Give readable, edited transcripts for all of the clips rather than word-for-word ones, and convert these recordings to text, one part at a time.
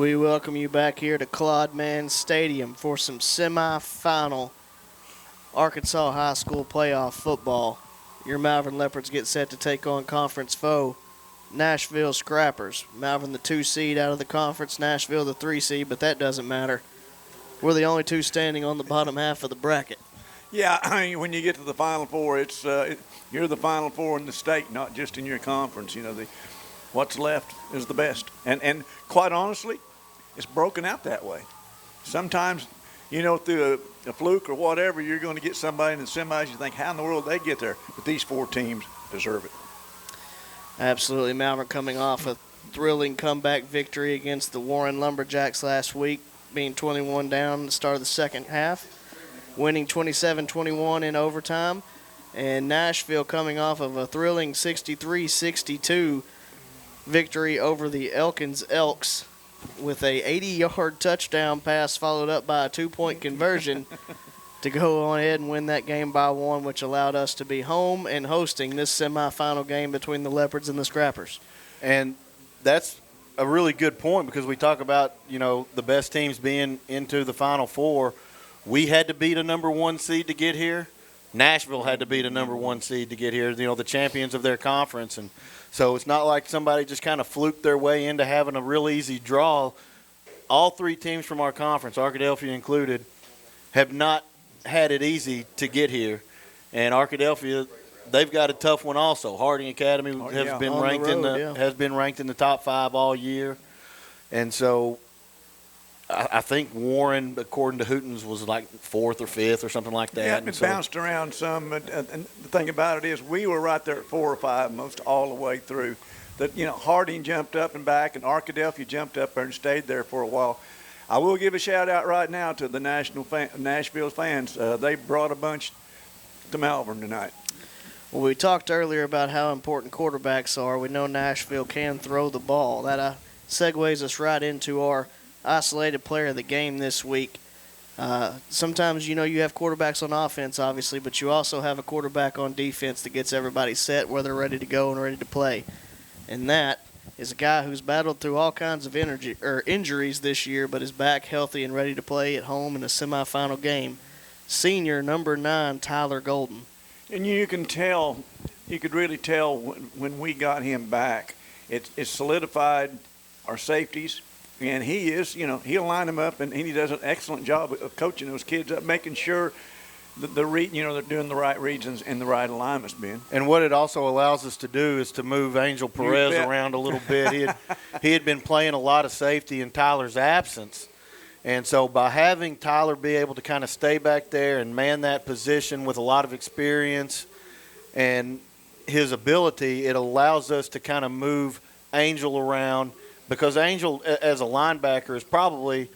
We welcome you back here to Claude Mann Stadium for some semifinal Arkansas High School playoff football. Your Malvern Leopards get set to take on conference foe Nashville Scrappers. Malvern the 2 seed out of the conference, Nashville the 3 seed, but that doesn't matter. We're the only two standing on the bottom half of the bracket. Yeah, I mean, when you get to the Final Four, you're the Final Four in the state, not just in your conference. You know, what's left is the best. And quite honestly, it's broken out that way. Sometimes, you know, through a fluke or whatever, you're going to get somebody in the semis. You think, how in the world did they get there? But these 4 teams deserve it. Absolutely. Malvern coming off a thrilling comeback victory against the Warren Lumberjacks last week, being 21 down at the start of the second half, winning 27-21 in overtime. And Nashville coming off of a thrilling 63-62 victory over the Elkins Elks with a 80-yard touchdown pass followed up by a 2-point conversion to go on ahead and win that game by 1, which allowed us to be home and hosting this semifinal game between the Leopards and the Scrappers. And that's a really good point because we talk about, you know, the best teams being into the Final Four. We had to beat a number 1 seed to get here. Nashville had to beat a number 1 seed to get here, you know, the champions of their conference. And so it's not like somebody just kind of fluked their way into having a real easy draw. All 3 teams from our conference, Arkadelphia included, have not had it easy to get here. And Arkadelphia, they've got a tough one also. Harding Academy has been ranked in the top 5 all year. And so I think Warren, according to Hooten's, was like 4th or 5th or something like that. Yeah, it bounced around some. And the thing about it is we were right there at 4 or 5 most all the way through. That, you know, Harding jumped up and back, and Arkadelphia jumped up there and stayed there for a while. I will give a shout-out right now to the Nashville fans. They brought a bunch to Malvern tonight. Well, we talked earlier about how important quarterbacks are. We know Nashville can throw the ball. That segues us right into our isolated player of the game this week. Sometimes, you know, you have quarterbacks on offense, obviously, but you also have a quarterback on defense that gets everybody set where they're ready to go and ready to play. And that is a guy who's battled through all kinds of injuries this year, but is back healthy and ready to play at home in a semifinal game. Senior number 9, Tyler Golden. And you could really tell when we got him back, it solidified our safeties. And he is, you know, he'll line them up, and he does an excellent job of coaching those kids up, making sure that they're doing the right reads and the right alignments, Ben. And what it also allows us to do is to move Angel Perez around a little bit. He had been playing a lot of safety in Tyler's absence. And so by having Tyler be able to kind of stay back there and man that position with a lot of experience and his ability, it allows us to kind of move Angel around. Because Angel, as a linebacker, is probably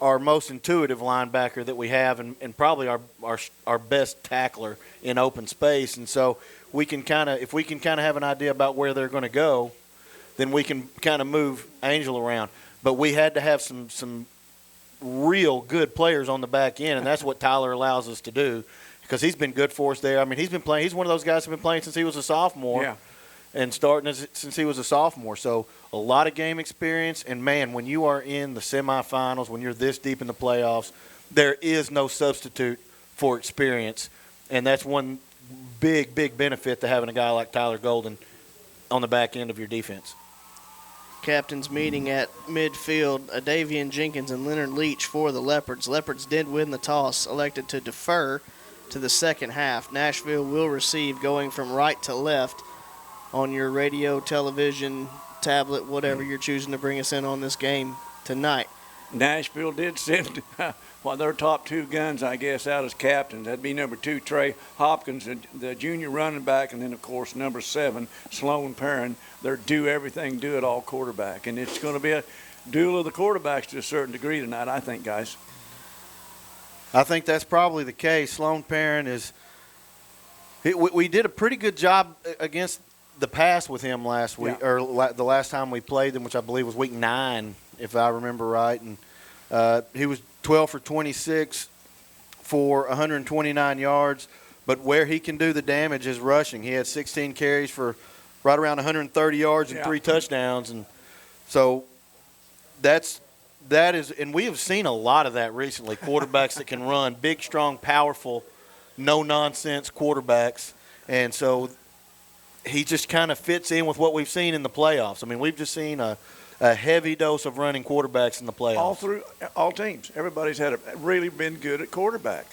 our most intuitive linebacker that we have and probably our best tackler in open space. And so if we can kind of have an idea about where they're going to go, then we can kind of move Angel around. But we had to have some real good players on the back end, and that's what Tyler allows us to do because he's been good for us there. I mean, he's been playing. He's one of those guys who's been playing since he was a sophomore. Yeah. And starting since he was a sophomore. So a lot of game experience. And, man, when you are in the semifinals, when you're this deep in the playoffs, there is no substitute for experience. And that's one big, big benefit to having a guy like Tyler Golden on the back end of your defense. Captains meeting at midfield, Davian Jenkins and Leonard Leach for the Leopards. Leopards did win the toss, elected to defer to the second half. Nashville will receive going from right to left on your radio, television, tablet, whatever you're choosing to bring us in on this game tonight. Nashville did send their top 2 guns, I guess, out as captains. That'd be number 2, Trey Hopkins, the junior running back, and then, of course, number 7, Sloan Perrin. They're do-everything, quarterback. And it's going to be a duel of the quarterbacks to a certain degree tonight, I think, guys. I think that's probably the case. Sloan Perrin is – we did a pretty good job against – the pass with him last week, or the last time we played them, which I believe was week 9, if I remember right. And he was 12 for 26 for 129 yards. But where he can do the damage is rushing. He had 16 carries for right around 130 yards and 3 touchdowns. And so that's that is, and we have seen a lot of that recently. Quarterbacks that can run, big, strong, powerful, no nonsense quarterbacks, and so he just kind of fits in with what we've seen in the playoffs. I mean, we've just seen a heavy dose of running quarterbacks in the playoffs. All through all teams, everybody's really been good at quarterback,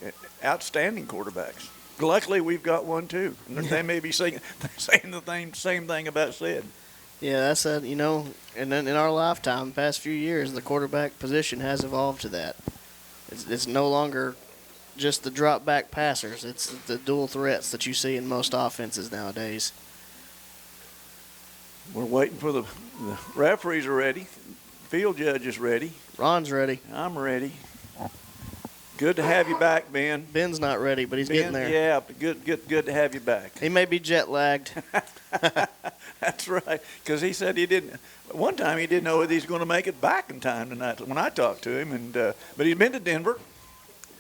outstanding quarterbacks. Luckily, we've got one too. They may be saying the same thing about Sid. Yeah, that's and then in our lifetime, the past few years, the quarterback position has evolved to that. It's no longer just the drop back passers. It's the dual threats that you see in most offenses nowadays. We're waiting for the referees are ready. Field judge is ready. Ron's ready. I'm ready. Good to have you back, Ben. Ben's not ready, but he's getting there. Yeah, good to have you back. He may be jet lagged. That's right, because he said he didn't. One time he didn't know whether he's going to make it back in time tonight when I talked to him, but he's been to Denver.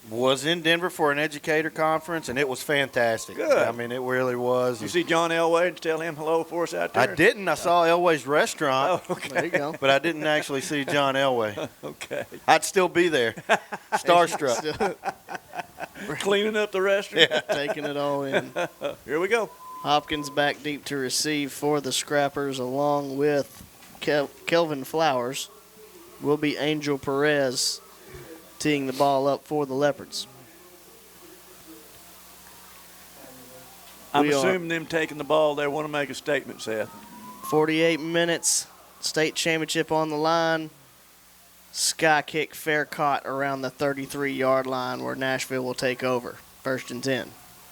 Was in Denver for an educator conference, and it was fantastic. Good. I mean, it really was. You see John Elway and tell him hello for us out there? I didn't. I saw Elway's restaurant. Oh, okay. There you go. But I didn't actually see John Elway. Okay. I'd still be there, starstruck. Cleaning up the restaurant. Yeah. Taking it all in. Here we go. Hopkins back deep to receive for the Scrappers, along with Kelvin Flowers. Will be Angel Perez teeing the ball up for the Leopards. I'm assuming them taking the ball there want to make a statement, Seth. 48 minutes, state championship on the line. Sky kick fair caught around the 33-yard line where Nashville will take over. 1st and 10.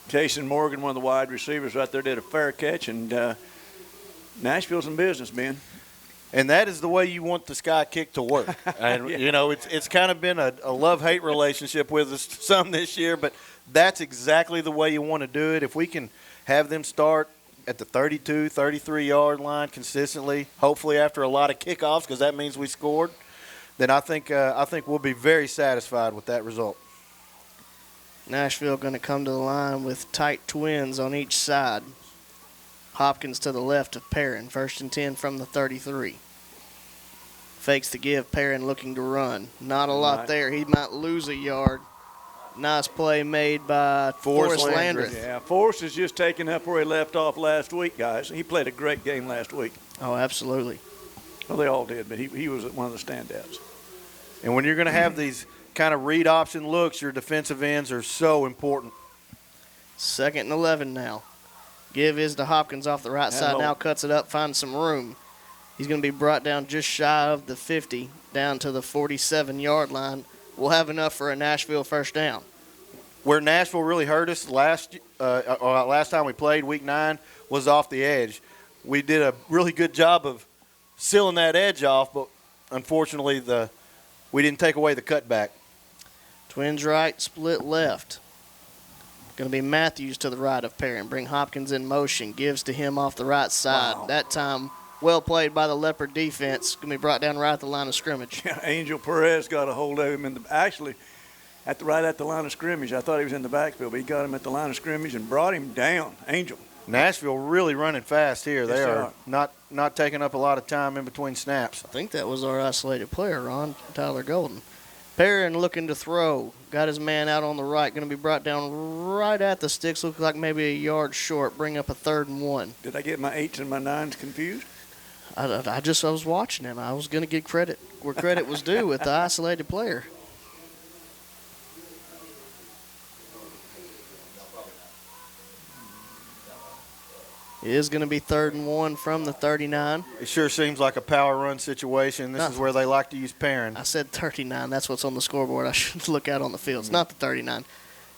Jason Morgan, one of the wide receivers right there, did a fair catch, and Nashville's in business, man. And that is the way you want the sky kick to work. And, it's kind of been a love-hate relationship with us some this year, but that's exactly the way you want to do it. If we can have them start at the 32, 33-yard line consistently, hopefully after a lot of kickoffs because that means we scored, then I think we'll be very satisfied with that result. Nashville going to come to the line with tight twins on each side. Hopkins to the left of Perrin. 1st and 10 from the 33. Fakes the give. Perrin looking to run. Not a lot there. He might lose a yard. Nice play made by Forrest Landreth. Yeah, Forrest is just taking up where he left off last week, guys. He played a great game last week. Oh, absolutely. Well, they all did, but he was one of the standouts. And when you're going to have these kind of read option looks, your defensive ends are so important. 2nd and 11 now. Give is to Hopkins off the right side. Now cuts it up, finds some room. He's going to be brought down just shy of the 50, down to the 47-yard line. We'll have enough for a Nashville first down. Where Nashville really hurt us last time we played, Week 9, was off the edge. We did a really good job of sealing that edge off, but unfortunately we didn't take away the cutback. Twins right, split left. Going to be Matthews to the right of Perrin. Bring Hopkins in motion. Gives to him off the right side. Wow. That time, well played by the Leopard defense. Going to be brought down right at the line of scrimmage. Yeah, Angel Perez got a hold of him right at the line of scrimmage. I thought he was in the backfield, but he got him at the line of scrimmage and brought him down. Angel. Nashville really running fast here. Yes, they are not taking up a lot of time in between snaps. I think that was our isolated player, Ron, Tyler Golden. Perrin looking to throw. Got his man out on the right. Going to be brought down right at the sticks. Looks like maybe a yard short. Bring up a 3rd and 1. Did I get my 8s and my 9s confused? I was watching him. I was going to give credit where credit was due with the isolated player. It is going to be 3rd and 1 from the 39. It sure seems like a power run situation. This is where they like to use Perrin. I said 39. That's what's on the scoreboard. I should look out on the field. It's not the 39.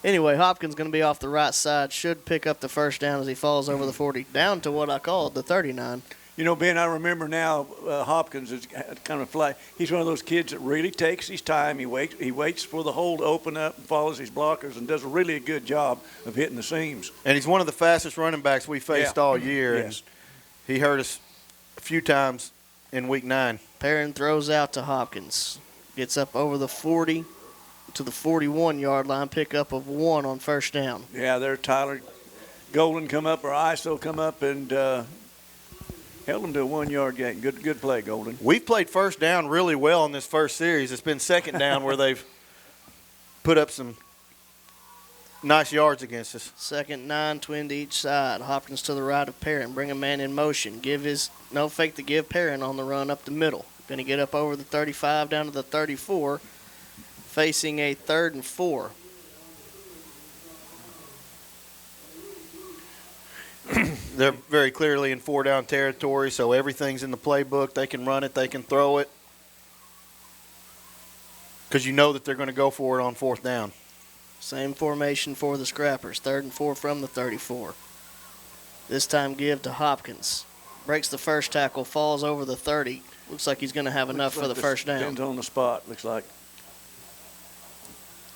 Anyway, Hopkins going to be off the right side. Should pick up the first down as he falls over the 40, down to what I called the 39. You know, Ben, I remember now Hopkins is kind of fly. He's one of those kids that really takes his time. He waits for the hole to open up and follows his blockers and does a really good job of hitting the seams. And he's one of the fastest running backs we faced all year. Yes. And he hurt us a few times in Week 9. Perrin throws out to Hopkins. Gets up over the 40 to the 41-yard line. Pickup of 1 on first down. Yeah, there Tyler Golden come up, or ISO come up, and Held them to a 1-yard gain. Good play, Golden. We've played first down really well in this first series. It's been second down where they've put up some nice yards against us. 2nd 9, twin to each side. Hopkins to the right of Perrin. Bring a man in motion. Fake to give Perrin on the run up the middle. Going to get up over the 35 down to the 34. Facing a 3rd and 4. They're very clearly in 4-down territory, so everything's in the playbook. They can run it. They can throw it. Because you know that they're going to go for it on 4th down. Same formation for the Scrappers. 3rd and 4 from the 34. This time give to Hopkins. Breaks the first tackle, falls over the 30. Looks like he's going to have enough for the first down. Depends on the spot, looks like.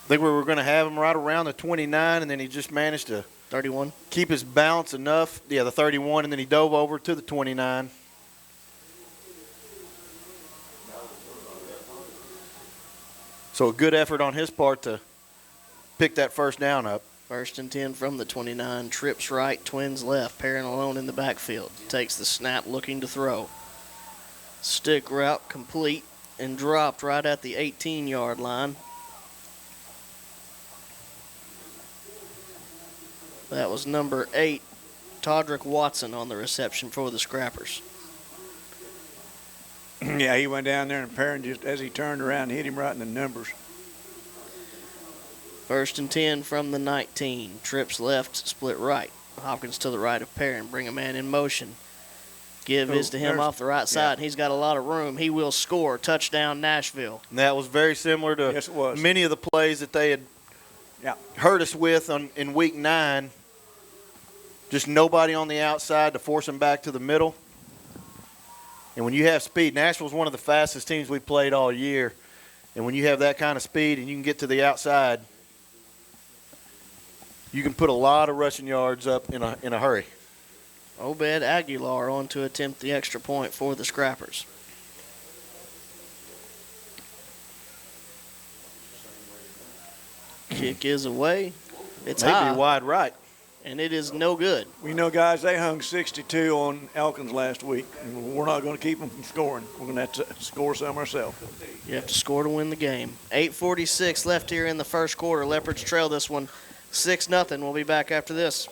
I think we were going to have him right around the 29, and then he just managed to 31. keep his balance enough. Yeah, the 31, and then he dove over to the 29. So a good effort on his part to pick that first down up. 1st and 10 from the 29. Trips right, twins left. Perrin alone in the backfield. Takes the snap, looking to throw. Stick route complete and dropped right at the 18-yard line. That was number 8, Todrick Watson, on the reception for the Scrappers. Yeah, he went down there, and Perrin, just as he turned around, hit him right in the numbers. 1st and 10 from the 19. Trips left, split right. Hopkins to the right of Perrin. Bring a man in motion. Give is to him off the right side. And he's got a lot of room. He will score. Touchdown, Nashville. And that was very similar to many of the plays that they had hurt us with in week 9. Just nobody on the outside to force them back to the middle. And when you have speed, Nashville's one of the fastest teams we've played all year. And when you have that kind of speed and you can get to the outside, you can put a lot of rushing yards up in a hurry. Obed Aguilar on to attempt the extra point for the Scrappers. Kick is away. It's high. Maybe wide right. And it is no good. We know, guys, they hung 62 on Elkins last week. And we're not going to keep them from scoring. We're going to have to score some ourselves. You have to score to win the game. 8:46 left here in the first quarter. Leopards trail this one 6-0. We'll be back after this.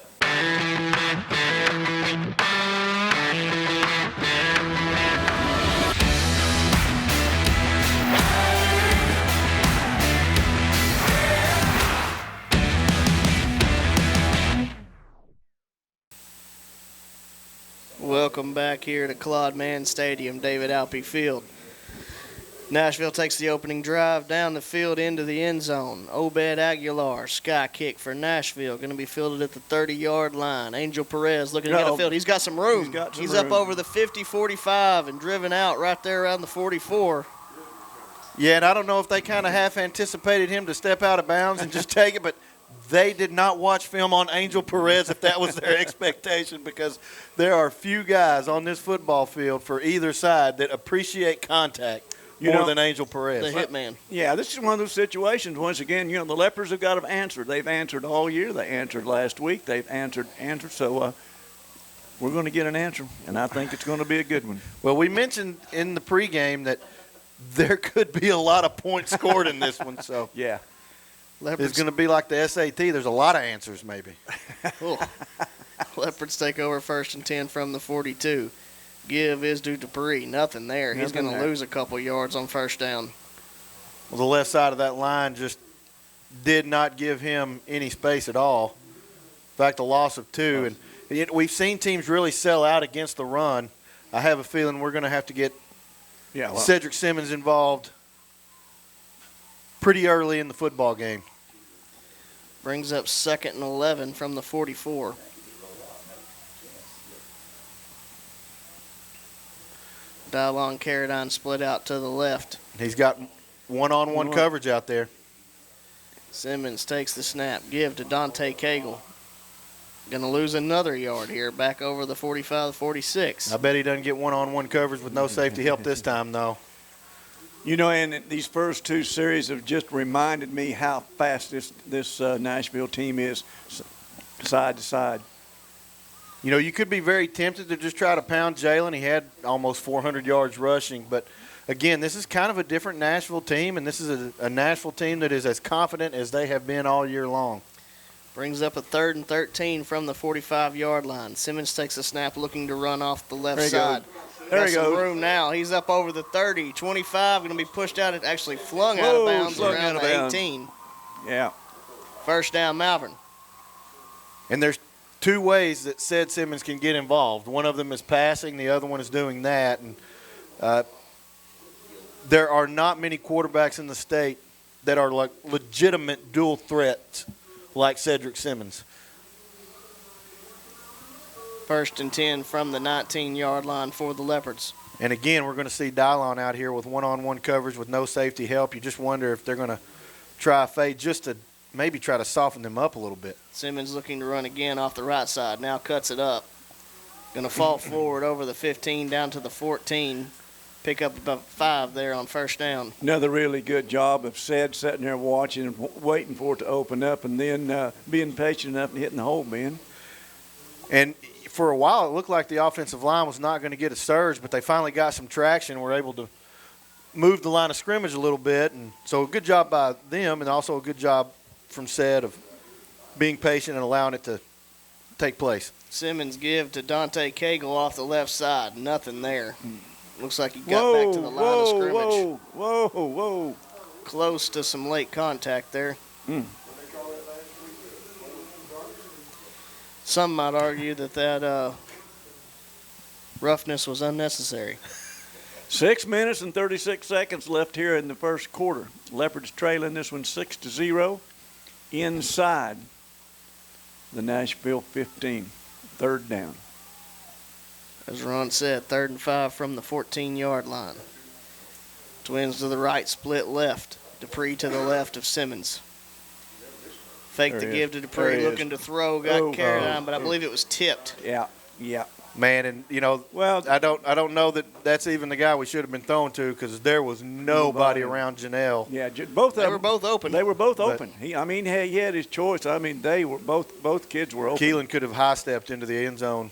Welcome back here to Claude Mann Stadium, David Alpe Field. Nashville takes the opening drive down the field into the end zone. Obed Aguilar, sky kick for Nashville, going to be fielded at the 30-yard line. Angel Perez looking to get a field. He's got some room. He's up over the 50, 45, and driven out right there around the 44. Yeah, and I don't know if they kind of half anticipated him to step out of bounds and just take it, but they did not watch film on Angel Perez if that was their expectation, because there are few guys on this football field for either side that appreciate contact more than Angel Perez. The hitman. Yeah, this is one of those situations. Once again, the Leopards have got to answer. They've answered all year. They answered last week. They've answered. So we're going to get an answer, and I think it's going to be a good one. Well, we mentioned in the pregame that there could be a lot of points scored in this one. So yeah. Leopards. It's going to be like the SAT. There's a lot of answers, maybe. Cool. Leopards take over 1st and 10 from the 42. Give is due to Dupree. Nothing there. He's going to lose a couple yards on first down. Well, the left side of that line just did not give him any space at all. In fact, a loss of 2. And we've seen teams really sell out against the run. I have a feeling we're going to have to get Cedric Simmons involved pretty early in the football game. Brings up 2nd and 11 from the 44. Dylon Carradine split out to the left. He's got one-on-one coverage out there. Simmons takes the snap. Give to Dante Cagle. Going to lose another yard here, back over the 45, 46. I bet he doesn't get one-on-one coverage with no safety help this time, though. And these first 2 series have just reminded me how fast this Nashville team is side to side. You know, you could be very tempted to just try to pound Jalen. He had almost 400 yards rushing. But, again, this is kind of a different Nashville team, and this is a Nashville team that is as confident as they have been all year long. Brings up a 3rd and 13 from the 45-yard line. Simmons takes a snap looking to run off the left side. There he Got some goes. room now. He's up over the 30. 25 going to be pushed out. It actually flung out of bounds flung around out of the bounds. 18. Yeah. First down, Malvern. And there's two ways that said Simmons can get involved. One of them is passing. The other one is doing that. And there are not many quarterbacks in the state that are like legitimate dual threats like Cedric Simmons. First and 10 from the 19-yard line for the Leopards. And, again, we're going to see Dylon out here with one-on-one coverage with no safety help. You just wonder if they're going to try a fade just to maybe try to soften them up a little bit. Simmons looking to run again off the right side. Now cuts it up. Going to fall forward over the 15 down to the 14. Pick up about 5 there on first down. Another really good job of Ced sitting there watching and waiting for it to open up and then being patient enough and hitting the hole, Ben. And for a while, it looked like the offensive line was not going to get a surge, but they finally got some traction and were able to move the line of scrimmage a little bit. And so a good job by them and also a good job from Ced of being patient and allowing it to take place. Simmons give to Dante Cagle off the left side. Nothing there. Looks like he got back to the line of scrimmage. Whoa. Close to some late contact there. Some might argue that roughness was unnecessary. 6 minutes and 36 seconds left here in the first quarter. Leopards trailing this one 6-0 inside the Nashville 15. 3rd down. As Ron said, 3rd and 5 from the 14-yard line. Twins to the right, split left. Dupree to the left of Simmons. Fake the give to Dupree, looking to throw, got carried on, but I believe it was tipped. Yeah. Man, and well, I don't know that that's even the guy we should have been throwing to because there was nobody around Janelle. Yeah, They were both open. They were both open. He had his choice. I mean, they were both kids were open. Keelan could have high-stepped into the end zone.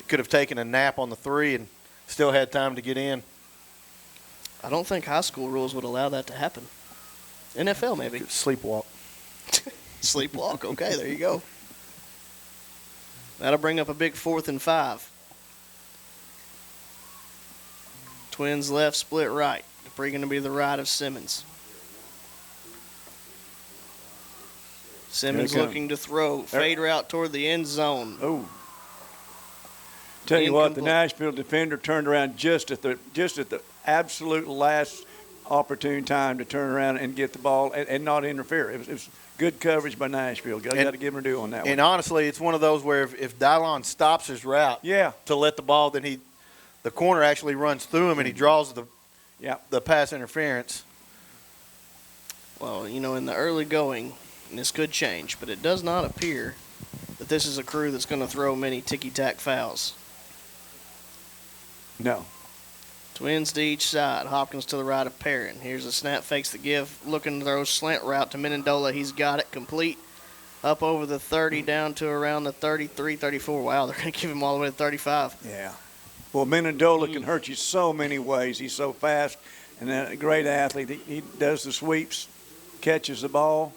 Could have taken a nap on the 3 and still had time to get in. I don't think high school rules would allow that to happen. NFL maybe. Sleepwalk. Sleepwalk. Okay, there you go. That'll bring up a big 4th and 5. Twins left, split right. Dupree going to be the right of Simmons. Simmons looking to throw. Fade route toward the end zone. Oh. Tell you what, the Incomplete. Nashville defender turned around just at the absolute last opportune time to turn around and get the ball and not interfere. It was good coverage by Nashville. Got to give him a due on that one. And honestly, it's one of those where if Dylon stops his route to let the ball, then the corner actually runs through him and he draws the pass interference. Well, in the early going, and this could change, but it does not appear that this is a crew that's going to throw many ticky-tack fouls. No. Twins to each side. Hopkins to the right of Perrin. Here's a snap, fakes the give, looking to throw slant route to Menendola. He's got it complete. Up over the 30, down to around the 33, 34. Wow, they're going to give him all the way to 35. Yeah. Well, Menendola can hurt you so many ways. He's so fast and a great athlete. He does the sweeps, catches the ball.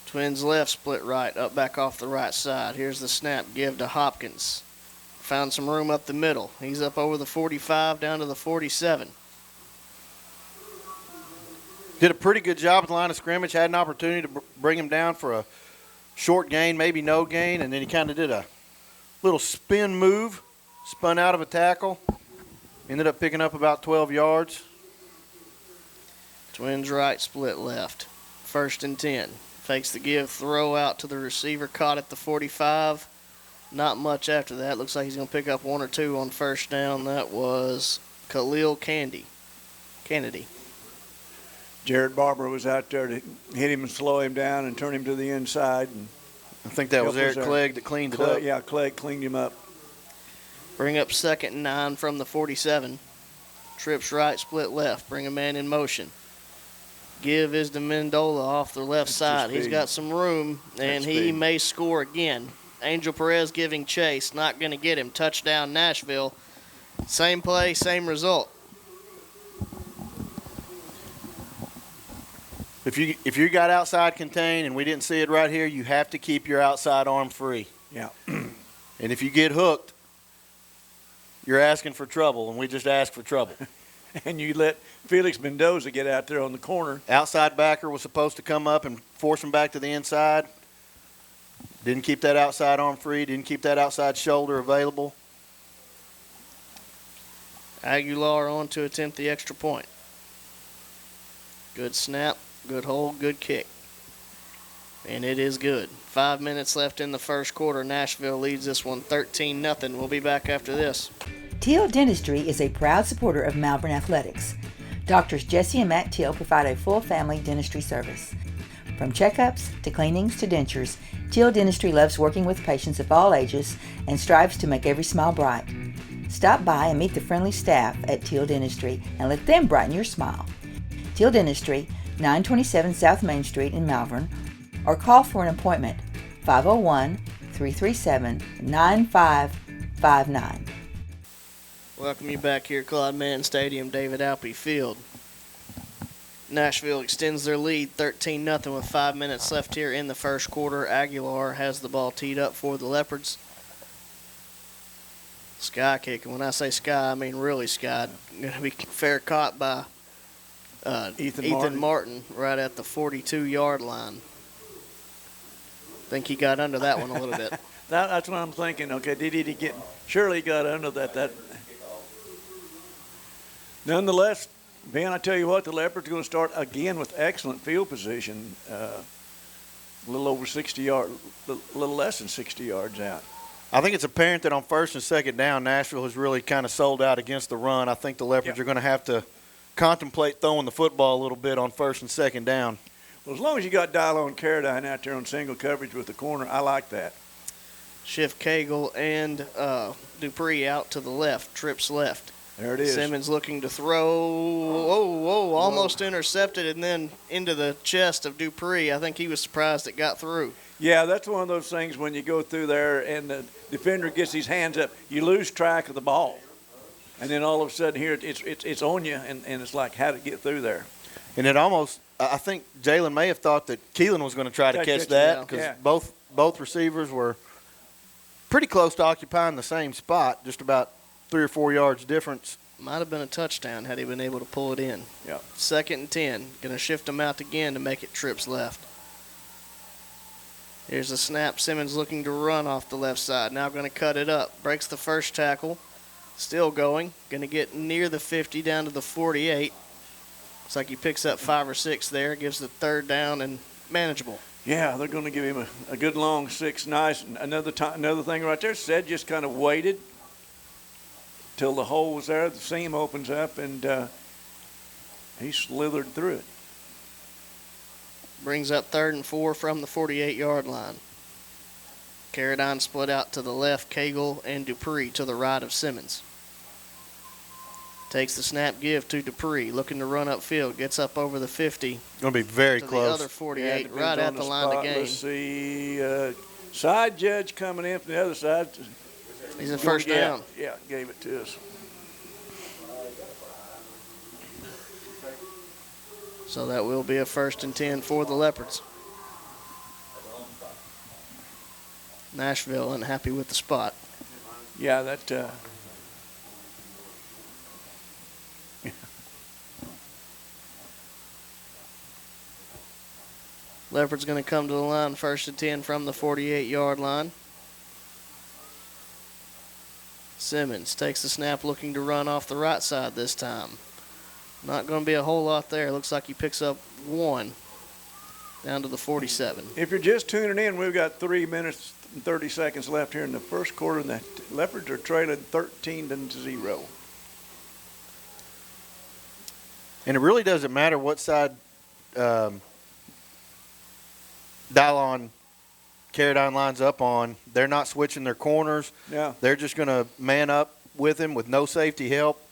Twins left, split right, up back off the right side. Here's the snap, give to Hopkins. Found some room up the middle. He's up over the 45, down to the 47. Did a pretty good job at the line of scrimmage. Had an opportunity to bring him down for a short gain, maybe no gain, and then he kind of did a little spin move, spun out of a tackle, ended up picking up about 12 yards. Twins right, split left. 1st and 10. Fakes the give, throw out to the receiver, caught at the 45. Not much after that. Looks like he's going to pick up 1 or 2 on first down. That was Khalil Kennedy. Jared Barber was out there to hit him and slow him down and turn him to the inside. And I think that was Eric Clegg that cleaned it up. Yeah, Clegg cleaned him up. Bring up 2nd and 9 from the 47. Trips right, split left. Bring a man in motion. Give is to Mendola off the left side. He's got some room, and he may score again. Angel Perez giving chase. Not going to get him. Touchdown, Nashville. Same play, same result. If you got outside contain and we didn't see it right here, you have to keep your outside arm free. Yeah. And if you get hooked, you're asking for trouble, and we just asked for trouble. And you let Felix Mendoza get out there on the corner. Outside backer was supposed to come up and force him back to the inside. Didn't keep that outside arm free. Didn't keep that outside shoulder available. Aguilar on to attempt the extra point. Good snap, good hold, good kick. And it is good. 5 minutes left in the first quarter. Nashville leads this one 13-0. We'll be back after this. Teal Dentistry is a proud supporter of Malvern Athletics. Doctors Jesse and Matt Teal provide a full family dentistry service. From checkups to cleanings to dentures, Teal Dentistry loves working with patients of all ages and strives to make every smile bright. Stop by and meet the friendly staff at Teal Dentistry and let them brighten your smile. Teal Dentistry, 927 South Main Street in Malvern, or call for an appointment, 501-337-9559. Welcome you back here, Claude Mann Stadium, David Alpe Field. Nashville extends their lead 13-0 with 5 minutes left here in the first quarter. Aguilar has the ball teed up for the Leopards. Sky kick, and when I say sky, I mean really sky. Going to be fair caught by Ethan Martin right at the 42-yard line. Think he got under that one a little bit. That's what I'm thinking. Okay, did he get? Surely he got under that. Nonetheless, Ben, I tell you what, the Leopards are going to start again with excellent field position. A little over 60 yards, a little less than 60 yards out. I think it's apparent that on first and second down, Nashville has really kind of sold out against the run. I think the Leopards are going to have to contemplate throwing the football a little bit on first and second down. Well, as long as you got Dilo and Carradine out there on single coverage with the corner, I like that. Shift Cagle and Dupree out to the left, trips left. There it is. Simmons looking to throw. Almost intercepted and then into the chest of Dupree. I think he was surprised it got through. Yeah, that's one of those things when you go through there and the defender gets his hands up, you lose track of the ball. And then all of a sudden here it's on you, and it's like, how to get through there. And it almost, I think Jalen may have thought that Keelan was going to try to catch that because both receivers were pretty close to occupying the same spot, just about 3 or 4 yards difference. Might have been a touchdown had he been able to pull it in. Yeah. 2nd and 10. Going to shift him out again to make it trips left. Here's the snap. Simmons looking to run off the left side. Now going to cut it up. Breaks the first tackle. Still going. Going to get near the 50 down to the 48. Looks like he picks up 5 or 6 there. Gives the third down and manageable. Yeah, they're going to give him a good long 6. Nice. Another thing right there. Said just kind of waited till the hole was there. The seam opens up, and he slithered through it. Brings up 3rd and 4 from the 48-yard line. Carradine split out to the left. Cagle and Dupree to the right of Simmons. Takes the snap give to Dupree. Looking to run upfield. Gets up over the 50. Going to be very close. The other 48, right at the line of game. Let's see. Side judge coming in from the other side. He's a first down. Yeah, gave it to us. So that will be a 1st and 10 for the Leopards. Nashville unhappy with the spot. Yeah, that. Leopards going to come to the line 1st and 10 from the 48-yard line. Simmons takes the snap looking to run off the right side this time. Not going to be a whole lot there. Looks like he picks up 1 down to the 47. If you're just tuning in, we've got 3 minutes and 30 seconds left here in the first quarter, and the Leopards are trailing 13-0. And it really doesn't matter what side Dylon Carradine lines up on. They're not switching their corners. Yeah. They're just going to man up with him with no safety help.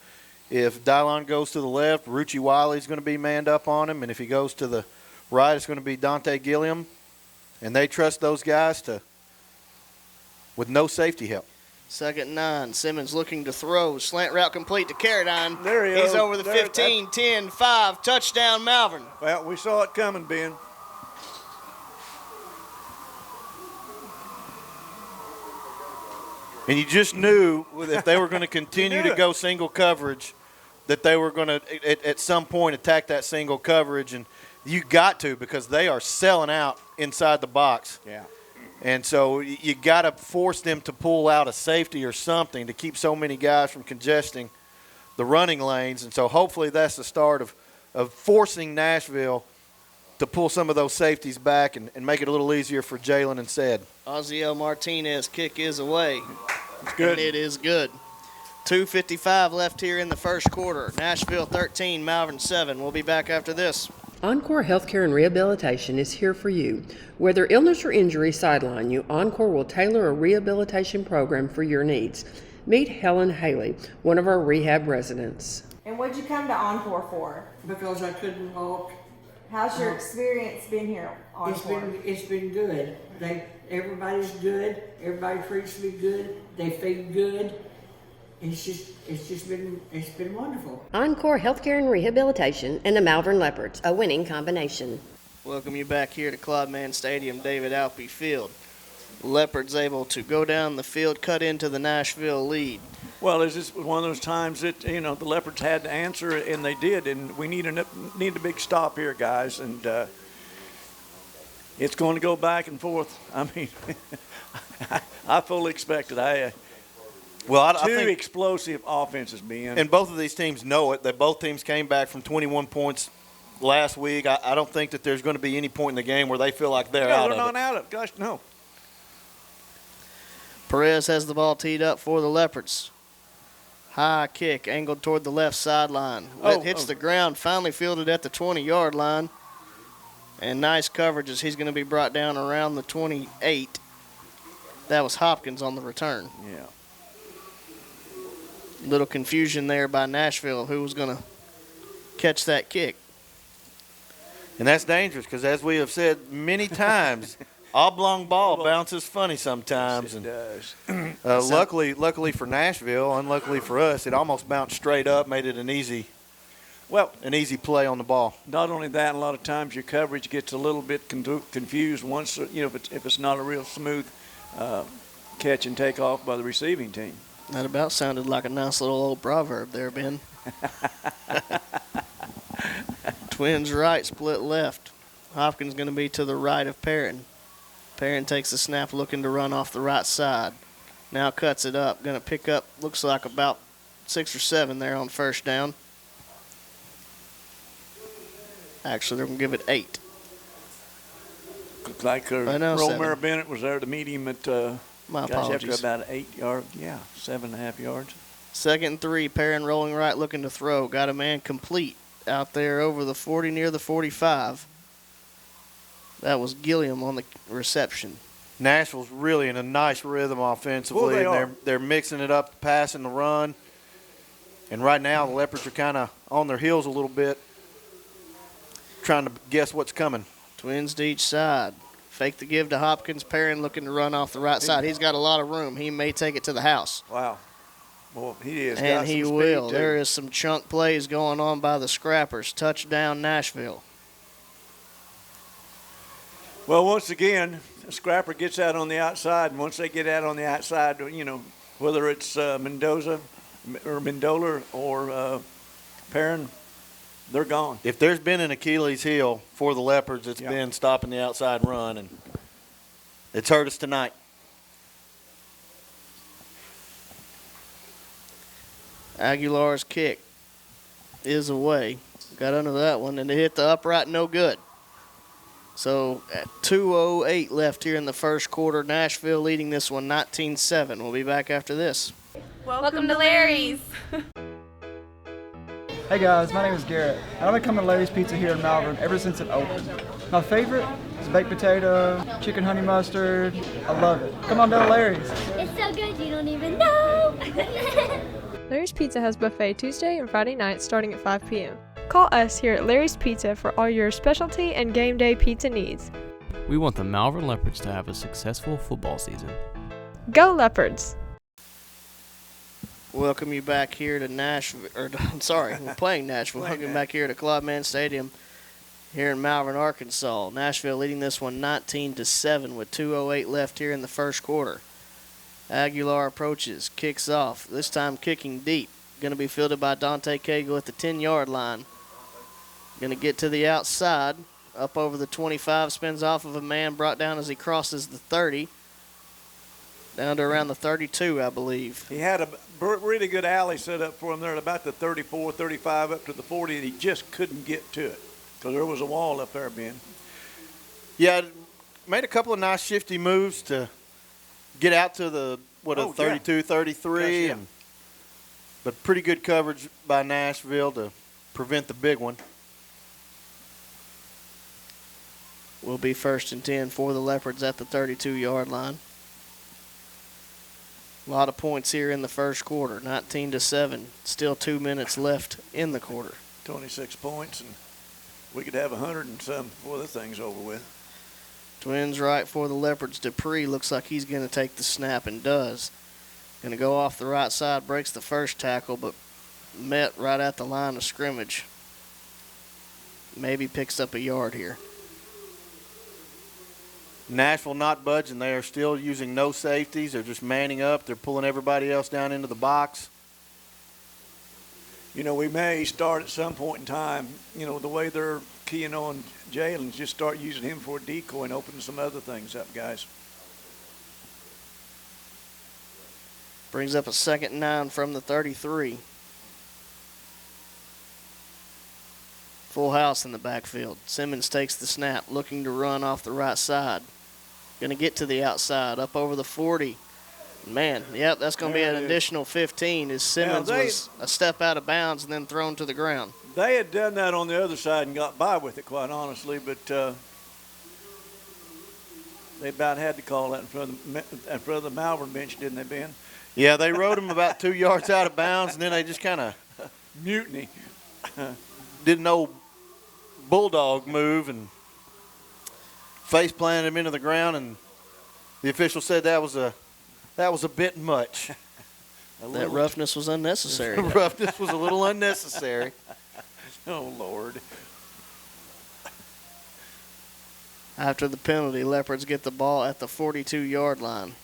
If Dylon goes to the left, Rucci Wiley's going to be manned up on him, and if he goes to the right, it's going to be Dante Gilliam, and they trust those guys with no safety help. 2nd and 9. Simmons looking to throw. Slant route complete to Carradine. There he He's is. over the 15, 10, 5. Touchdown, Malvern. Well, we saw it coming, Ben. And you just knew if they were going to continue to go single coverage that they were going to, at some point, attack that single coverage. And you got to, because they are selling out inside the box. Yeah. And so you got to force them to pull out a safety or something to keep so many guys from congesting the running lanes. And so hopefully that's the start of forcing Nashville to pull some of those safeties back and make it a little easier for Jalen and Ced. Ozziel Martinez kick is away. It's good. And it is good. 2:55 left here in the first quarter. Nashville 13, Malvern 7. We'll be back after this. Encore Healthcare and Rehabilitation is here for you. Whether illness or injury sideline you, Encore will tailor a rehabilitation program for your needs. Meet Helen Haley, one of our rehab residents. And what'd you come to Encore for? Because I couldn't walk. How's your experience been here at Encore? It's been good. Everybody's good. Everybody treats me good. They feed good. It's been wonderful. Encore Healthcare and Rehabilitation and the Malvern Leopards, a winning combination. Welcome you back here to Claude Mann Stadium, David Alpe Field. Leopards able to go down the field, cut into the Nashville lead. Well, it's just one of those times that, the Leopards had to answer, and they did. And we need a big stop here, guys. And it's going to go back and forth. I mean, I fully expect it. I think explosive offenses, Ben. And both of these teams know it. That both teams came back from 21 points last week. I don't think that there's going to be any point in the game where they feel like they're out of it. They're not out of it. Gosh, no. Perez has the ball teed up for the Leopards. High kick, angled toward the left sideline. Hits the ground, finally fielded at the 20-yard line. And nice coverage as he's going to be brought down around the 28. That was Hopkins on the return. Yeah. Little confusion there by Nashville, who was going to catch that kick. And that's dangerous because, as we have said many times, oblong ball bounces funny sometimes. Yes, it does. Luckily for Nashville, unluckily for us, it almost bounced straight up, made it an easy play on the ball. Not only that, a lot of times your coverage gets a little bit confused once, if it's not a real smooth catch and take off by the receiving team. That about sounded like a nice little old proverb there, Ben. Twins right, split left. Hopkins going to be to the right of Perrin. Perrin takes the snap, looking to run off the right side. Now cuts it up. Going to pick up, looks like about 6 or 7 there on first down. Actually, they're going to give it 8. Looks like Romero Bennett was there to meet him at my apologies. After about 8 yards. Yeah, 7.5 yards. 2nd and 3, Perrin rolling right, looking to throw. Got a man complete out there over the 40, near the 45. That was Gilliam on the reception. Nashville's really in a nice rhythm offensively. Well, they're mixing it up, the pass and the run. And right now the Leopards are kind of on their heels a little bit, trying to guess what's coming. Twins to each side. Fake the give to Hopkins. Perrin looking to run off the right side. He's got a lot of room. He may take it to the house. Wow. Well, he is. And he will. There is some chunk plays going on by the Scrappers. Touchdown, Nashville. Well, once again, a Scrapper gets out on the outside, and once they get out on the outside, whether it's Mendola or Perrin, they're gone. If there's been an Achilles heel for the Leopards, it's been stopping the outside run, and it's hurt us tonight. Aguilar's kick is away. Got under that one, and it hit the upright, no good. So at 2:08 left here in the first quarter, Nashville leading this one 19-7. We'll be back after this. Welcome to Larry's. Hey guys, my name is Garrett. I've been coming to Larry's Pizza here in Malvern ever since it opened. My favorite is baked potato, chicken honey mustard. I love it. Come on down to Larry's. It's so good you don't even know. Larry's Pizza has buffet Tuesday and Friday nights starting at 5 p.m. Call us here at Larry's Pizza for all your specialty and game day pizza needs. We want the Malvern Leopards to have a successful football season. Go Leopards! Welcome you back here to Nashville. We're playing Nashville. Welcome back here to Claude Mann Stadium here in Malvern, Arkansas. Nashville leading this one 19-7 with 2:08 left here in the first quarter. Aguilar approaches, kicks off. This time kicking deep. Going to be fielded by Dante Cagle at the 10-yard line. Going to get to the outside, up over the 25, spins off of a man, brought down as he crosses the 30. Down to around the 32, I believe. He had a really good alley set up for him there at about the 34, 35, up to the 40, and he just couldn't get to it because there was a wall up there, Ben. Yeah, made a couple of nice shifty moves to get out to the, 32, 33. Yes, yeah. But pretty good coverage by Nashville to prevent the big one. Will be 1st and 10 for the Leopards at the 32-yard line. A lot of points here in the first quarter, 19-7. Still 2 minutes left in the quarter. 26 points, and we could have 100 and some before this thing's over with. Twins right for the Leopards. Dupree looks like he's going to take the snap and does. Going to go off the right side, breaks the first tackle, but met right at the line of scrimmage. Maybe picks up a yard here. Nashville not budging. They are still using no safeties. They're just manning up. They're pulling everybody else down into the box. You know, we may start at some point in time, you know, the way they're keying on Jalen, just start using him for a decoy and open some other things up, guys. Brings up a 2nd and 9 from the 33. Full house in the backfield. Simmons takes the snap, looking to run off the right side. Going to get to the outside, up over the 40. Man, yep, that's going to be an additional 15 as Simmons was a step out of bounds and then thrown to the ground. They had done that on the other side and got by with it, quite honestly, but they about had to call that in front of the Malvern bench, didn't they, Ben? Yeah, they rode him about 2 yards out of bounds, and then they just kind of mutiny. Did an old bulldog move and face planted him into the ground, and the official said that was a bit much. That roughness was unnecessary. Roughness was a little unnecessary. Oh, Lord. After the penalty, Leopards get the ball at the 42-yard line.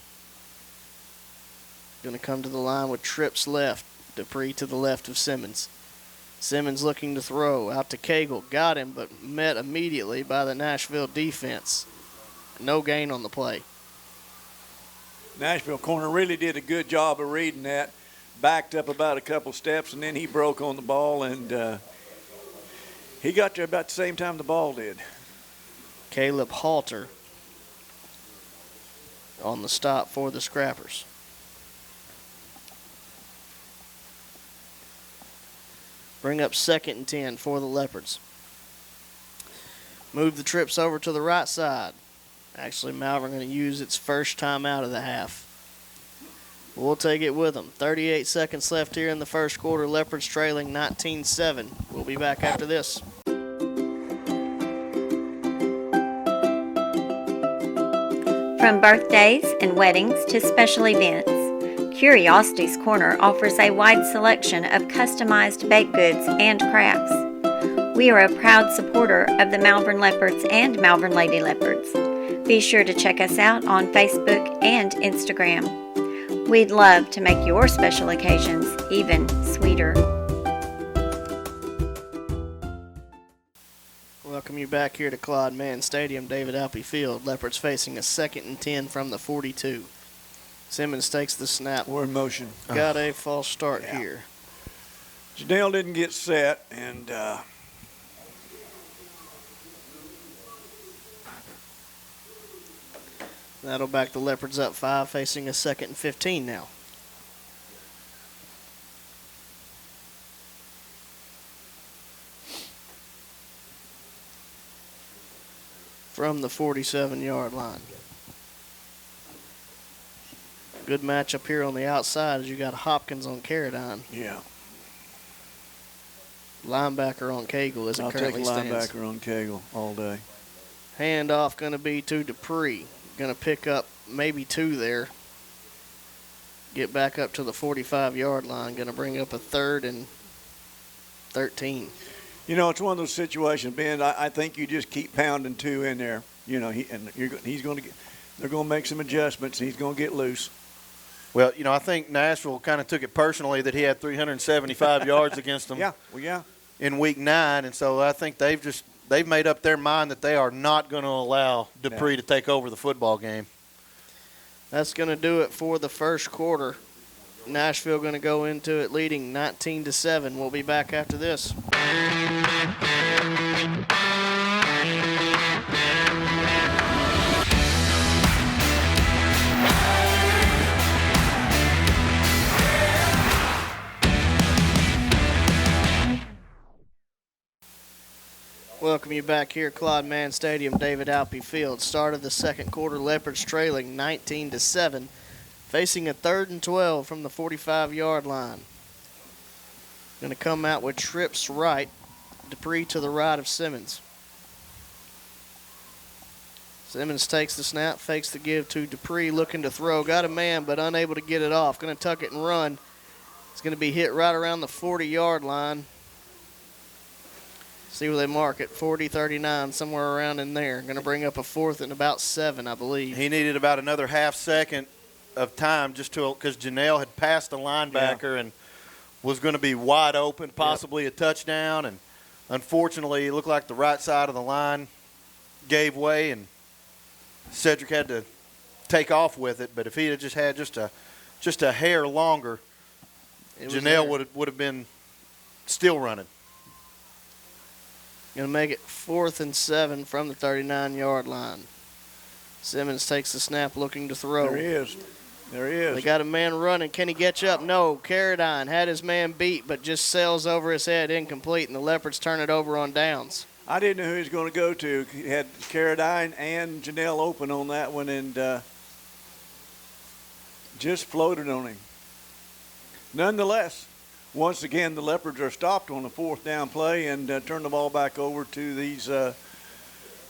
Going to come to the line with trips left. Dupree to the left of Simmons. Simmons looking to throw out to Cagle. Got him, but met immediately by the Nashville defense. No gain on the play. Nashville corner really did a good job of reading that. Backed up about a couple steps, and then he broke on the ball, and he got there about the same time the ball did. Caleb Halter on the stop for the Scrappers. Bring up 2nd and 10 for the Leopards. Move the trips over to the right side. Actually, Malvern going to use its first time out of the half. We'll take it with them. 38 seconds left here in the first quarter. Leopards trailing 19-7. We'll be back after this. From birthdays and weddings to special events, Curiosity's Corner offers a wide selection of customized baked goods and crafts. We are a proud supporter of the Malvern Leopards and Malvern Lady Leopards. Be sure to check us out on Facebook and Instagram. We'd love to make your special occasions even sweeter. Welcome you back here to Claude Mann Stadium, David Alpe Field. Leopards facing a 2nd and 10 from the 42. Simmons takes the snap. We're in motion. Got a false start here. Janelle didn't get set, and that'll back the Leopards up 5, facing a 2nd and 15 now. From the 47-yard line. Good matchup here on the outside as you got Hopkins on Carradine. Yeah. Linebacker on Cagle as it currently stands. I'll take linebacker on Cagle all day. Handoff going to be to Dupree. Going to pick up maybe 2 there. Get back up to the 45-yard line. Going to bring up a 3rd and 13. You know, it's one of those situations, Ben. I think you just keep pounding 2 in there. You know, he's going to get. They're going to make some adjustments. And he's going to get loose. Well, you know, I think Nashville kind of took it personally that he had 375 yards against them. Yeah, well, yeah. In Week 9, and so I think they've made up their mind that they are not going to allow Dupree to take over the football game. That's going to do it for the first quarter. Nashville going to go into it leading 19-7. We'll be back after this. Welcome you back here, Claude Mann Stadium, David Alpe Field. Start of the second quarter, Leopards trailing 19-7, facing a 3rd and 12 from the 45-yard line. Going to come out with trips right, Dupree to the right of Simmons. Simmons takes the snap, fakes the give to Dupree, looking to throw. Got a man, but unable to get it off. Going to tuck it and run. It's going to be hit right around the 40-yard line. See where they mark it, 40, 39, somewhere around in there. Going to bring up a 4th and about 7, I believe. He needed about another half second of time just because Janelle had passed the linebacker and was going to be wide open, possibly a touchdown. And unfortunately, it looked like the right side of the line gave way, and Cedric had to take off with it. But if he had just had just a hair longer, Janelle would have been still running. Going to make it 4th and 7 from the 39-yard line. Simmons takes the snap looking to throw. There he is. They got a man running. Can he get you up? No. Carradine had his man beat, but just sails over his head, incomplete, and the Leopards turn it over on downs. I didn't know who he was going to go to. He had Carradine and Janelle open on that one, and just floated on him. Nonetheless, once again, the Leopards are stopped on the 4th down play and turn the ball back over to these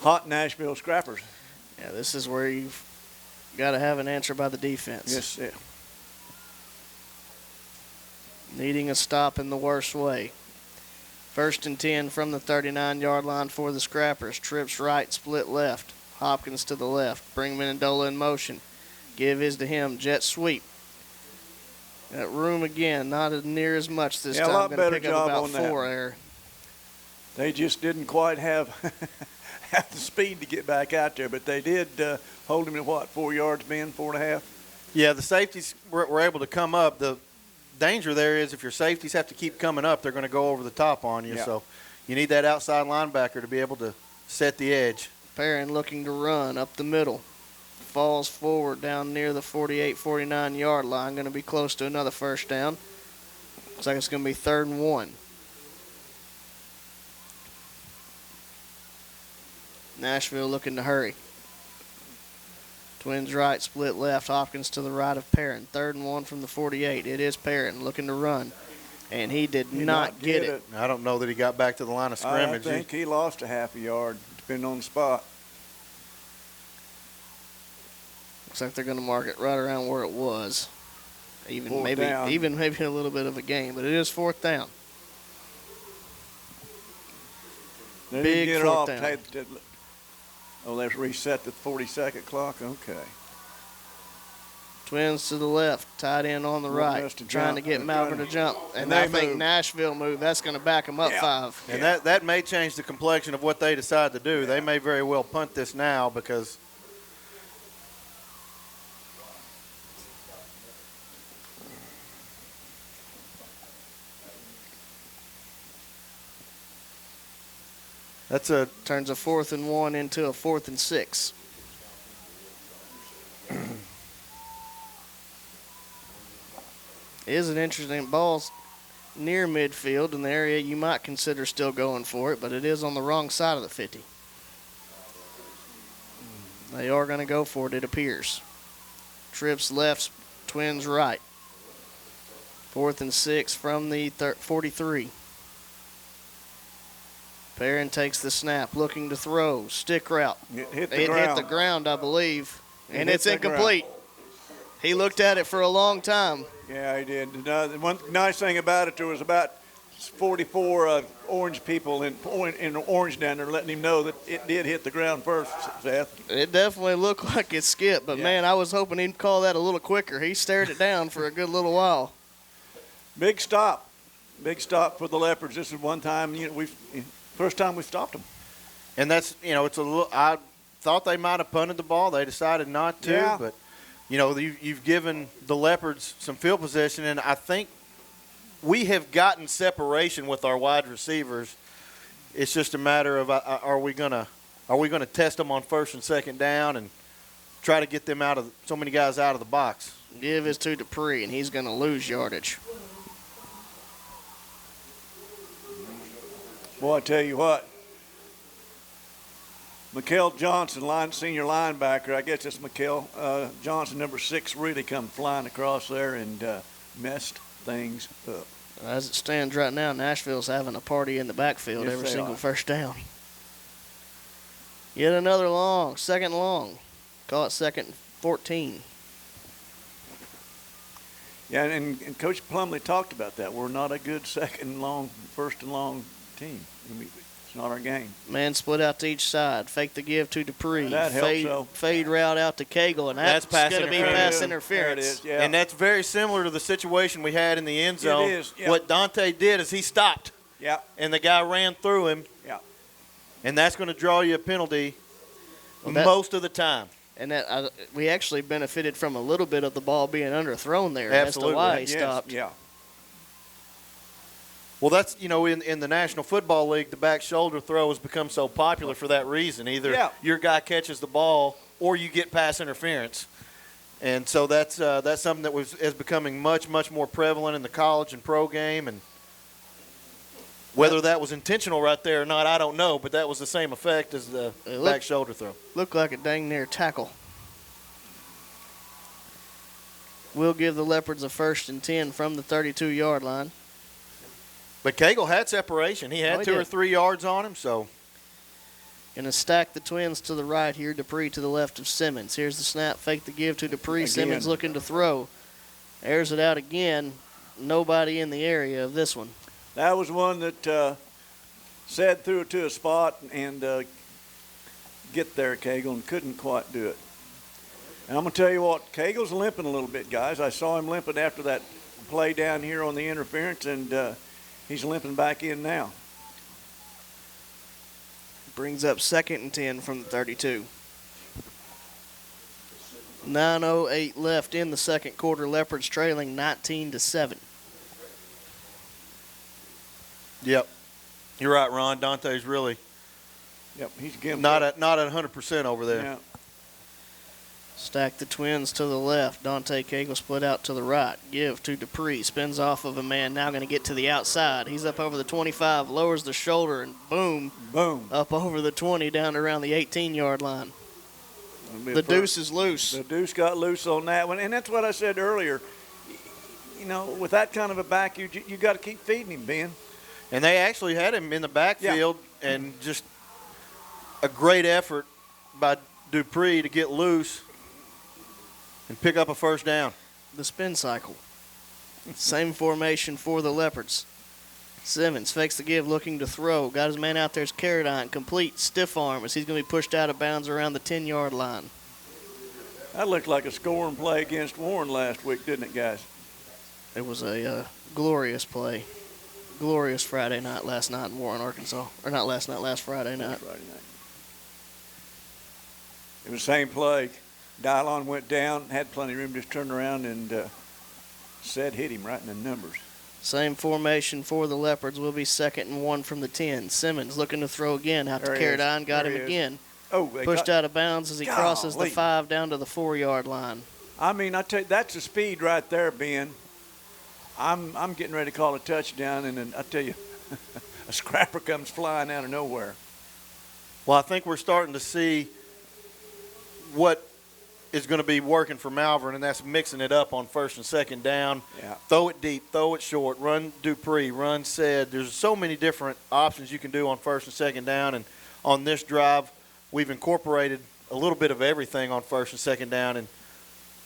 hot Nashville scrappers. Yeah, this is where you've got to have an answer by the defense. Yes, yeah. Needing a stop in the worst way. 1st and 10 from the 39-yard line for the scrappers. Trips right, split left. Hopkins to the left. Bring Mendola in motion. Give is to him. Jet sweep. That room again, not as near as much this time. A lot better job about on 4 that. there. They just didn't quite have the speed to get back out there, but they did hold him at what, 4 yards, Ben, 4.5? Yeah, the safeties were able to come up. The danger there is if your safeties have to keep coming up, they're going to go over the top on you. Yeah. So you need that outside linebacker to be able to set the edge. Perrin looking to run up the middle. Falls forward down near the 48, 49-yard line. Going to be close to another first down. Looks like it's going to be 3rd and 1. Nashville looking to hurry. Twins right, split left. Hopkins to the right of Perrin. 3rd and 1 from the 48. It is Perrin looking to run. And he did not get it. I don't know that he got back to the line of scrimmage. I think he lost a half a yard, depending on the spot. Looks like they're going to mark it right around where it was. Even maybe a little bit of a gain, but it is 4th down. They Big didn't get it off. 4th down. Oh, let's reset the 40-second clock. Okay. Twins to the left, tight end on the right, trying to get Malvern to jump. And I think Nashville moved. That's going to back them up 5. And that may change the complexion of what they decide to do. Yeah. They may very well punt this now because turns a 4th and 1 into a 4th and 6. It is an interesting ball near midfield in the area you might consider still going for it, but it is on the wrong side of the 50. They are going to go for it, it appears. Trips left Twins right. 4th and 6 from the 43. Perrin takes the snap, looking to throw. Stick route. It hit the ground, I believe. And it's incomplete. He looked at it for a long time. Yeah, he did. One nice thing about it, there was about 44 orange people in orange down there letting him know that it did hit the ground first, Seth. It definitely looked like it skipped, but man, I was hoping he'd call that a little quicker. He stared it down for a good little while. Big stop for the Leopards. This is one time, first time we stopped them. And that's, it's a little. I thought they might have punted the ball. They decided not to, but you've given the Leopards some field possession, and I think we have gotten separation with our wide receivers. It's just a matter of are we gonna test them on 1st and 2nd down and try to get them so many guys out of the box. Give is to Dupree, and he's going to lose yardage. Boy, I tell you what, Mikael Johnson, senior linebacker, I guess it's Mikael Johnson, number 6, really come flying across there and messed things up. As it stands right now, Nashville's having a party in the backfield every single first down. Yet another long, 2nd long. Call it 2nd and 14. Yeah, and Coach Plumlee talked about that. We're not a good 1st and long team. It's not our game. Man split out to each side. Fake the give to Dupree. That helps, though. Fade route out to Cagle, and that's going to be pass interference. There it is, yeah. And that's very similar to the situation we had in the end zone. It is, yeah. What Dante did is he stopped. Yeah. And the guy ran through him. Yeah. And that's going to draw you a penalty most of the time. And that we actually benefited from a little bit of the ball being underthrown there. Absolutely. As to why he stopped. Yeah. Well, that's, in the National Football League, the back shoulder throw has become so popular for that reason. Either your guy catches the ball or you get pass interference. And so that's something that is becoming much, much more prevalent in the college and pro game. And whether that was intentional right there or not, I don't know, but that was the same effect as the back shoulder throw. Looked like a dang near tackle. We'll give the Leopards a 1st and 10 from the 32-yard line. But Cagle had separation. He had 2 or 3 yards on him, so. Going to stack the Twins to the right here. Dupree to the left of Simmons. Here's the snap. Fake the give to Dupree. Again. Simmons looking to throw. Airs it out again. Nobody in the area of this one. That was one that Said threw it to a spot and get there, Cagle, and couldn't quite do it. And I'm going to tell you what, Cagle's limping a little bit, guys. I saw him limping after that play down here on the interference, and he's limping back in now. Brings up 2nd and 10 from the 32. 9:08 left in the 2nd quarter. Leopards trailing 19-7. Yep. You're right, Ron. Dante's really he's getting not at 100% over there. Yeah. Stack the Twins to the left. Dante Cagle split out to the right. Give to Dupree. Spins off of a man. Now going to get to the outside. He's up over the 25. Lowers the shoulder and boom. Boom. Up over the 20 down around the 18-yard line. The deuce is loose. The deuce got loose on that one. And that's what I said earlier. With that kind of a back, you got to keep feeding him, Ben. And they actually had him in the backfield, and just a great effort by Dupree to get loose and pick up a 1st down. The spin cycle. Same formation for the Leopards. Simmons fakes the give, looking to throw. Got his man out there. It's Carradine. Complete stiff arm as he's going to be pushed out of bounds around the 10-yard line. That looked like a scoring play against Warren last week, didn't it, guys? It was a glorious play. Glorious Friday night last night in Warren, Arkansas. Or not last night, last Friday night. It was the same play. Dylon went down, had plenty of room, just turned around and Said hit him right in the numbers. Same formation for the Leopards. Will be 2nd and 1 from the 10. Simmons looking to throw again. Out to Carradine. Got him again. Oh, pushed out of bounds as he crosses the 5 down to the 4-yard line. I mean, I tell you, that's the speed right there, Ben. I'm getting ready to call a touchdown, and then I tell you, a scrapper comes flying out of nowhere. Well, I think we're starting to see what is going to be working for Malvern, and that's mixing it up on first and second down. Yeah. Throw it deep, throw it short, run Dupree, run Said. There's so many different options you can do on first and second down, and on this drive, we've incorporated a little bit of everything on first and second down, and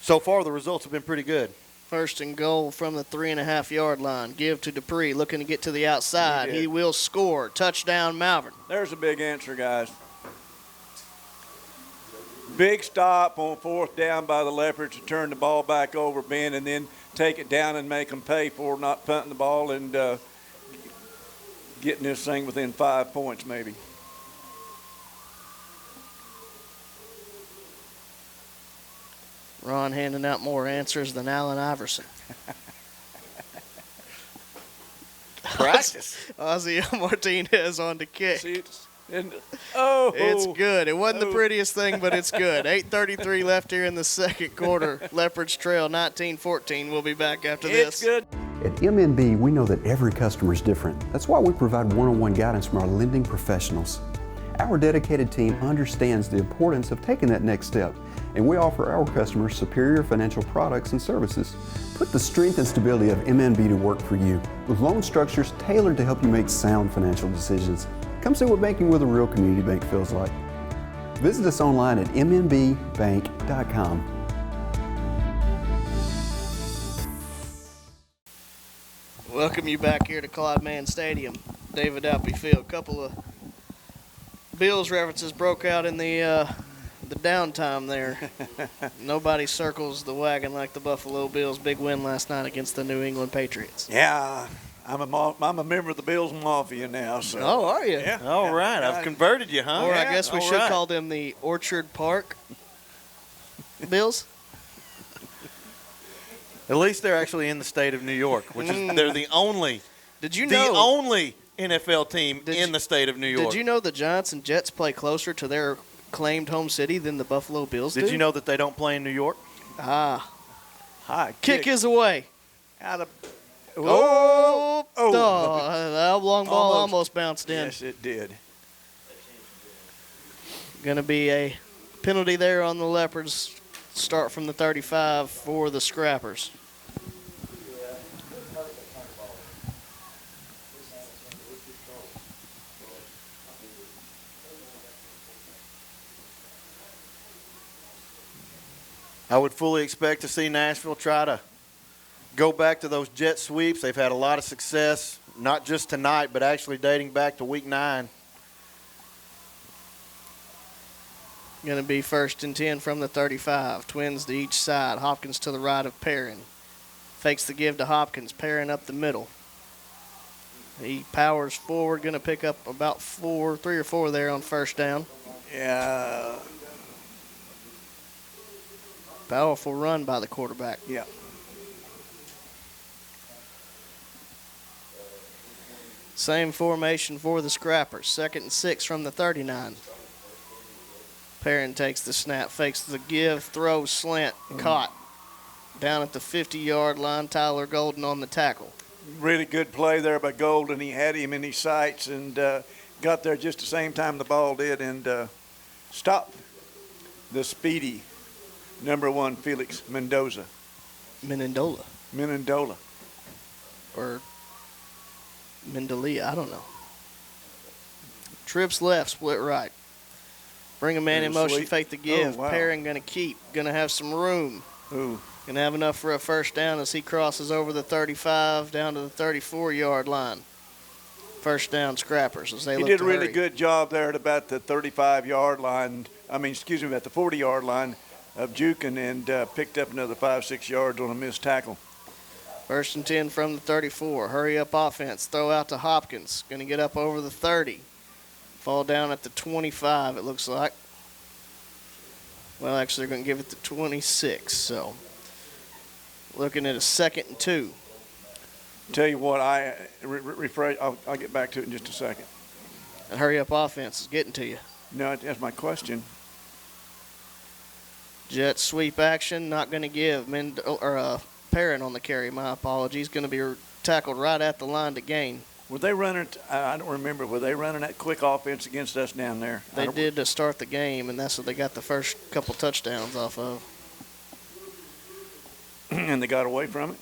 so far the results have been pretty good. First and goal from the 3.5-yard line. Give to Dupree, looking to get to the outside. He will score. Touchdown, Malvern. There's a big answer, guys. Big stop on 4th down by the Leopards to turn the ball back over, Ben, and then take it down and make them pay for not punting the ball and getting this thing within 5 points maybe. Ron handing out more answers than Allen Iverson. Practice. Ozzie Martinez on the kick. See, it's good. It wasn't the prettiest thing, but it's good. 8:33 left here in the second quarter. Leopards trail 19-14. We'll be back after this. It's good. At MNB, we know that every customer is different. That's why we provide one-on-one guidance from our lending professionals. Our dedicated team understands the importance of taking that next step, and we offer our customers superior financial products and services. Put the strength and stability of MNB to work for you, with loan structures tailored to help you make sound financial decisions. Come see what banking with a real community bank feels like. Visit us online at mnbbank.com. Welcome you back here to Claude Mann Stadium, David Alpe Field. Couple of Bills references broke out in the downtime there. Nobody circles the wagon like the Buffalo Bills' big win last night against the New England Patriots. Yeah, I'm a member of the Bills Mafia now. So. Oh, are you? Yeah. All right, I've converted you, huh? Or I guess we should call them the Orchard Park Bills. At least they're actually in the state of New York, which is they're the only. Did you know the only NFL team in the state of New York? Did you know the Giants and Jets play closer to their claimed home city than the Buffalo Bills do? Did you know that they don't play in New York? High kick is away. Out of that long ball almost bounced in. Yes, it did. Going to be a penalty there on the Leopards. Start from the 35 for the Scrappers. I would fully expect to see Nashville try to go back to those jet sweeps. They've had a lot of success, not just tonight, but actually dating back to week 9. Going to be 1st and 10 from the 35. Twins to each side. Hopkins to the right of Perrin. Fakes the give to Hopkins. Perrin up the middle. He powers forward. Going to pick up about 3 or 4 there on 1st down. Yeah. Powerful run by the quarterback. Yeah. Same formation for the Scrappers. 2nd and 6 from the 39. Perrin takes the snap, fakes the give, throws, slant, caught. Down at the 50-yard line, Tyler Golden on the tackle. Really good play there by Golden. He had him in his sights and got there just the same time the ball did and stopped the speedy number 1 Felix Mendoza. Menendola. Or Mendelia, I don't know. Trips left, split right. Bring a man in motion, fake the give. Oh, wow. Perrin going to keep. Going to have some room. Ooh. Going to have enough for a 1st down as he crosses over the 35 down to the 34-yard line. 1st down, Scrappers as they look to He did a really hurry. good job there at about the 35-yard line. At the 40-yard line of juking and picked up another 5-6 yards on a missed tackle. 1st and 10 from the 34. Hurry up offense. Throw out to Hopkins. Going to get up over the 30. Fall down at the 25, it looks like. Well, actually, they're going to give it to 26. So, looking at a 2nd and 2. Tell you what, I'll get back to it in just a second. And hurry up offense is getting to you. No, that's my question. Jet sweep action, not going to give. Perrin on the carry, my apologies. Going to be tackled right at the line to gain. Were they running, I don't remember, were they running that quick offense against us down there? They did to start the game, and that's what they got the first couple touchdowns off of. and they got away from it.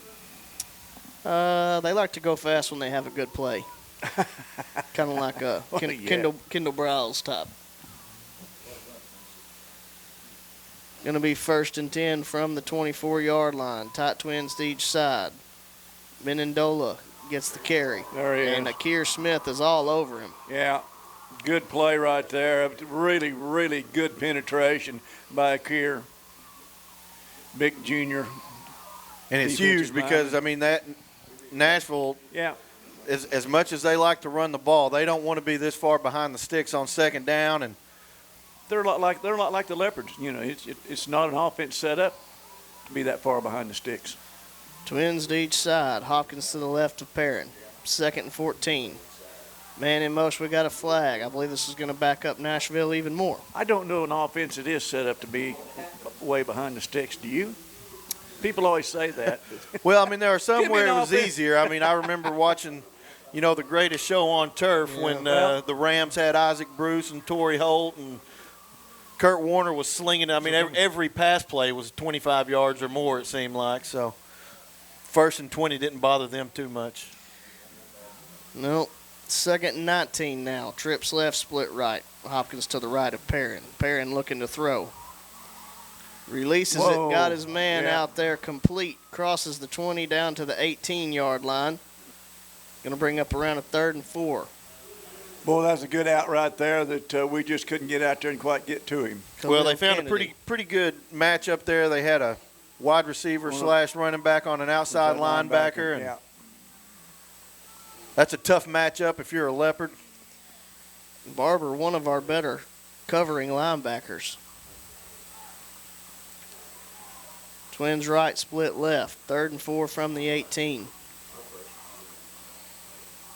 They like to go fast when they have a good play. Kind of like a Kendall Browse type. Going to be 1st and 10 from the 24-yard line. Tight twins to each side. Menendola gets the carry. There he is. And Akir Smith is all over him. Yeah, good play right there. Really, really good penetration by Akir. Big junior. And it's huge because, I mean, that Nashville, as much as they like to run the ball, they don't want to be this far behind the sticks on 2nd down. And they're a lot like the Leopards. You know, it's not an offense set up to be that far behind the sticks. Twins to each side. Hopkins to the left of Perrin. 2nd and 14. Man in motion, we got a flag. I believe this is going to back up Nashville even more. I don't know an offense that is set up to be way behind the sticks. Do you? People always say that. Well, I mean, there are some where it was easier. I mean, I remember watching, the Greatest Show on Turf when the Rams had Isaac Bruce and Torrey Holt and Kurt Warner was slinging. I mean, every pass play was 25 yards or more, it seemed like. So 1st and 20 didn't bother them too much. No. 2nd and 19 now. Trips left, split right. Hopkins to the right of Perrin. Perrin looking to throw. Releases it, got his man out there complete. Crosses the 20 down to the 18-yard line. Going to bring up around a 3rd and 4. Boy, that's a good out right there that we just couldn't get out there and quite get to him. Well, they found a pretty good matchup there. They had a wide receiver / running back on an outside linebacker. And that's a tough matchup if you're a Leopard. Barber, one of our better covering linebackers. Twins right, split left. 3rd and 4 from the 18.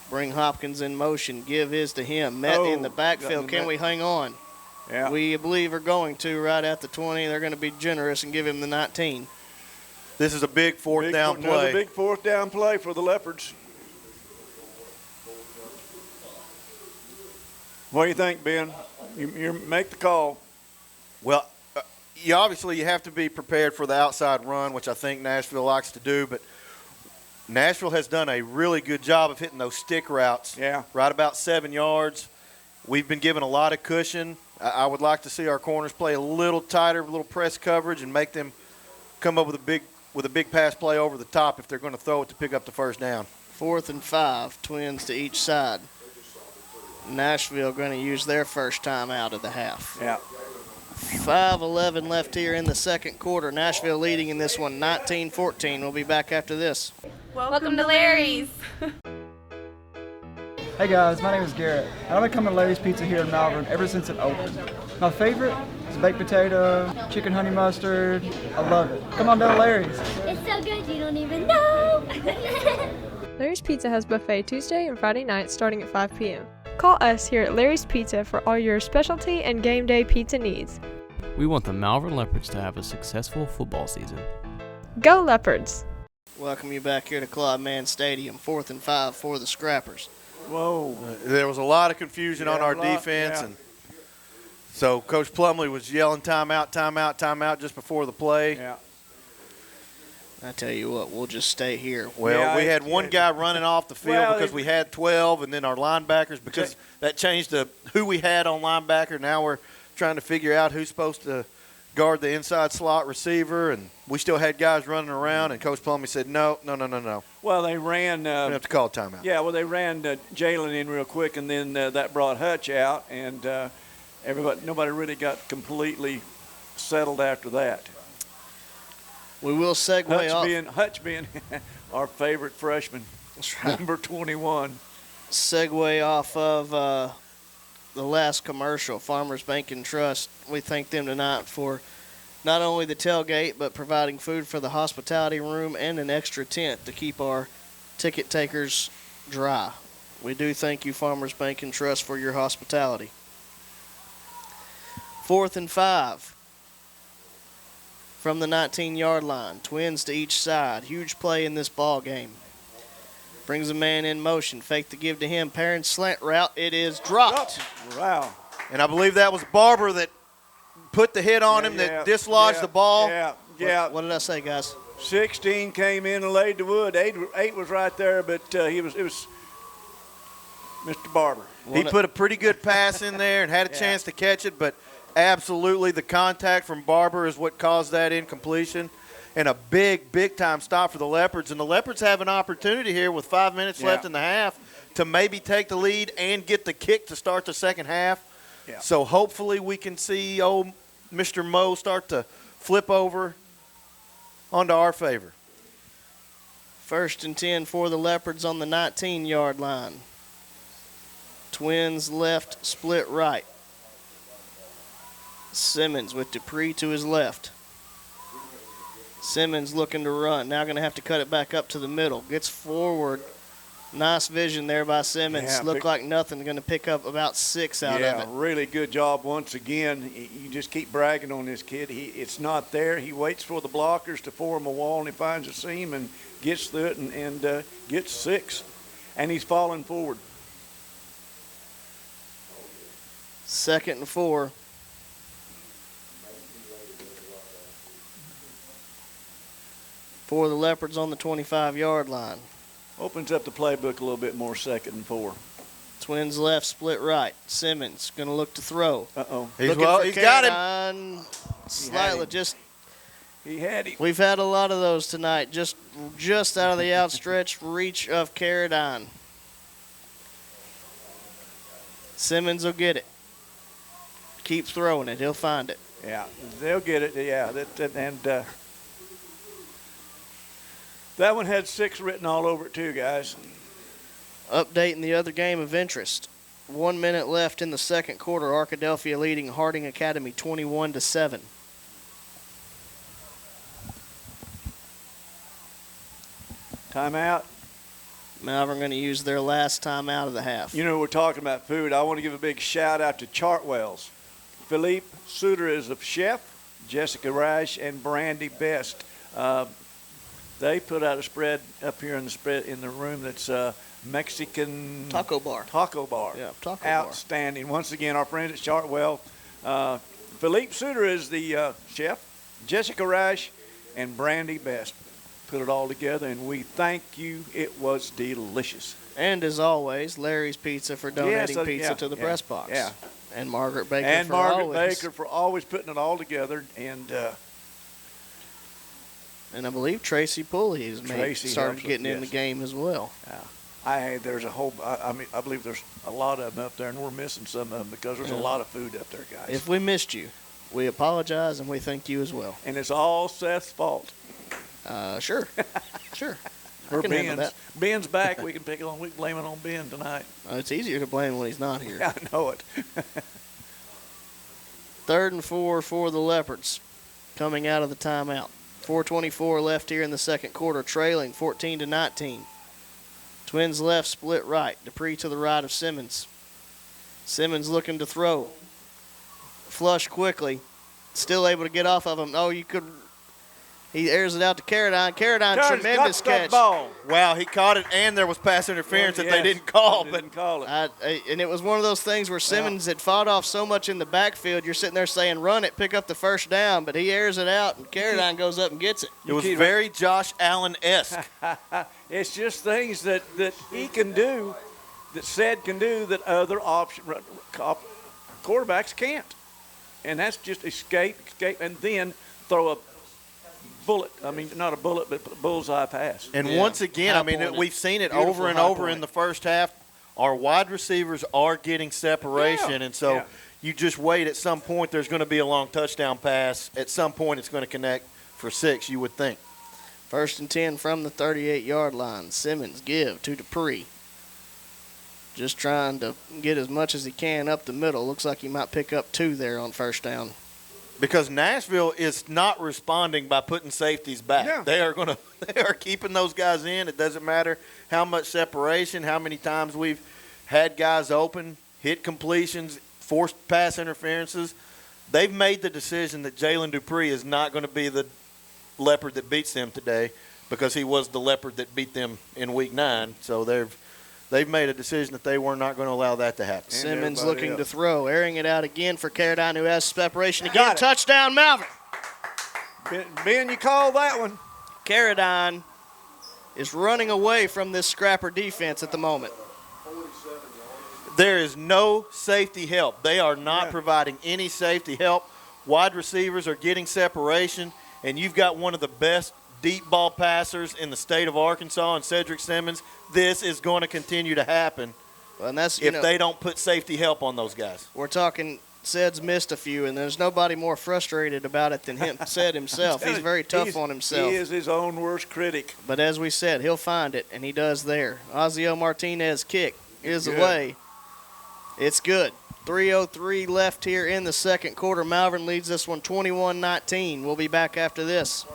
Bring Hopkins in motion. Give his to him. Met in the backfield. Can we hang on? Yeah. We believe are going to right at the 20. They're going to be generous and give him the 19. This is a big 4th down play. Another big 4th down play for the Leopards. What do you think, Ben? You make the call. Well, you have to be prepared for the outside run, which I think Nashville likes to do, but Nashville has done a really good job of hitting those stick routes. Yeah. Right about 7 yards. We've been given a lot of cushion. I would like to see our corners play a little tighter, a little press coverage, and make them come up with a big pass play over the top if they're going to throw it to pick up the 1st down. 4th and 5, Twins to each side. Nashville going to use their first time out of the half. Yeah. 5:11 left here in the 2nd quarter. Nashville leading in this one 19-14. We'll be back after this. Welcome to Larry's. Hey guys, my name is Garrett. I've been coming to Larry's Pizza here in Malvern ever since it opened. My favorite is baked potato, chicken honey mustard. I love it. Come on down to Larry's. It's so good you don't even know. Larry's Pizza has buffet Tuesday and Friday nights starting at 5 p.m. Call us here at Larry's Pizza for all your specialty and game day pizza needs. We want the Malvern Leopards to have a successful football season. Go Leopards! Welcome you back here to Claude Mann Stadium. 4th and 5 for the Scrappers. Whoa. There was a lot of confusion on our defense. And so Coach Plumley was yelling timeout, timeout, timeout just before the play. Yeah. I tell you what, we'll just stay here. Well, we had one guy running off the field because we had 12, and then our linebackers, because that changed to who we had on linebacker. Now we're trying to figure out who's supposed to guard the inside slot receiver, and we still had guys running around, and Coach Plumlee said, no. Well, they ran. We have to call a timeout. Yeah, well, they ran Jalen in real quick, and then that brought Hutch out, and nobody really got completely settled after that. We will segue off. Hutch being our favorite freshman. That's right. Number 21. Segue off of the last commercial, Farmers Bank and Trust. We thank them tonight for not only the tailgate, but providing food for the hospitality room and an extra tent to keep our ticket takers dry. We do thank you, Farmers Bank and Trust, for your hospitality. 4th and 5 from the 19-yard line. Twins to each side. Huge play in this ball game. Brings a man in motion. Fake to give to him. Perrin slant route. It is dropped. Wow. And I believe that was Barber that put the hit on him that dislodged the ball. Yeah. What did I say, guys? 16 came in and laid the wood. 8 was right there, but it was Mr. Barber. He put a pretty good pass in there and had a chance to catch it, but absolutely the contact from Barber is what caused that incompletion. And a big time stop for the Leopards. And the Leopards have an opportunity here with 5 minutes left in the half to maybe take the lead and get the kick to start the second half. Yeah. So hopefully we can see old Mr. Moe start to flip over onto our favor. 1st and 10 for the Leopards on the 19-yard line. Twins left, split right. Simmons with Dupree to his left. Simmons looking to run. Now going to have to cut it back up to the middle. Gets forward. Nice vision there by Simmons. Yeah, Looked like nothing. Going to pick up about 6 out of it. Yeah, really good job once again. You just keep bragging on this kid. It's not there. He waits for the blockers to form a wall, and he finds a seam and gets through it and gets 6. And he's falling forward. 2nd and 4. For the Leopards on the 25-yard line. Opens up the playbook a little bit more. 2nd and 4. Twins left, split right. Simmons going to look to throw. Uh-oh. He's got him. Slightly, He had him. We've had a lot of those tonight. Just out of the outstretched reach of Carradine. Simmons will get it. Keep throwing it. He'll find it. Yeah, they'll get it. Yeah, that one had 6 written all over it too, guys. Updating the other game of interest. 1 minute left in the second quarter. Arkadelphia leading Harding Academy 21-7. Timeout. Malvern going to use their last timeout of the half. You know, we're talking about food. I want to give a big shout out to Chartwell's. Philippe Suter is the chef. Jessica Reich and Brandy Best. They put out a spread up here in the room that's Mexican taco bar. Yeah, taco bar. Outstanding. Once again, our friends at Chartwell. Philippe Suter is the chef. Jessica Reich and Brandy Best put it all together, and we thank you. It was delicious. And as always, Larry's Pizza for donating pizza to the press box. Yeah. And Margaret Baker for always putting it all together. And I believe Tracy Pulley has started getting in the game as well. Yeah. There's a whole. I believe there's a lot of them up there, and we're missing some of them because there's a lot of food up there, guys. If we missed you, we apologize and we thank you as well. And it's all Seth's fault. Sure. Sure. Or Ben's. Ben's back. We can blame it on Ben tonight. It's easier to blame when he's not here. Yeah, I know it. 3rd and 4 for the Leopards coming out of the timeout. 4:24 left here in the second quarter, trailing 14-19. Twins left, split right. Dupree to the right of Simmons. Simmons looking to throw. Flush quickly. Still able to get off of him. Oh, you could. He airs it out to Carradine. Carradine, tremendous catch. Ball. Wow, he caught it, and there was pass interference that they didn't call. And it was one of those things where Simmons had fought off so much in the backfield, you're sitting there saying, run it, pick up the first down, but he airs it out, and Carradine goes up and gets it. It was very Josh Allen-esque. It's just things that he can do, that Sed can do, that other quarterbacks can't. And that's just escape, and then throw a bullet. I mean, not a bullet, but a bullseye pass. And once again, we've seen it over and over in the first half. Our wide receivers are getting separation, and so you just wait. At some point, there's going to be a long touchdown pass. At some point, it's going to connect for 6, you would think. 1st and 10 from the 38-yard line. Simmons give to Dupree. Just trying to get as much as he can up the middle. Looks like he might pick up 2 there on first down. Because Nashville is not responding by putting safeties back. Yeah. They are keeping those guys in. It doesn't matter how much separation, how many times we've had guys open, hit completions, forced pass interferences. They've made the decision that Jalen Dupree is not going to be the Leopard that beats them today because he was the Leopard that beat them in Week 9. So they've made a decision that they were not going to allow that to happen. Simmons looking to throw, airing it out again for Carradine, who has separation again. Touchdown, Malvern. Ben, you called that one. Carradine is running away from this Scrapper defense at the moment. There is no safety help. They are not providing any safety help. Wide receivers are getting separation, and you've got one of the best deep ball passers in the state of Arkansas and Cedric Simmons. This is going to continue to happen and that's, if they don't put safety help on those guys. We're talking Ced's missed a few, and there's nobody more frustrated about it than Ced himself. He's very tough on himself. He is his own worst critic. But as we said, he'll find it, and he does there. Ozio Martinez kick is away. It's good. 3:03 left here in the second quarter. Malvern leads this one 21-19. We'll be back after this.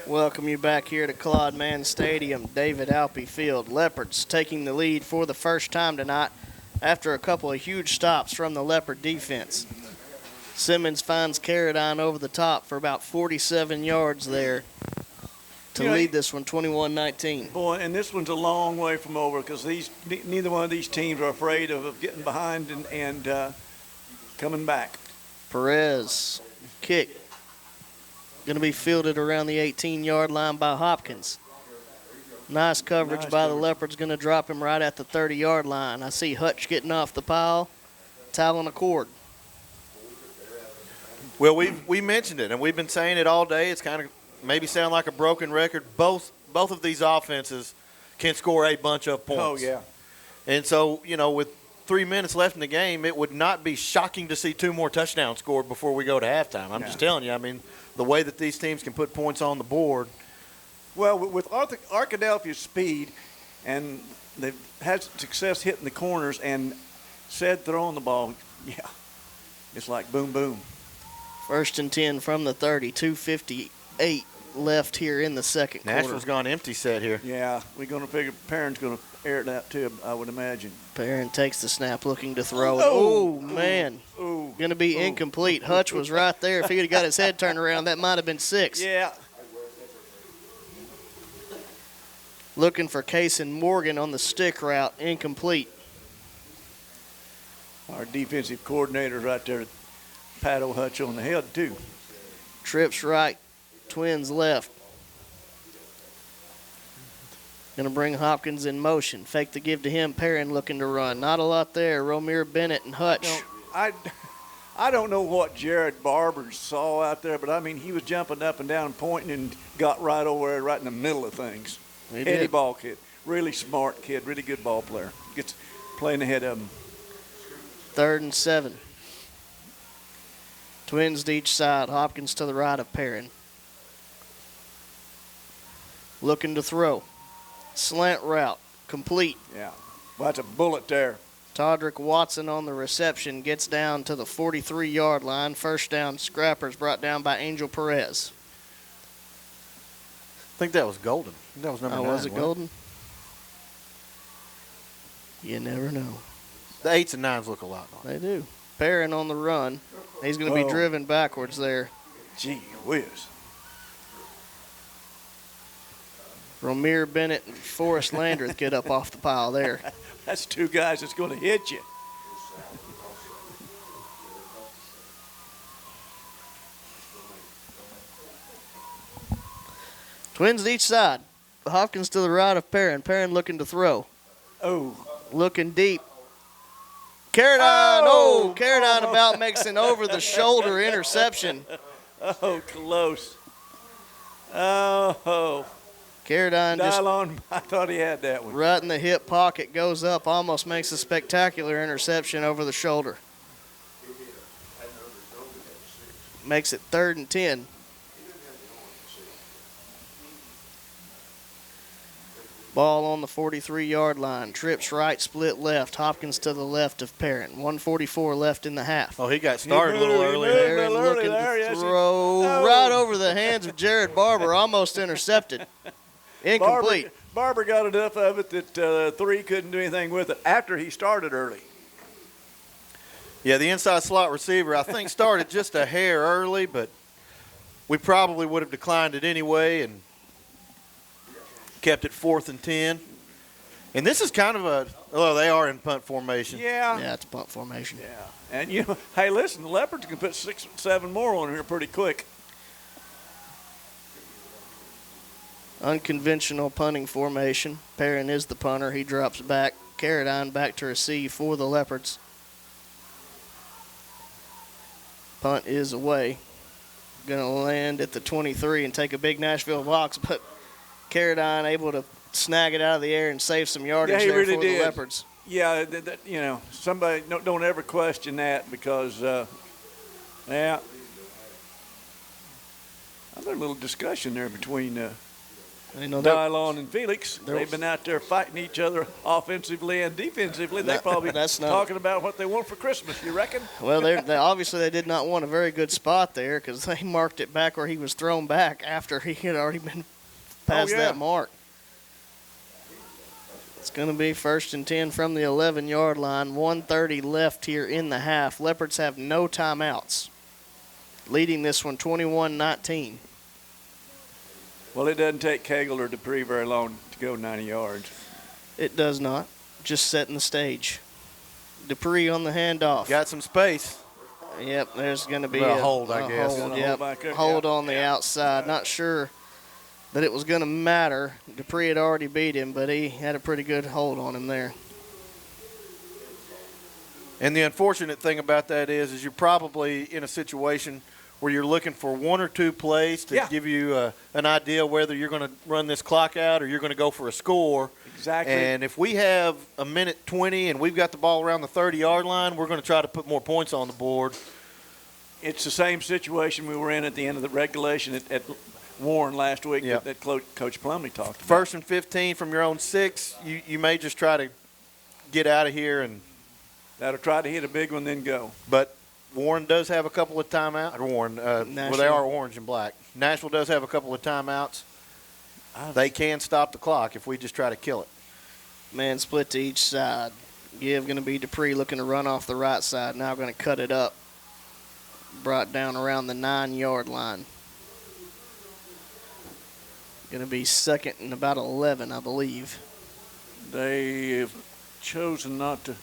Welcome you back here to Claude Mann Stadium, David Alpe Field. Leopards taking the lead for the first time tonight after a couple of huge stops from the Leopard defense. Simmons finds Carradine over the top for about 47 yards there to lead this one 21-19. Boy, and this one's a long way from over because neither one of these teams are afraid of getting behind and coming back. Perez, kick. Going to be fielded around the 18-yard line by Hopkins. Nice coverage by the Leopards. Going to drop him right at the 30-yard line. I see Hutch getting off the pile, toweling a cord. Well, we mentioned it, and we've been saying it all day. It's kind of maybe sound like a broken record. Both of these offenses can score a bunch of points. Oh, yeah. And so, with 3 minutes left in the game, it would not be shocking to see 2 more touchdowns scored before we go to halftime. I'm just telling you, the way that these teams can put points on the board. Well, with Arkadelphia's speed, and they've had success hitting the corners and Ced throwing the ball, it's like boom, boom. 1st and 10 from the 30, 2:58 left here in the second quarter. Nashville's gone empty set here. Yeah, we're going to figure Perrin's going to air it out too, I would imagine. Perrin takes the snap looking to throw it. Oh, man. Going to be incomplete. Hutch was right there. If he had got his head turned around, that might have been 6. Yeah. Looking for Case and Morgan on the stick route. Incomplete. Our defensive coordinator's right there. Pat Hutch on the head, too. Trips right. Twins left. Going to bring Hopkins in motion. Fake the give to him. Perrin looking to run. Not a lot there. Romir Bennett and Hutch. I don't know what Jared Barber saw out there, but, he was jumping up and down and pointing and got right over there, right in the middle of things. Heady ball kid. Really smart kid. Really good ball player. Gets playing ahead of him. 3rd and 7. Twins to each side. Hopkins to the right of Perrin. Looking to throw. Slant route. Complete. Yeah. Well, that's a bullet there. Todrick Watson on the reception gets down to the 43-yard line. First down, Scrappers brought down by Angel Perez. I think that was Golden. That was number 9. Was it Golden? You never know. The 8s and 9s look a lot. They do. Perrin on the run. He's going to be driven backwards there. Gee whiz. Romir Bennett and Forrest Landreth get up off the pile there. That's 2 guys that's going to hit you. Twins to each side. Hopkins to the right of Perrin. Perrin looking to throw. Oh. Looking deep. Carradine. Carradine about makes an over-the-shoulder interception. Oh, close. Oh. Carradine just I thought he had that one. Right in the hip pocket, goes up, almost makes a spectacular interception over the shoulder. Makes it 3rd and 10. Ball on the 43-yard line. Trips right, split left. Hopkins to the left of Perrin. 1:44 left in the half. Oh, he got started a little early there. Looking to throw right over the hands of Jared Barber. Almost intercepted. Incomplete. Barber got enough of it that 3 couldn't do anything with it after he started early. Yeah, the inside slot receiver, I think, started just a hair early, but we probably would have declined it anyway and kept it 4th and 10. And this is kind of they are in punt formation. Yeah, it's punt formation. Yeah, and hey, listen, the Leopards can put 6, 7 more on here pretty quick. Unconventional punting formation. Perrin is the punter. He drops back. Carradine back to receive for the Leopards. Punt is away. Going to land at the 23 and take a big Nashville box, but Carradine able to snag it out of the air and save some yardage there really for did. the Leopards. Yeah, somebody don't ever question that because, I've had a little discussion there between Dylon and Felix. They've been out there fighting each other offensively and defensively. They probably talking about what they want for Christmas, you reckon? Well, they obviously they did not want a very good spot there because they marked it back where he was thrown back after he had already been past that mark. It's going to be 1st and 10 from the 11-yard line. 1:30 left here in the half. Leopards have no timeouts. Leading this one 21-19. Well, it doesn't take Cagle or Dupree very long to go 90 yards. It does not. Just setting the stage. Dupree on the handoff. Got some space. Yep, there's going to be a hold, I guess. Hold on the outside. Not sure that it was going to matter. Dupree had already beat him, but he had a pretty good hold on him there. And the unfortunate thing about that is you're probably in a situation where you're looking for 1 or 2 plays to give you an idea whether you're going to run this clock out or you're going to go for a score. Exactly. And if we have a minute 20 and we've got the ball around the 30-yard line, we're going to try to put more points on the board. It's the same situation we were in at the end of the regulation at Warren last week that Coach Plumlee talked about. 1st and 15 from your own 6, you may just try to get out of here and that'll try to hit a big one, then go. But Warren does have a couple of timeouts. Well, they are orange and black. Nashville does have a couple of timeouts. They can stop the clock if we just try to kill it. Man split to each side. Give going to be Dupree looking to run off the right side. Now going to cut it up. Brought down around the 9-yard line. Going to be 2nd and about 11, I believe. They have chosen not to.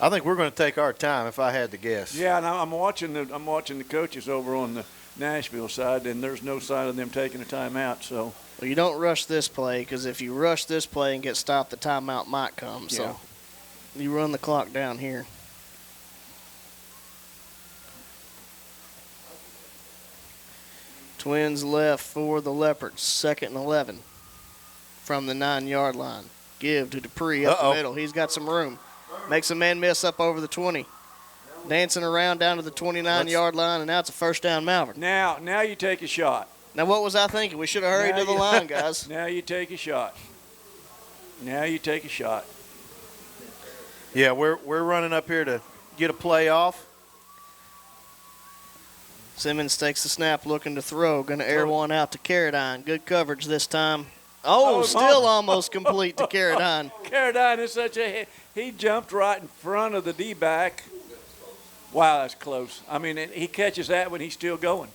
I think we're going to take our time, if I had to guess. Yeah, and I'm watching the coaches over on the Nashville side, and there's no sign of them taking a timeout. So. Well, you don't rush this play because if you rush this play and get stopped, the timeout might come. So you run the clock down here. Twins left for the Leopards. 2nd and 11 from the 9-yard line. Give to Dupree up the middle. He's got some room. Makes a man miss up over the 20. Dancing around down to the 29-yard line, and now it's a 1st down Malvern. Now you take a shot. Now what was I thinking? We should have hurried to the line, guys. Now you take a shot. Now you take a shot. Yeah, we're running up here to get a play off. Simmons takes the snap, looking to throw. Going to air one out to Carradine. Good coverage this time. Oh, still almost complete to Carradine. Carradine is such a – he jumped right in front of the D-back. Wow, that's close. I mean, he catches that when he's still going.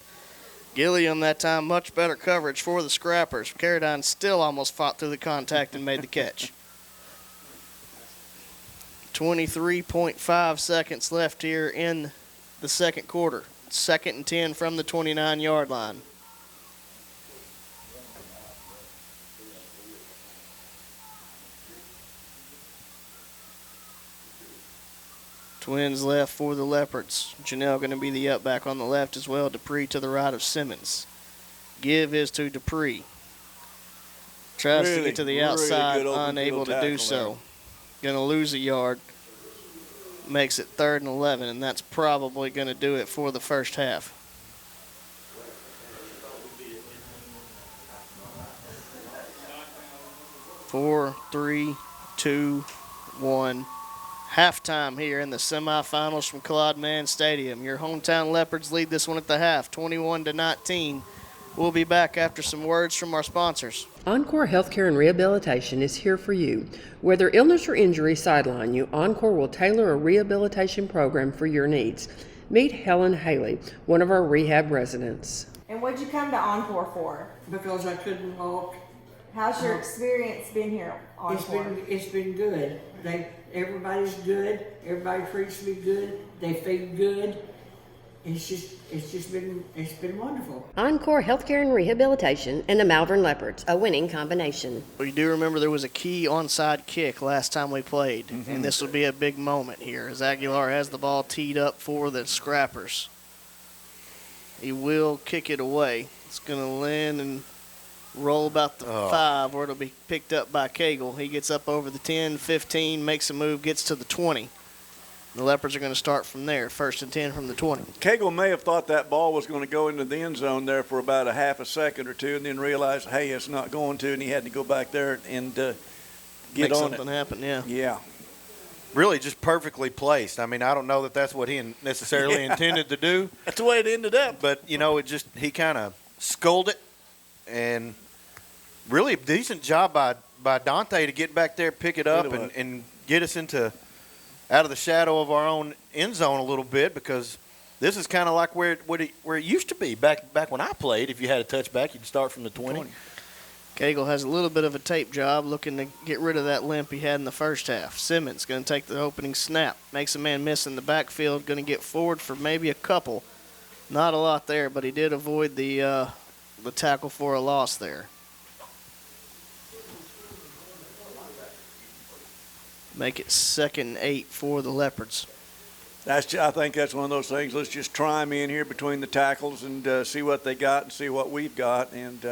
Gilliam that time, much better coverage for the Scrappers. Carradine still almost fought through the contact and made the catch. 23.5 seconds left here in the 2nd quarter. 2nd and 10 from the 29-yard line. Twins left for the Leopards. Janelle going to be the up back on the left as well. Dupree to the right of Simmons. Give is to Dupree. Tries to get to the outside, unable to do so. Going to lose a yard. Makes it 3rd and 11, and that's probably going to do it for the first half. Four, three, two, one. Halftime here in the semifinals from Claude Mann Stadium. Your hometown Leopards lead this one at the half, 21-19. We'll be back after some words from our sponsors. Encore Healthcare and Rehabilitation is here for you. Whether illness or injury sideline you, Encore will tailor a rehabilitation program for your needs. Meet Helen Haley, one of our rehab residents. And what'd you come to Encore for? because I couldn't walk. How's your experience been here on Encore? It's been good. Everybody's good. Everybody treats me good. They feed good. It's been wonderful. Encore Healthcare and Rehabilitation and the Malvern Leopards, a winning combination. We do remember there was a key onside kick last time we played, and this will be a big moment here as Aguilar has the ball teed up for the Scrappers. He will kick it away. It's going to land and roll about the 5, where it'll be picked up by Cagle. He gets up over the 10, 15, makes a move, gets to the 20. The Leopards are going to start from there, 1st and 10 from the 20. Cagle may have thought that ball was going to go into the end zone there for about a half a second or two, and then realized, hey, it's not going to, and he had to go back there and get Make on something it. happen, yeah. Yeah. Really just perfectly placed. I mean, I don't know that that's what he necessarily intended to do. That's the way it ended up. But, he kind of sculled it, and really a decent job by Dante to get back there, pick it up, and get us out of the shadow of our own end zone a little bit, because this is kind of like where it used to be back when I played. If you had a touchback, you'd start from the 20. Cagle has a little bit of a tape job, looking to get rid of that limp he had in the first half. Simmons going to take the opening snap, makes a man miss in the backfield, going to get forward for maybe a couple. Not a lot there, but he did avoid the tackle for a loss there. Make it 2nd and 8 for the Leopards. I think that's one of those things. Let's just try them in here between the tackles and see what they got and see what we've got, and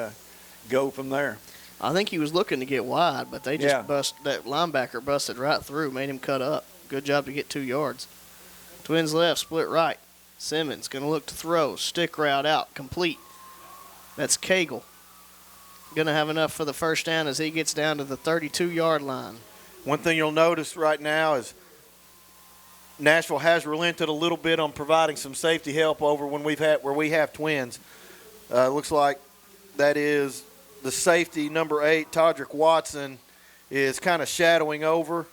go from there. I think he was looking to get wide, but they just that linebacker busted right through, made him cut up. Good job to get 2 yards. Twins left, split right. Simmons going to look to throw. Stick route out, complete. That's Cagle. Going to have enough for the first down as he gets down to the 32-yard line. One thing you'll notice right now is Nashville has relented a little bit on providing some safety help over where we have twins. Looks like that is the safety, number 8, Todrick Watson, is kind of shadowing over.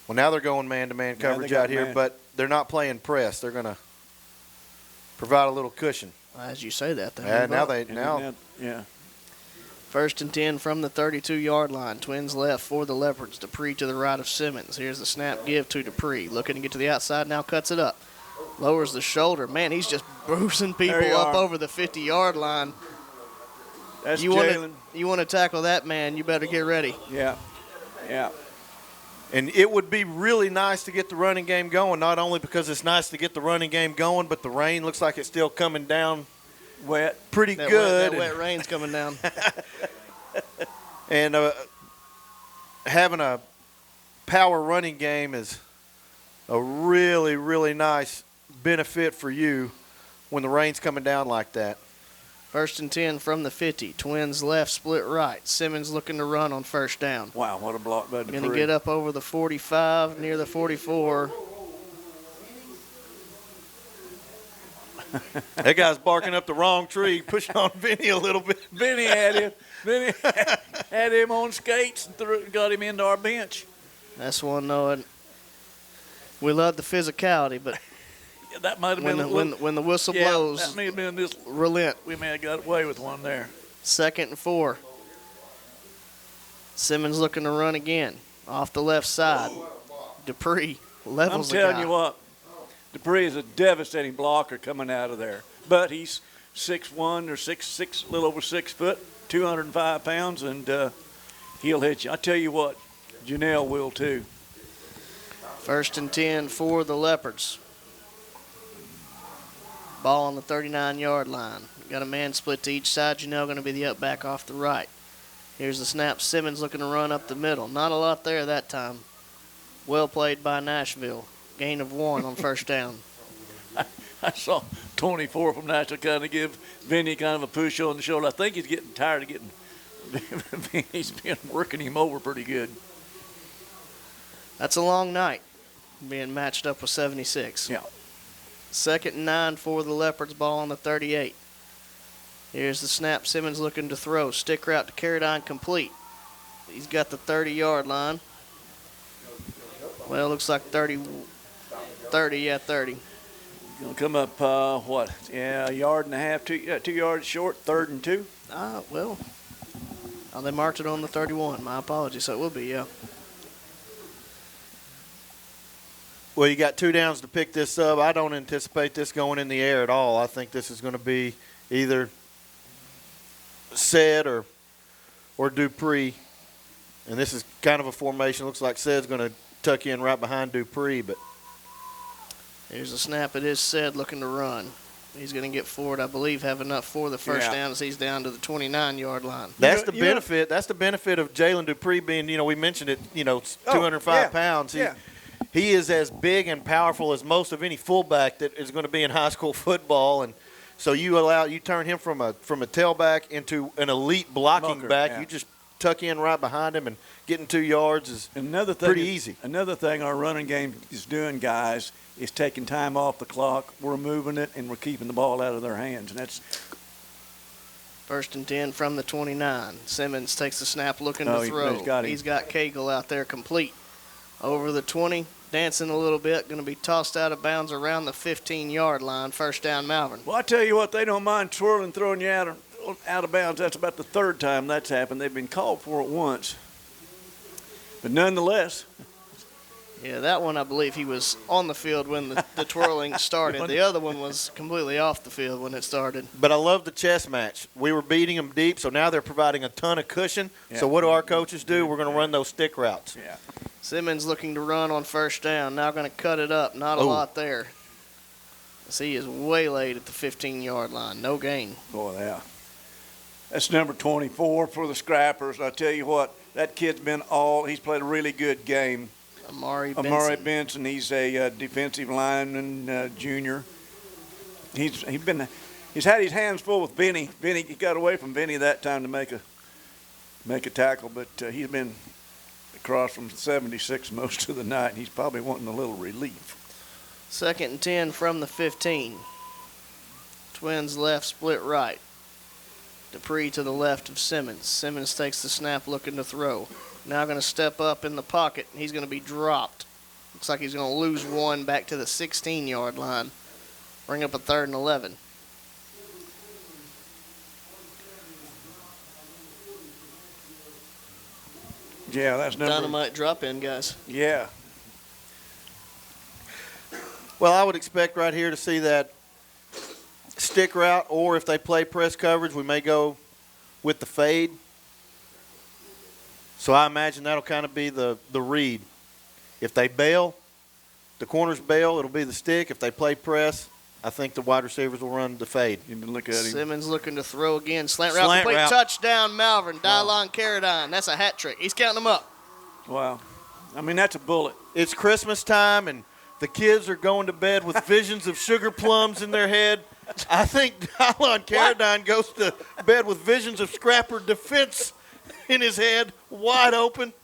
Well, now they're going man-to-man coverage out here, but they're not playing press. They're going to provide a little cushion. As you say that, yeah. 1st and 10 from the 32-yard line. Twins left for the Leopards. Dupree to the right of Simmons. Here's the snap give to Dupree. Looking to get to the outside, now cuts it up. Lowers the shoulder. Man, he's just bruising people up over the 50-yard line. That's Jalen. You want to tackle that man, you better get ready. Yeah. And it would be really nice to get the running game going, not only because it's nice to get the running game going, but the rain looks like it's still coming down wet. Pretty good. That wet rain's coming down. And having a power running game is a really, really nice benefit for you when the rain's coming down like that. 1st and 10 from the 50. Twins left, split right. Simmons looking to run on 1st down. Wow, what a block by Dupree. Going to get up over the 45, near the 44. That guy's barking up the wrong tree, pushing on Vinny a little bit. Vinny had him. Vinny had him on skates and got him into our bench. That's one, though. We love the physicality, but that might have been when the whistle blows, that may have been this relent. We may have got away with one there. 2nd and 4. Simmons looking to run again off the left side. Dupree levels the guy. I'm telling you what, Dupree is a devastating blocker coming out of there. But he's 6'1" or 6'6", a little over 6 foot, 205 pounds, and he'll hit you. I tell you what, Janelle will too. 1st and 10 for the Leopards. Ball on the 39-yard line. Got a man split to each side. Janelle going to be the up back off the right. Here's the snap. Simmons looking to run up the middle. Not a lot there that time. Well played by Nashville. Gain of 1 on 1st down. I saw 24 from Nashville kind of give Vinny kind of a push on the shoulder. I think he's getting tired of getting Vinny's been working him over pretty good. That's a long night, being matched up with 76. Yeah. 2nd and 9 for the Leopards. Ball on the 38. Here's the snap. Simmons looking to throw. Stick route to Carradine, complete. He's got the 30-yard line. Well, looks like 30. 30. Gonna come up, a yard and a half, 2 yards short, 3rd and 2. Well, they marked it on the 31. My apologies. So it will be, yeah. Well, you got 2 downs to pick this up. I don't anticipate this going in the air at all. I think this is going to be either Said or Dupree. And this is kind of a formation. Looks like Said's going to tuck in right behind Dupree, but here's a snap. It is Said looking to run. He's going to get forward, I believe, have enough for the first down as he's down to the 29-yard line. That's the benefit. That's the benefit of Jalen Dupree being, we mentioned it, 205 pounds. He is as big and powerful as most of any fullback that is going to be in high school football, and so you turn him from a tailback into an elite blocking back. Yeah. You just tuck in right behind him and getting 2 yards is pretty easy. Another thing our running game is doing, guys, is taking time off the clock. We're moving it, and we're keeping the ball out of their hands, and that's 1st and 10 from the 29. Simmons takes the snap looking to throw. He's got Cagle out there complete. Over the 20, dancing a little bit, going to be tossed out of bounds around the 15-yard line. First down, Malvern. Well, I tell you what, they don't mind twirling, throwing you out of bounds. That's about the 3rd time that's happened. They've been called for it once. But nonetheless. Yeah, that one I believe he was on the field when the twirling started. The other one was completely off the field when it started. But I love the chess match. We were beating them deep, so now they're providing a ton of cushion. Yeah. So what do our coaches do? We're going to run those stick routes. Yeah. Simmons looking to run on first down. Now going to cut it up. Not a lot there. As he is waylaid at the 15-yard line. No gain. Boy, yeah. That's number 24 for the Scrappers. I tell you what, that kid's he's played a really good game. Amari Benson. He's a defensive lineman, junior. He's had his hands full with Benny. He got away from Benny that time to make a tackle, but he's been across from 76 most of the night, and he's probably wanting a little relief. 2nd and 10 from the 15. Twins left, split right. Dupree to the left of Simmons. Simmons takes the snap looking to throw. Now going to step up in the pocket. He's going to be dropped. Looks like he's going to lose one back to the 16-yard line. Bring up a 3rd and 11. Yeah, that's dynamite drop in, guys. Yeah. Well, I would expect right here to see that stick route, or if they play press coverage, we may go with the fade. So I imagine that'll kind of be the read. If they bail, the corners bail, it'll be the stick. If they play press, I think the wide receivers will run the fade. You can look at him. Simmons looking to throw again. Slant route complete. Touchdown, Malvern. Dylon Carradine. That's a hat trick. He's counting them up. Wow. I mean, that's a bullet. It's Christmas time, and the kids are going to bed with visions of sugar plums in their head. I think Dylon Carradine goes to bed with visions of Scrapper defense in his head, wide open.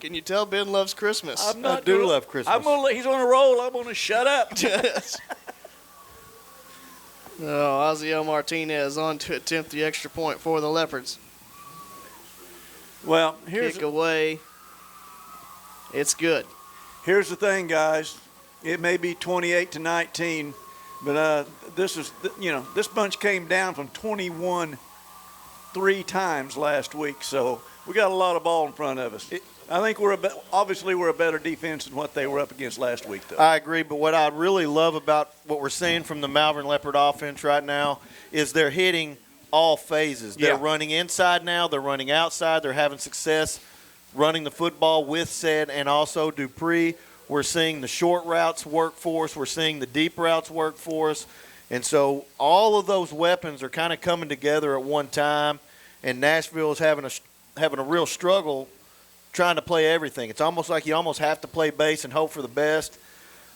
Can you tell Ben loves Christmas? I do love Christmas. He's on a roll. I'm going to shut up. Ozzie Martinez on to attempt the extra point for the Leopards. Well, here's kick away. It's good. Here's the thing, guys. It may be 28-19, but this bunch came down from 21 3 times last week, so we got a lot of ball in front of us. I think we're a better defense than what they were up against last week, though. I agree, but what I really love about what we're seeing from the Malvern Leopard offense right now is they're hitting all phases. They're running inside now. They're running outside. They're having success running the football with Said and also Dupree. We're seeing the short routes work for us. We're seeing the deep routes work for us. And so all of those weapons are kind of coming together at one time, and Nashville is having a real struggle trying to play everything. It's almost like you almost have to play base and hope for the best,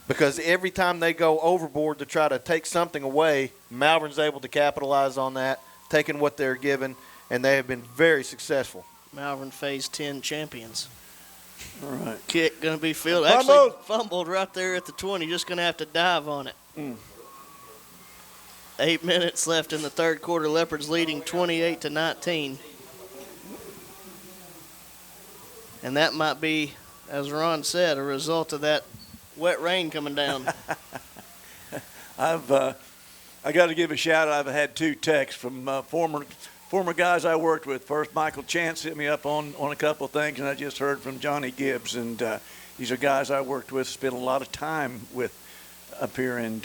because every time they go overboard to try to take something away, Malvern's able to capitalize on that, taking what they're given, and they have been very successful. Malvern Phase 10 champions. All right. Kick going to be fielded. Actually fumbled right there at the 20. Just going to have to dive on it. 8 minutes left in the third quarter. Leopards leading 28-19. And that might be, as Ron said, a result of that wet rain coming down. I got to give a shout out. I've had 2 texts from former guys I worked with. First, Michael Chance hit me up on a couple of things, and I just heard from Johnny Gibbs. And these are guys I worked with, spent a lot of time with up here, and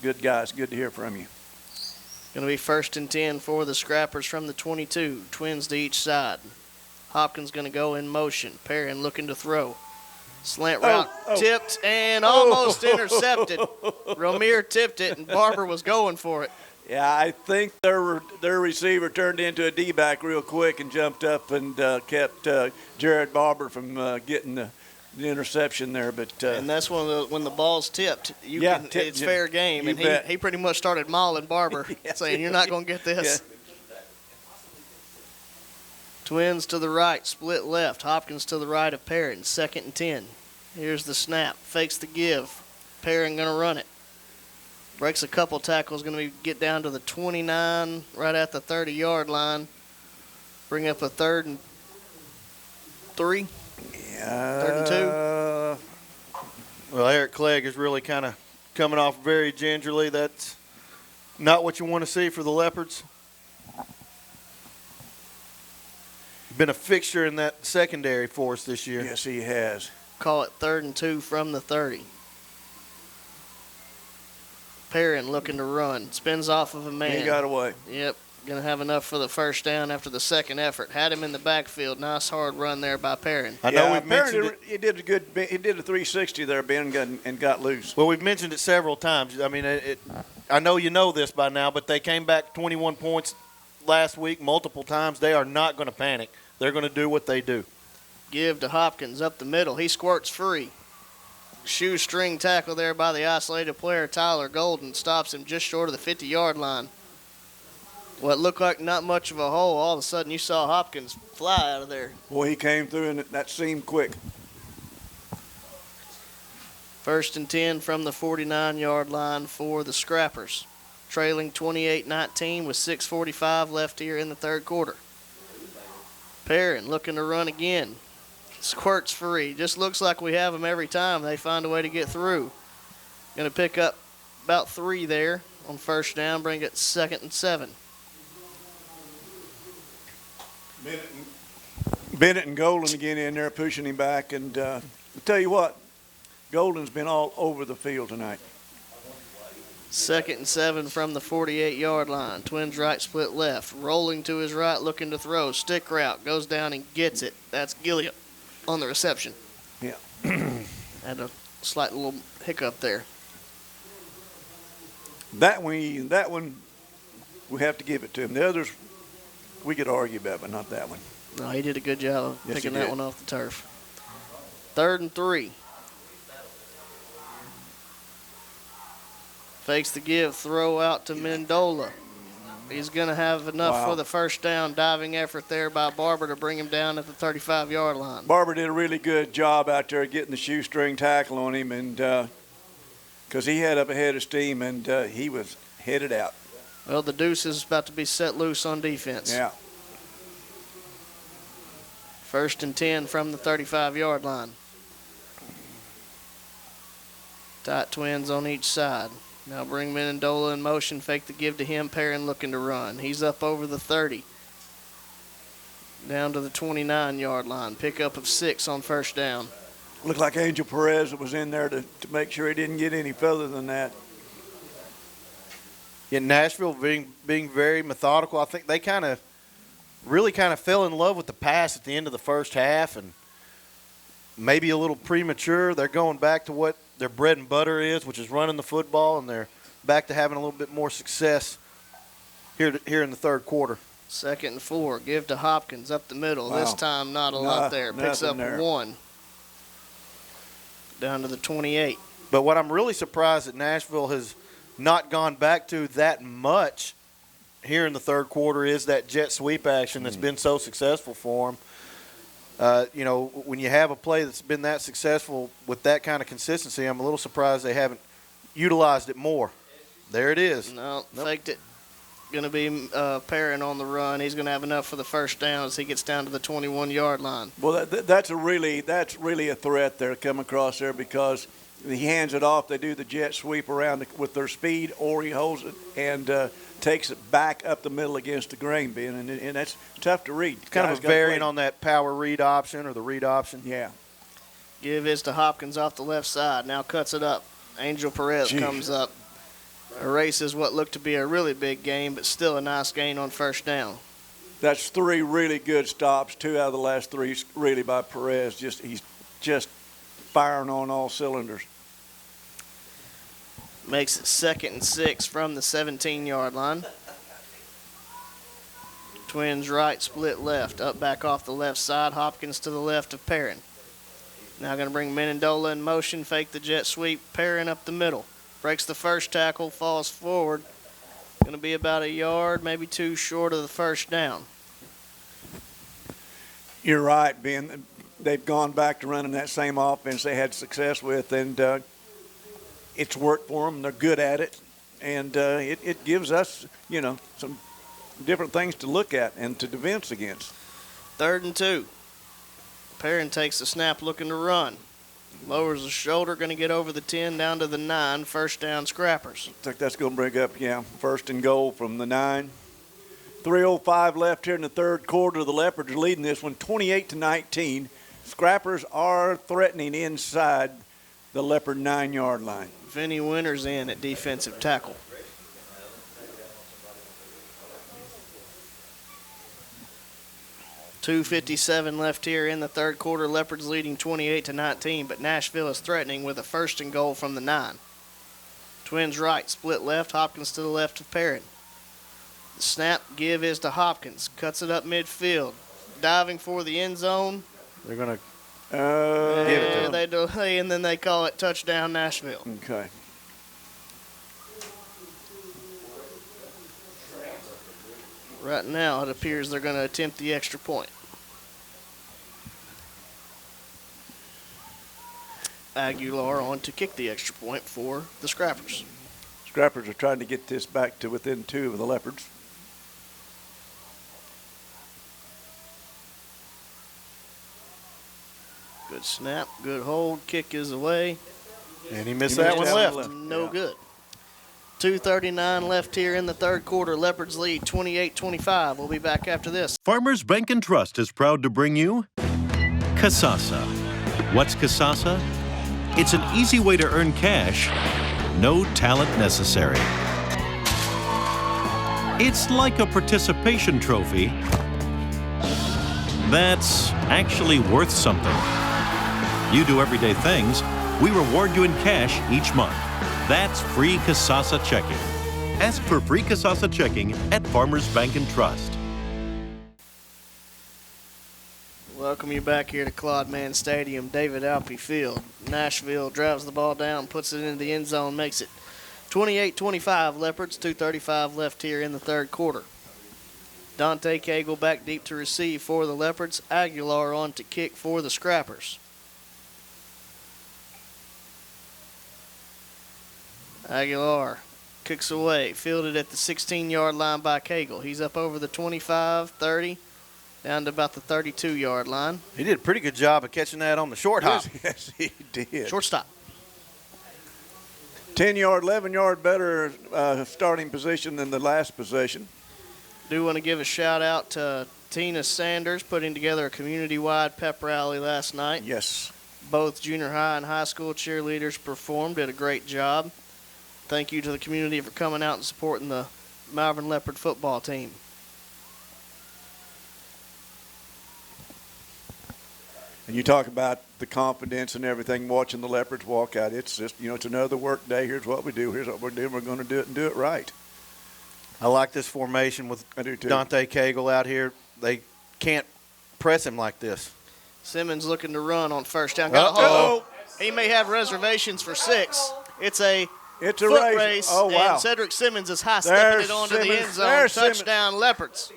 good guys. Good to hear from you. Going to be 1st and 10 for the Scrappers from the 22. Twins to each side. Hopkins going to go in motion. Perrin looking to throw. Slant route tipped and almost intercepted. Romere tipped it, and Barber was going for it. Yeah, I think their receiver turned into a D-back real quick and jumped up and kept Jared Barber from getting the interception there. But and that's when the ball's tipped. It's fair game. And he pretty much started mauling Barber, saying, "You're not going to get this." Yeah. Twins to the right, split left. Hopkins to the right of Perrin. 2nd and 10. Here's the snap. Fakes the give. Perrin going to run it. Breaks a couple tackles. Going to get down to the 29, right at the 30-yard line. Bring up a 3rd and 3. Yeah. 3rd and 2. Well, Eric Clegg is really kind of coming off very gingerly. That's not what you want to see for the Leopards. Been a fixture in that secondary for us this year. Yes, he has. Call it 3rd and 2 from the 30. Perrin looking to run. Spins off of a man. He got away. Yep. Going to have enough for the first down after the second effort. Had him in the backfield. Nice hard run there by Perrin. I know we've mentioned it. He did a 360 there, Ben, and got loose. Well, we've mentioned it several times. I mean, I know you know this by now, but they came back 21 points last week multiple times. They are not going to panic. They're going to do what they do. Give to Hopkins up the middle. He squirts free. Shoestring tackle there by the isolated player, Tyler Golden. Stops him just short of the 50-yard line. What looked like not much of a hole, all of a sudden you saw Hopkins fly out of there. Boy, he came through, and that seemed quick. 1st and 10 from the 49-yard line for the Scrappers. Trailing 28-19 with 6:45 left here in the 3rd quarter. Perrin looking to run again. Squirts free. Just looks like we have them every time. They find a way to get through. Going to pick up about 3 there on 1st down. Bring it 2nd and 7. Bennett and Golden again in there pushing him back. And I'll tell you what, Golden's been all over the field tonight. 2nd and 7 from the 48-yard line. Twins right, split left. Rolling to his right, looking to throw. Stick route. Goes down and gets it. That's Gilliam on the reception. Yeah. Had a slight little hiccup there. That one, we have to give it to him. The others, we could argue about, but not that one. No, he did a good job of Yes, picking he that did. one off the turf. 3rd and 3. Fakes the give, throw out to Mendola. He's going to have enough for the first down. Diving effort there by Barber to bring him down at the 35-yard line. Barber did a really good job out there getting the shoestring tackle on him, and because he had up ahead of steam, and he was headed out. Well, the deuce is about to be set loose on defense. Yeah. 1st and 10 from the 35-yard line. Tight twins on each side. Now bring Mendola in motion, fake the give to him. Perrin looking to run. He's up over the 30. Down to the 29-yard line. Pickup of 6 on 1st down. Looked like Angel Perez was in there to make sure he didn't get any further than that. In Nashville, being very methodical, I think they really fell in love with the pass at the end of the first half, and maybe a little premature. They're going back to what their bread and butter is, which is running the football, and they're back to having a little bit more success here in the 3rd quarter. 2nd and 4. Give to Hopkins up the middle. Wow. This time not a lot there. Picks up there. 1. Down to the 28. But what I'm really surprised that Nashville has not gone back to that much here in the 3rd quarter is that jet sweep action that's been so successful for them. When you have a play that's been that successful with that kind of consistency, I'm a little surprised they haven't utilized it more. There it is. No, faked it. Going to be Perrin on the run. He's going to have enough for the first down as he gets down to the 21-yard line. Well, that's really a threat there coming across there, because he hands it off. They do the jet sweep around with their speed, or he holds it and takes it back up the middle against the grain bin, and that's tough to read. Kind of a variant on that power read option or the read option. Yeah. Give is to Hopkins off the left side. Now cuts it up. Angel Perez comes up. Erases what looked to be a really big gain, but still a nice gain on first down. That's 3 really good stops. 2 out of the last 3 really by Perez. He's just firing on all cylinders. Makes it 2nd and 6 from the 17-yard line. Twins right, split left. Up back off the left side. Hopkins to the left of Perrin. Now going to bring Menendola in motion, fake the jet sweep. Perrin up the middle. Breaks the first tackle, falls forward. Going to be about a yard, maybe 2 short of the first down. You're right, Ben. They've gone back to running that same offense they had success with, and it's worked for them. They're good at it, and it gives us, some different things to look at and to defense against. 3rd and 2. Perrin takes the snap looking to run. Lowers the shoulder, going to get over the 10 down to the 9. First down, Scrappers. I think that's going to bring up, 1st and goal from the 9. 3:05 left here in the 3rd quarter. The Leopards are leading this one 28-19. Scrappers are threatening inside the Leopard 9-yard line. Vinny Winters in at defensive tackle. .257 left here in the 3rd quarter. Leopards leading 28-19, but Nashville is threatening with a 1st and goal from the 9. Twins right, split left. Hopkins to the left of Perrin. The snap give is to Hopkins. Cuts it up midfield. Diving for the end zone. They're going to give it to them. They delay, and then they call it touchdown Nashville. Okay. Right now, it appears they're going to attempt the extra point. Aguilar on to kick the extra point for the Scrappers. Scrappers are trying to get this back to within 2 of the Leopards. Good snap, good hold, kick is away. And he missed that one left. No good. 2:39 left here in the 3rd quarter. Leopards lead 28-25. We'll be back after this. Farmers Bank and Trust is proud to bring you Kasasa. What's Kasasa? It's an easy way to earn cash, no talent necessary. It's like a participation trophy that's actually worth something. You do everyday things, we reward you in cash each month. That's free Kasasa checking. Ask for free Kasasa checking at Farmers Bank and Trust. Welcome you back here to Claude Mann Stadium, David Alpe Field. Nashville drives the ball down, puts it into the end zone, makes it 28-25 Leopards, 2:35 left here in the 3rd quarter. Dante Cagle back deep to receive for the Leopards. Aguilar on to kick for the Scrappers. Aguilar kicks away, fielded at the 16-yard line by Cagle. He's up over the 25, 30, down to about the 32-yard line. He did a pretty good job of catching that on the short hop. Yes, he did. Shortstop. 10-yard, 11-yard better starting position than the last possession. Do want to give a shout out to Tina Sanders putting together a community-wide pep rally last night. Yes. Both junior high and high school cheerleaders performed, did a great job. Thank you to the community for coming out and supporting the Malvern Leopard football team. And you talk about the confidence and everything, watching the Leopards walk out. It's just, it's another work day. Here's what we do. Here's what we're doing. We're going to do it and do it right. I like this formation with Dante Cagle out here. They can't press him like this. Simmons looking to run on first down. Got a hold. He may have reservations for 6. It's a foot race. Oh, wow. And Cedric Simmons is high-stepping it onto the end zone. Touchdown, Leopards.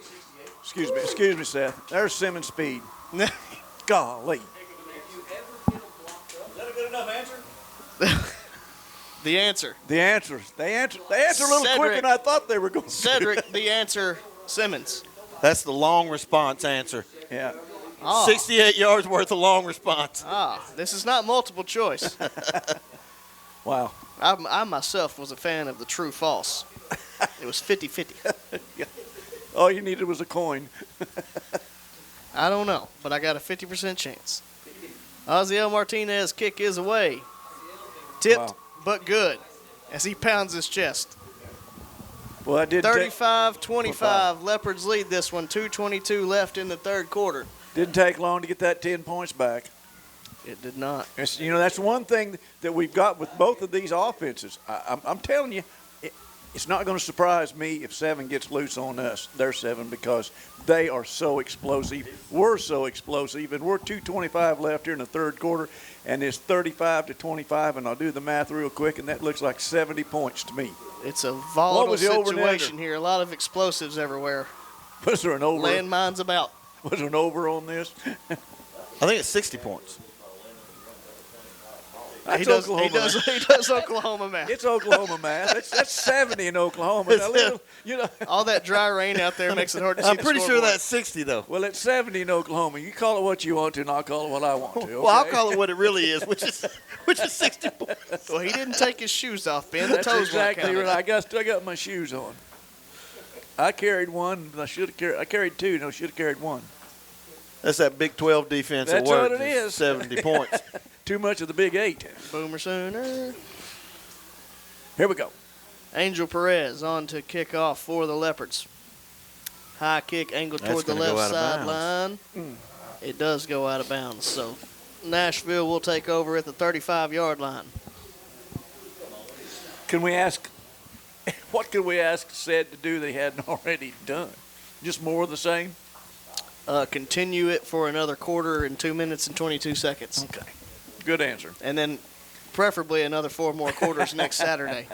Excuse me, Seth. There's Simmons' speed. Golly. Is that a good enough answer? The answer. They answer a little quicker than I thought they were going to. Cedric, the answer, Simmons. That's the long response answer. Yeah. Oh. 68 yards worth of long response. This is not multiple choice. Wow. I myself was a fan of the true false. It was 50-50. All you needed was a coin. I don't know, but I got a 50% chance. Ozziel Martinez kick is away. Tipped, but good, as he pounds his chest. Well, I did 35-25. Leopards lead this one. 2:22 left in the third quarter. Didn't take long to get that 10 points back. It did not. That's one thing that we've got with both of these offenses. I'm telling you, it's not going to surprise me if 7 gets loose on us. They're 7 because they are so explosive. We're so explosive, and we're 2:25 left here in the third quarter, and it's 35-25. And I'll do the math real quick, and that looks like 70 points to me. It's a volatile situation here. A lot of explosives everywhere. Was there an over? Landmines about. Was there an over on this? I think it's 60 points. He does Oklahoma math. It's Oklahoma math. That's 70 in Oklahoma. All that dry rain out there makes it hard to see. I'm pretty sure that's 60 though. Well, it's 70 in Oklahoma. You call it what you want to, and I'll call it what I want to. Okay? Well, I'll call it what it really is, which is 60 points. Well, he didn't take his shoes off, Ben. The That's toes exactly weren't right. I got my shoes on. I carried one. I carried 2. No, should have carried 1. That's that Big 12 defense at That's work. what it is. 70 points. Too much of the Big 8. Boomer Sooner. Here we go. Angel Perez on to kick off for the Leopards. High kick angled toward the left sideline. It does go out of bounds. So Nashville will take over at the 35-yard line. Can we ask, what could we ask said to do they hadn't already done? Just more of the same? Continue it for another quarter and 2 minutes and 22 seconds. Okay. Good answer. And then preferably another 4 more quarters next Saturday.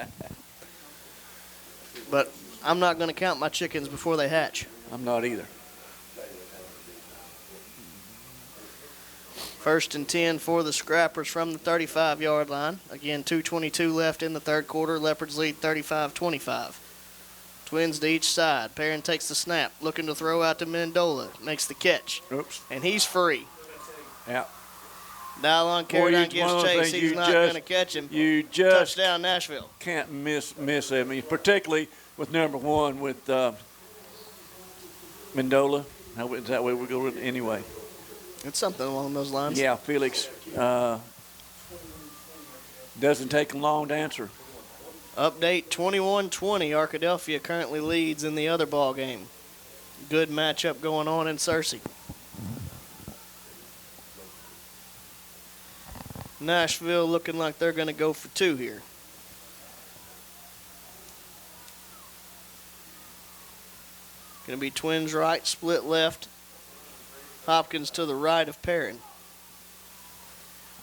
But I'm not going to count my chickens before they hatch. I'm not either. 1st and 10 for the Scrappers from the 35-yard line. Again, 2:22 left in the third quarter. Leopards lead 35-25. Twins to each side. Perrin takes the snap, looking to throw out to Mendola. Makes the catch. Oops. And he's free. Yeah. Dylon Carradine gives chase. He's not going to catch him. You just touchdown, Nashville. Can't miss him. I mean, particularly with number 1 with Mendola. Is that way we're going anyway? It's something along those lines. Yeah, Felix doesn't take him long to answer. Update 21-20. Arkadelphia currently leads in the other ball game. Good matchup going on in Searcy. Nashville looking like they're going to go for 2 here. Going to be Twins right, split left. Hopkins to the right of Perrin.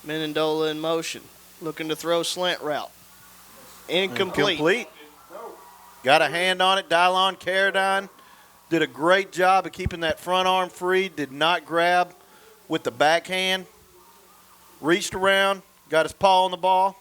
Mendola in motion. Looking to throw slant route. Incomplete. Got a hand on it. Dylon Carradine did a great job of keeping that front arm free. Did not grab with the backhand. Reached around, got his paw on the ball.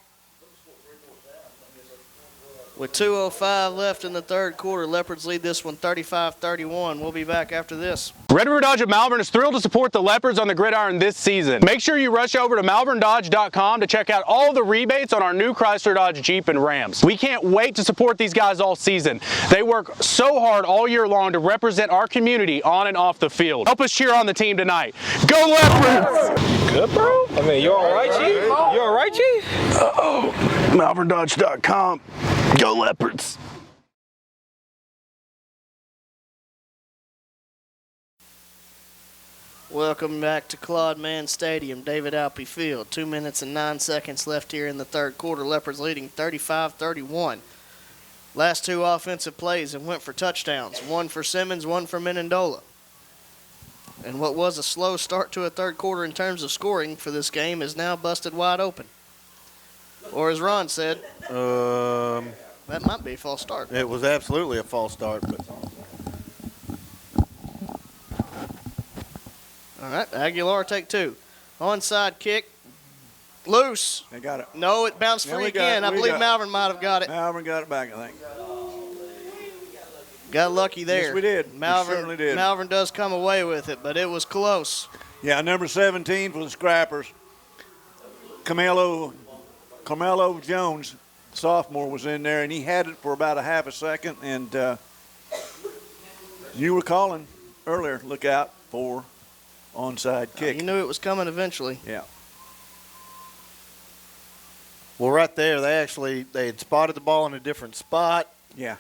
With 2:05 left in the third quarter, Leopards lead this one 35-31. We'll be back after this. Red River Dodge of Malvern is thrilled to support the Leopards on the gridiron this season. Make sure you rush over to malverndodge.com to check out all the rebates on our new Chrysler, Dodge, Jeep, and Rams. We can't wait to support these guys all season. They work so hard all year long to represent our community on and off the field. Help us cheer on the team tonight. Go Leopards! Good, bro? I mean, you all right, Chief? You all right, Chief? malverndodge.com. Go Leopards! Welcome back to Claude Mann Stadium, David Alpe Field. 2 minutes and 9 seconds left here in the third quarter. Leopards leading 35-31. Last 2 offensive plays and went for touchdowns. 1 for Simmons, 1 for Mendola. And what was a slow start to a third quarter in terms of scoring for this game is now busted wide open. Or as Ron said, that might be a false start. It was absolutely a false start. But all right, Aguilar take 2. Onside kick. Loose. They got it. No, it bounced free again. I believe Malvern might have got it. Malvern got it back, I think. Got lucky there. Yes, we did. Malvern, we certainly did. Malvern does come away with it, but it was close. Yeah, number 17 for the Scrappers. Camelo Carmelo Jones, sophomore, was in there, and he had it for about a half a second, and you were calling earlier, look out for onside kick. You knew it was coming eventually. Yeah. Well, right there, they had spotted the ball in a different spot. Yeah.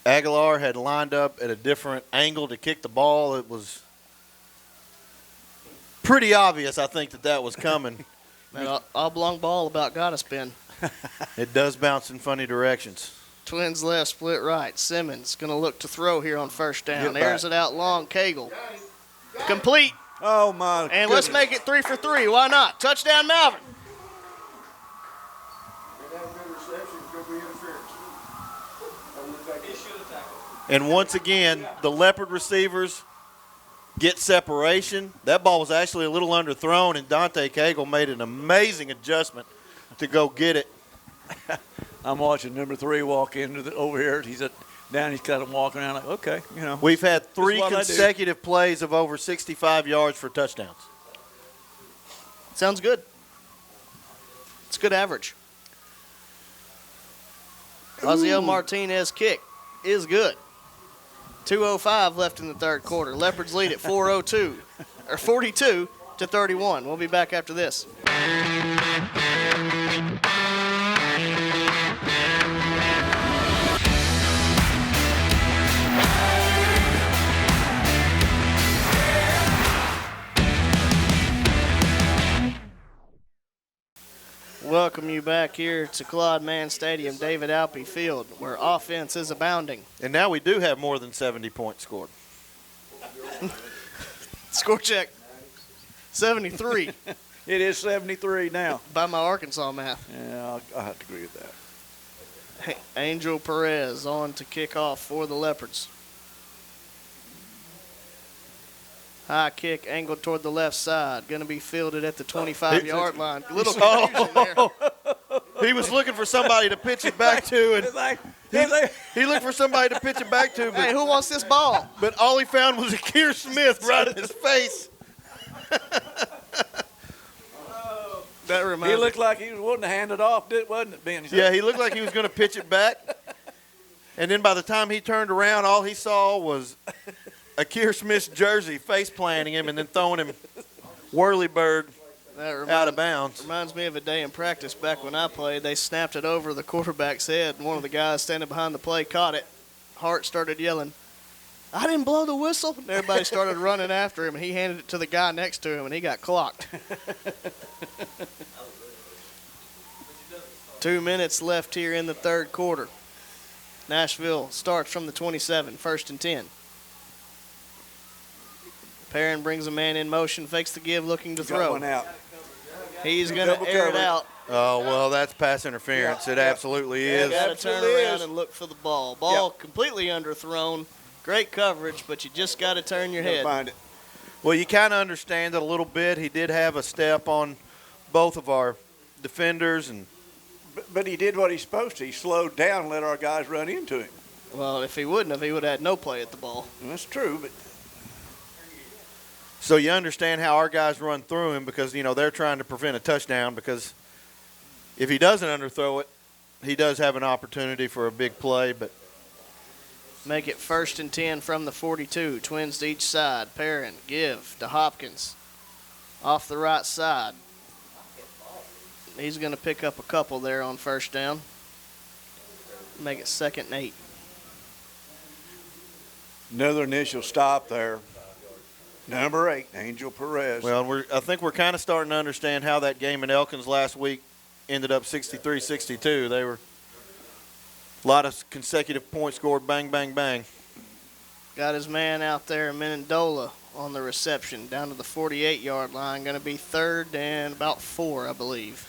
Aguilar had lined up at a different angle to kick the ball. It was pretty obvious, I think, that was coming. That oblong ball about got us, Ben. It does bounce in funny directions. Twins left, split right. Simmons going to look to throw here on first down. Get Airs back. it out long. Cagle. Complete. Oh, my And goodness. let's make it 3 for 3. Why not? Touchdown, Malvern. And once again, the Leopard receivers get separation. That ball was actually a little underthrown, and Dante Cagle made an amazing adjustment to go get it. I'm watching number 3 walk into over here. He's down. He's kind of walking around like, okay, you know. We've had This is 3 what I do. consecutive plays of over 65 yards for touchdowns. Sounds good. It's good average. Ozio Martinez kick is good. 2:05 left in the third quarter. Leopards lead at 42 to 31. We'll be back after this. Welcome you back here to Claude Mann Stadium, David Alpe Field, where offense is abounding. And now we do have more than 70 points scored. Score check. 73. It is 73 now. By my Arkansas math. Yeah, I'll have to agree with that. Angel Perez on to kick off for the Leopards. High kick angled toward the left side. Going to be fielded at the 25-yard line. A little confusion there. He was looking for somebody to pitch it back to, and he looked for somebody to pitch it back to. But, hey, who wants this ball? But all he found was a Keir Smith right in his face. That reminds He me. looked like he was wanting to hand it off, wasn't it, Ben? Yeah, he looked like he was going to pitch it back. And then by the time he turned around, all he saw was a Keir Smith jersey face planting him and then throwing him whirlybird out of bounds. Reminds me of a day in practice back when I played. They snapped it over the quarterback's head, and one of the guys standing behind the play caught it. Hart started yelling, "I didn't blow the whistle." And everybody started running after him, and he handed it to the guy next to him, and he got clocked. 2 minutes left here in the third quarter. Nashville starts from the 27, 1st and 10. Perrin brings a man in motion, fakes the give, looking to Got throw. one out. He's going to air it out. Oh, well, that's pass interference. It absolutely is. Got to turn around and look for the ball. Ball completely underthrown. Great coverage, but you just got to turn your head. Find it. Well, you kind of understand it a little bit. He did have a step on both of our defenders. But he did what he's supposed to. He slowed down and let our guys run into him. Well, if he wouldn't have, he would have had no play at the ball. That's true, but So you understand how our guys run through him because, you know, they're trying to prevent a touchdown because if he doesn't underthrow it, he does have an opportunity for a big play. But make it 1st and 10 from the 42. Twins to each side. Perrin, give to Hopkins. Off the right side. He's going to pick up a couple there on first down. Make it 2nd and 8. another initial stop there. Number 8, Angel Perez. Well, I think we're kind of starting to understand how that game in Elkins last week ended up 63-62. They were a lot of consecutive points scored, bang, bang, bang. Got his man out there, Mendola, on the reception down to the 48-yard line. Going to be 3rd and about 4, I believe.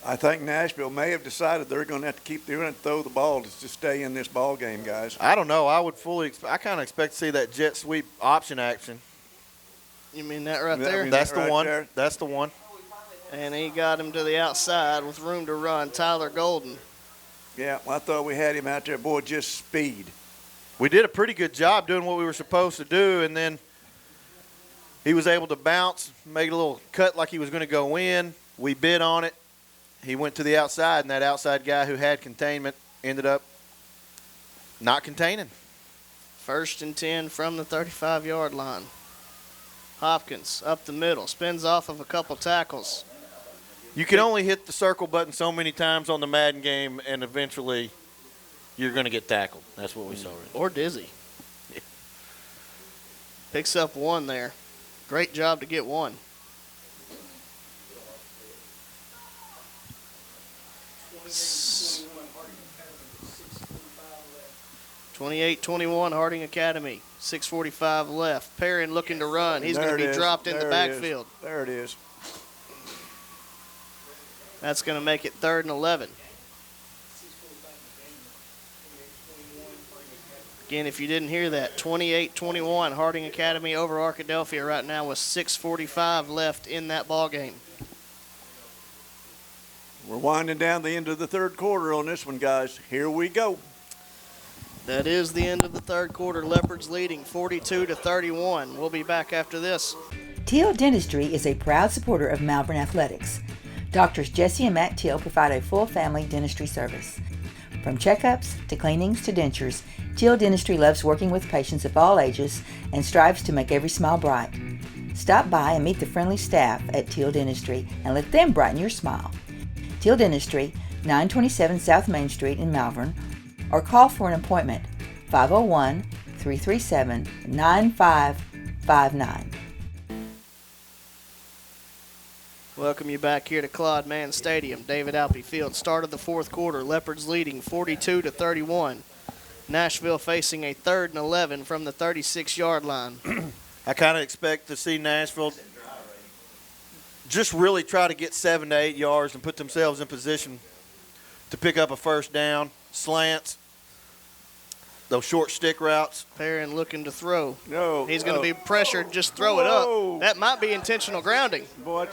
I think Nashville may have decided they're going to have to keep doing it and throw the ball to stay in this ball game, guys. I don't know. I would I kind of expect to see that jet sweep option action. You mean that right there? That's the right one. there. That's the one. And he got him to the outside with room to run. Tyler Golden. Yeah, well, I thought we had him out there. Boy, just speed. We did a pretty good job doing what we were supposed to do, and then He was able to bounce, make a little cut like he was going to go in. We bid on it. He went to the outside, and that outside guy who had containment ended up not containing. 1st and 10 from the 35-yard line. Hopkins up the middle, spins off of a couple tackles. You can only hit the circle button so many times on the Madden game, and eventually you're going to get tackled. That's what we saw. Or dizzy. Yeah. Picks up 1 there. Great job to get 1. It's 28-21 Harding Academy. 6:45 left. Perrin looking to run. He's going to be dropped in the backfield. There it is. That's going to make it 3rd and 11. Again, if you didn't hear that, 28-21 Harding Academy over Arkadelphia right now with 6:45 left in that ball game. We're winding down the end of the 3rd quarter on this one, guys. Here we go. That is the end of the 3rd quarter. Leopards leading 42-31. We'll be back after this. Teal Dentistry is a proud supporter of Malvern Athletics. Doctors Jesse and Matt Teal provide a full family dentistry service. From checkups to cleanings to dentures, Teal Dentistry loves working with patients of all ages and strives to make every smile bright. Stop by and meet the friendly staff at Teal Dentistry and let them brighten your smile. Teal Dentistry, 927 South Main Street in Malvern, or call for an appointment, 501-337-9559. Welcome you back here to Claude Mann Stadium, David Alpe Field. Start of the 4th quarter, Leopards leading 42-31. Nashville facing a 3rd and 11 from the 36-yard line. I kind of expect to see Nashville just really try to get 7 to 8 yards and put themselves in position to pick up a 1st down, slants, those short stick routes. Perrin looking to throw. No. He's going to be pressured. Just throw it up. That might be intentional grounding. Boy,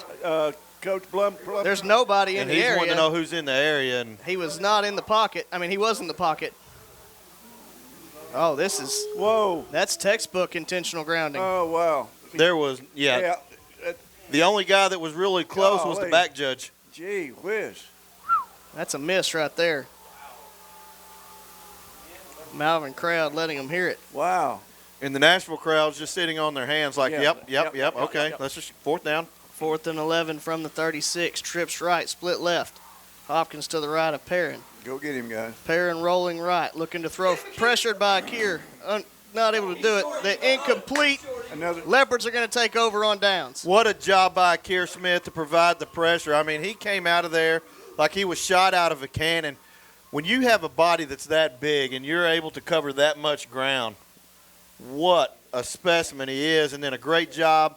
Coach Blum. There's nobody in the area. And he's wanting to know who's in the area. And he was not in the pocket. I mean, he was in the pocket. Oh, this is. Whoa. That's textbook intentional grounding. Oh, wow. There was, yeah. The only guy that was really close was the back judge. Gee whiz. That's a miss right there. Malvern crowd letting them hear it. Wow. And the Nashville crowd's just sitting on their hands like, yep. Okay, let's just 4th down. 4th and 11 from the 36. Trips right, split left. Hopkins to the right of Perrin. Go get him, guys. Perrin rolling right, looking to throw. Pressured by Kier. Not able to do it. The incomplete. Leopards are going to take over on downs. What a job by Kier Smith to provide the pressure. I mean, he came out of there like he was shot out of a cannon. When you have a body that's that big and you're able to cover that much ground, what a specimen he is. And then a great job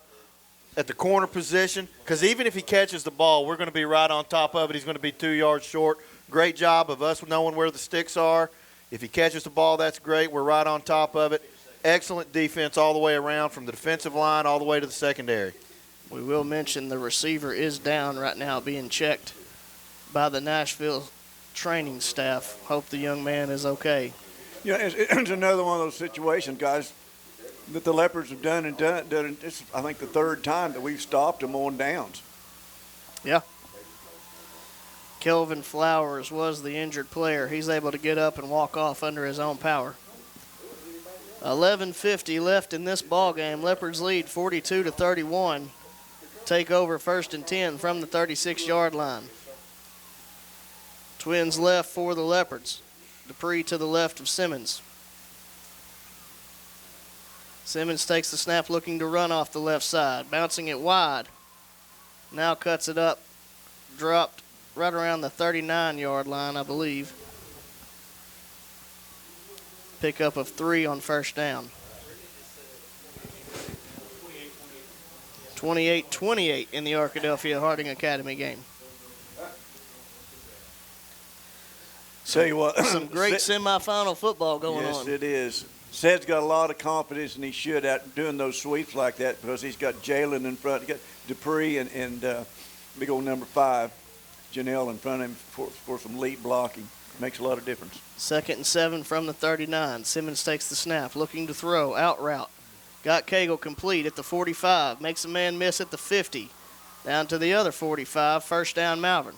at the corner position, because even if he catches the ball, we're going to be right on top of it. He's going to be 2 yards short. Great job of us knowing where the sticks are. If he catches the ball, that's great. We're right on top of it. Excellent defense all the way around from the defensive line all the way to the secondary. We will mention the receiver is down right now being checked by the Nashville training staff. Hope the young man is okay. Yeah, it's another one of those situations, guys, that the Leopards have done. It's, I think, the 3rd time that we've stopped them on downs. Yeah. Kelvin Flowers was the injured player. He's able to get up and walk off under his own power. 11:50 left in this ball game. Leopards lead 42-31. Take over 1st and 10 from the 36-yard line. Twins left for the Leopards. Dupree to the left of Simmons. Simmons takes the snap looking to run off the left side. Bouncing it wide. Now cuts it up. Dropped right around the 39-yard line, I believe. Pickup of 3 on 1st down. 28-28 in the Arkadelphia Harding Academy game. Tell you what, some great semifinal football going on. Yes, it is. Sed's got a lot of confidence, and he should out doing those sweeps like that because he's got Jalen in front. He got Dupree and big old number 5, Janelle in front of him for some lead blocking. Makes a lot of difference. 2nd and 7 from the 39. Simmons takes the snap, looking to throw, out route. Got Cagle complete at the 45. Makes a man miss at the 50. Down to the other 45. First down, Malvern.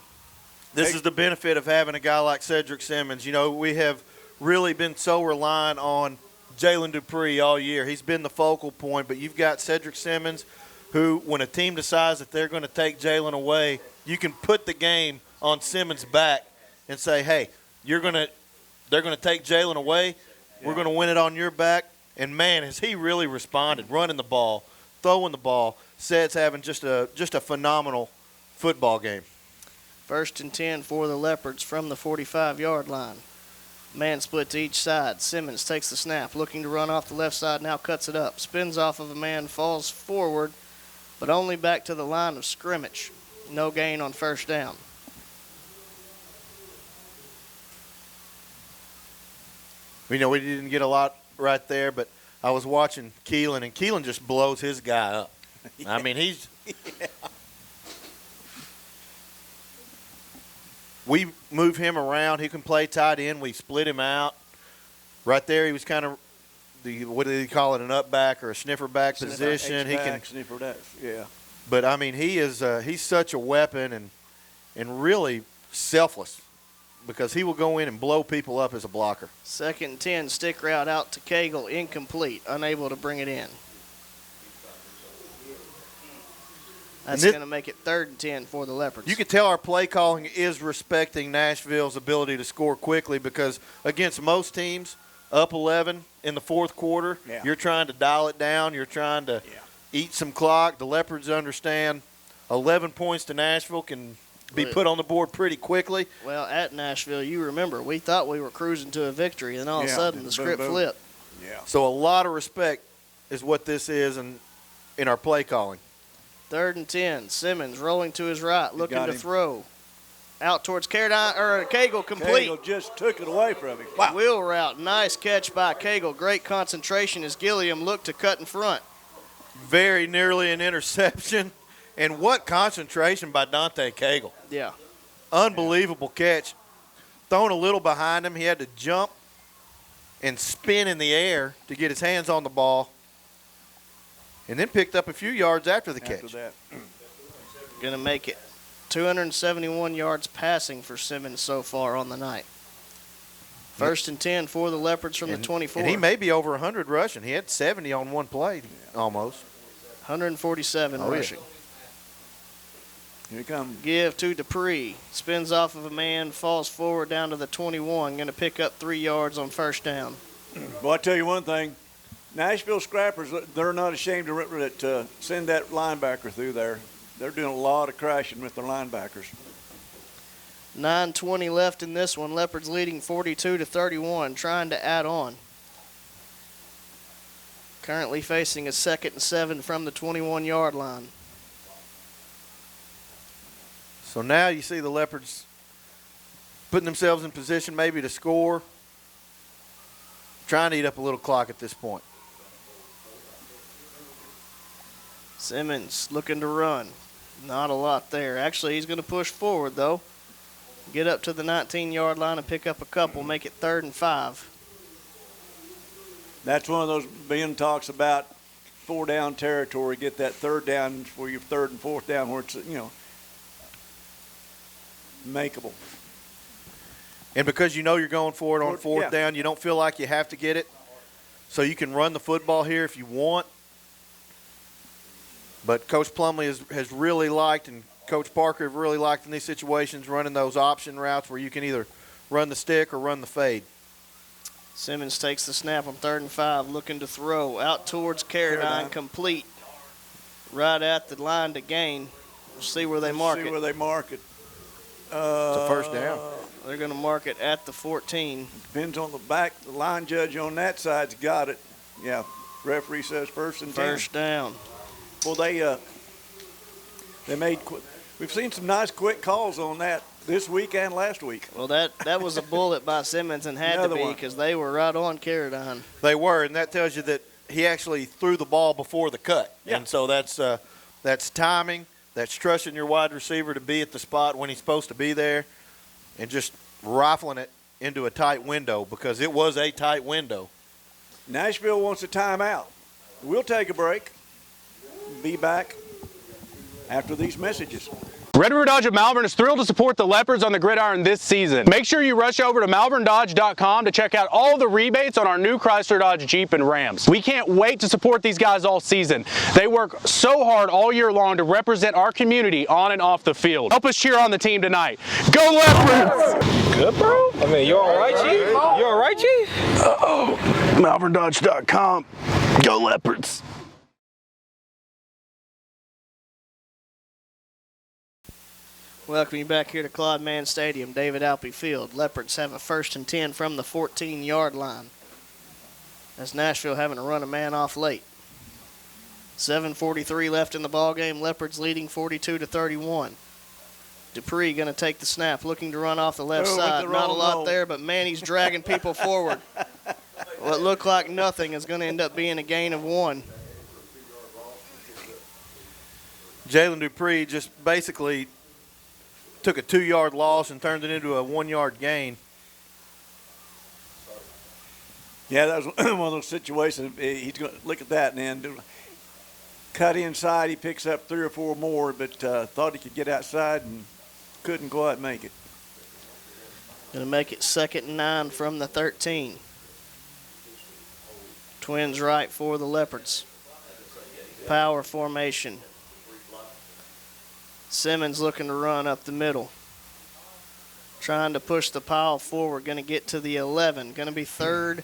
This is the benefit of having a guy like Cedric Simmons. You know, we have really been so reliant on Jalen Dupree all year. He's been the focal point, but you've got Cedric Simmons who, when a team decides that they're going to take Jalen away, you can put the game on Simmons' back and say, hey, they're going to take Jalen away. We're going to win it on your back. And, man, has he really responded, running the ball, throwing the ball. Ced's having just a phenomenal football game. 1st and 10 for the Leopards from the 45-yard line. Man split to each side. Simmons takes the snap, looking to run off the left side, now cuts it up. Spins off of a man, falls forward, but only back to the line of scrimmage. No gain on first down. You know, we didn't get a lot right there, but I was watching Keelan, and Keelan just blows his guy up. Yeah. I mean, he's we move him around. He can play tight end. We split him out. Right there, he was kind of what do they call it, an up back or a sniffer back position. He can sniffer that, yeah. But I mean, he's such a weapon and really selfless, because he will go in and blow people up as a blocker. 2nd and 10, stick route out to Cagle, incomplete, unable to bring it in. That's going to make it 3rd and 10 for the Leopards. You can tell our play calling is respecting Nashville's ability to score quickly, because against most teams, up 11 in the fourth quarter, you're trying to dial it down. You're trying to eat some clock. The Leopards understand 11 points to Nashville can be put on the board pretty quickly. Well, at Nashville, you remember, we thought we were cruising to a victory, and all of a sudden the script flipped. Yeah. So a lot of respect is what this is in our play calling. 3rd and 10, Simmons rolling to his right, looking to throw. Out towards Cagle, complete. Cagle just took it away from him. Wow. Wheel route, nice catch by Cagle. Great concentration as Gilliam looked to cut in front. Very nearly an interception. And what concentration by Dante Cagle. Yeah. Unbelievable catch. Thrown a little behind him. He had to jump and spin in the air to get his hands on the ball. And then picked up a few yards after the catch. Going to make it 271 yards passing for Simmons so far on the night. 1st and 10 for the Leopards from the 24. And he may be over 100 rushing. He had 70 on one play almost. 147 rushing. Yeah. Here he comes. Give to Dupree. Spins off of a man, falls forward down to the 21. Going to pick up 3 yards on first down. Well, I tell you one thing. Nashville Scrappers, they're not ashamed to send that linebacker through there. They're doing a lot of crashing with their linebackers. 9:20 left in this one. Leopards leading 42-31, trying to add on. Currently facing a 2nd and 7 from the 21-yard line. So now you see the Leopards putting themselves in position maybe to score, trying to eat up a little clock at this point. Simmons looking to run. Not a lot there. Actually, he's going to push forward, though. Get up to the 19-yard line and pick up a couple, make it 3rd and 5. That's one of those Ben talks about 4-down territory. Get that 3rd down for your 3rd and 4th down where it's, makeable. And because you know you're going for it on 4th down, you don't feel like you have to get it. So you can run the football here if you want. But Coach Plumlee has really liked, and Coach Parker have really liked in these situations, running those option routes where you can either run the stick or run the fade. Simmons takes the snap on 3rd and 5, looking to throw. Out towards Carradine, complete. Right at the line to gain. We'll see where they mark it. See where they mark it. It's a first down. They're going to mark it at the 14. Depends on the back. The line judge on that side's got it. Yeah, referee says 1st and 10. First down. Well, they made. We've seen some nice quick calls on that this week and last week. Well, that was a bullet by Simmons and had to be because they were right on Carradine. They were, and that tells you that he actually threw the ball before the cut. Yeah. And so that's timing. That's trusting your wide receiver to be at the spot when he's supposed to be there and just rifling it into a tight window, because it was a tight window. Nashville wants a timeout. We'll take a break. Be back after these messages. Red River Dodge of Malvern is thrilled to support the Leopards on the gridiron this season. Make sure you rush over to malverndodge.com to check out all the rebates on our new Chrysler, Dodge, Jeep, and Rams. We can't wait to support these guys all season. They work so hard all year long to represent our community on and off the field. Help us cheer on the team tonight. Go Leopards! Good, bro? I mean, you all right, Chief? You all right, Chief? malverndodge.com. Go Leopards! Welcome you back here to Claude Mann Stadium, David Alpe Field. Leopards have a 1st and 10 from the 14-yard line. As Nashville having to run a man off late. 7:43 left in the ballgame. Leopards leading 42-31. Dupree going to take the snap, looking to run off the left side. Not a lot there, but man, he's dragging people forward. What looked like nothing is going to end up being a gain of 1. Jalen Dupree just basically took a 2-yard loss and turned it into a 1-yard gain. Yeah, that was one of those situations. He's going to look at that and then cut inside. He picks up 3 or 4 more, but thought he could get outside and couldn't quite make it. Going to make it 2nd and 9 from the 13. Twins right for the Leopards. Power formation. Simmons looking to run up the middle. Trying to push the pile forward. Going to get to the 11. Going to be 3rd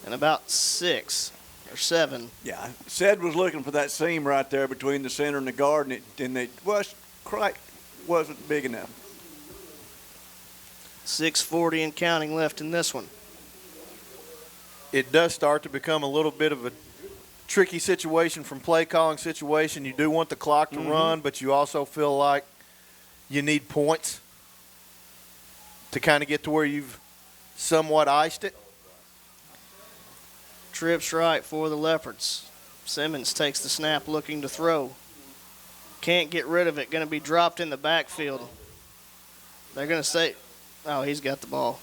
and about 6 or 7. Yeah, Sed was looking for that seam right there between the center and the guard, and it wasn't big enough. 6:40 and counting left in this one. It does start to become a little bit of a tricky situation from play calling situation. You do want the clock to run, but you also feel like you need points to kind of get to where you've somewhat iced it. Trips right for the Leopards. Simmons takes the snap looking to throw. Can't get rid of it. Going to be dropped in the backfield. They're going to say, oh, he's got the ball.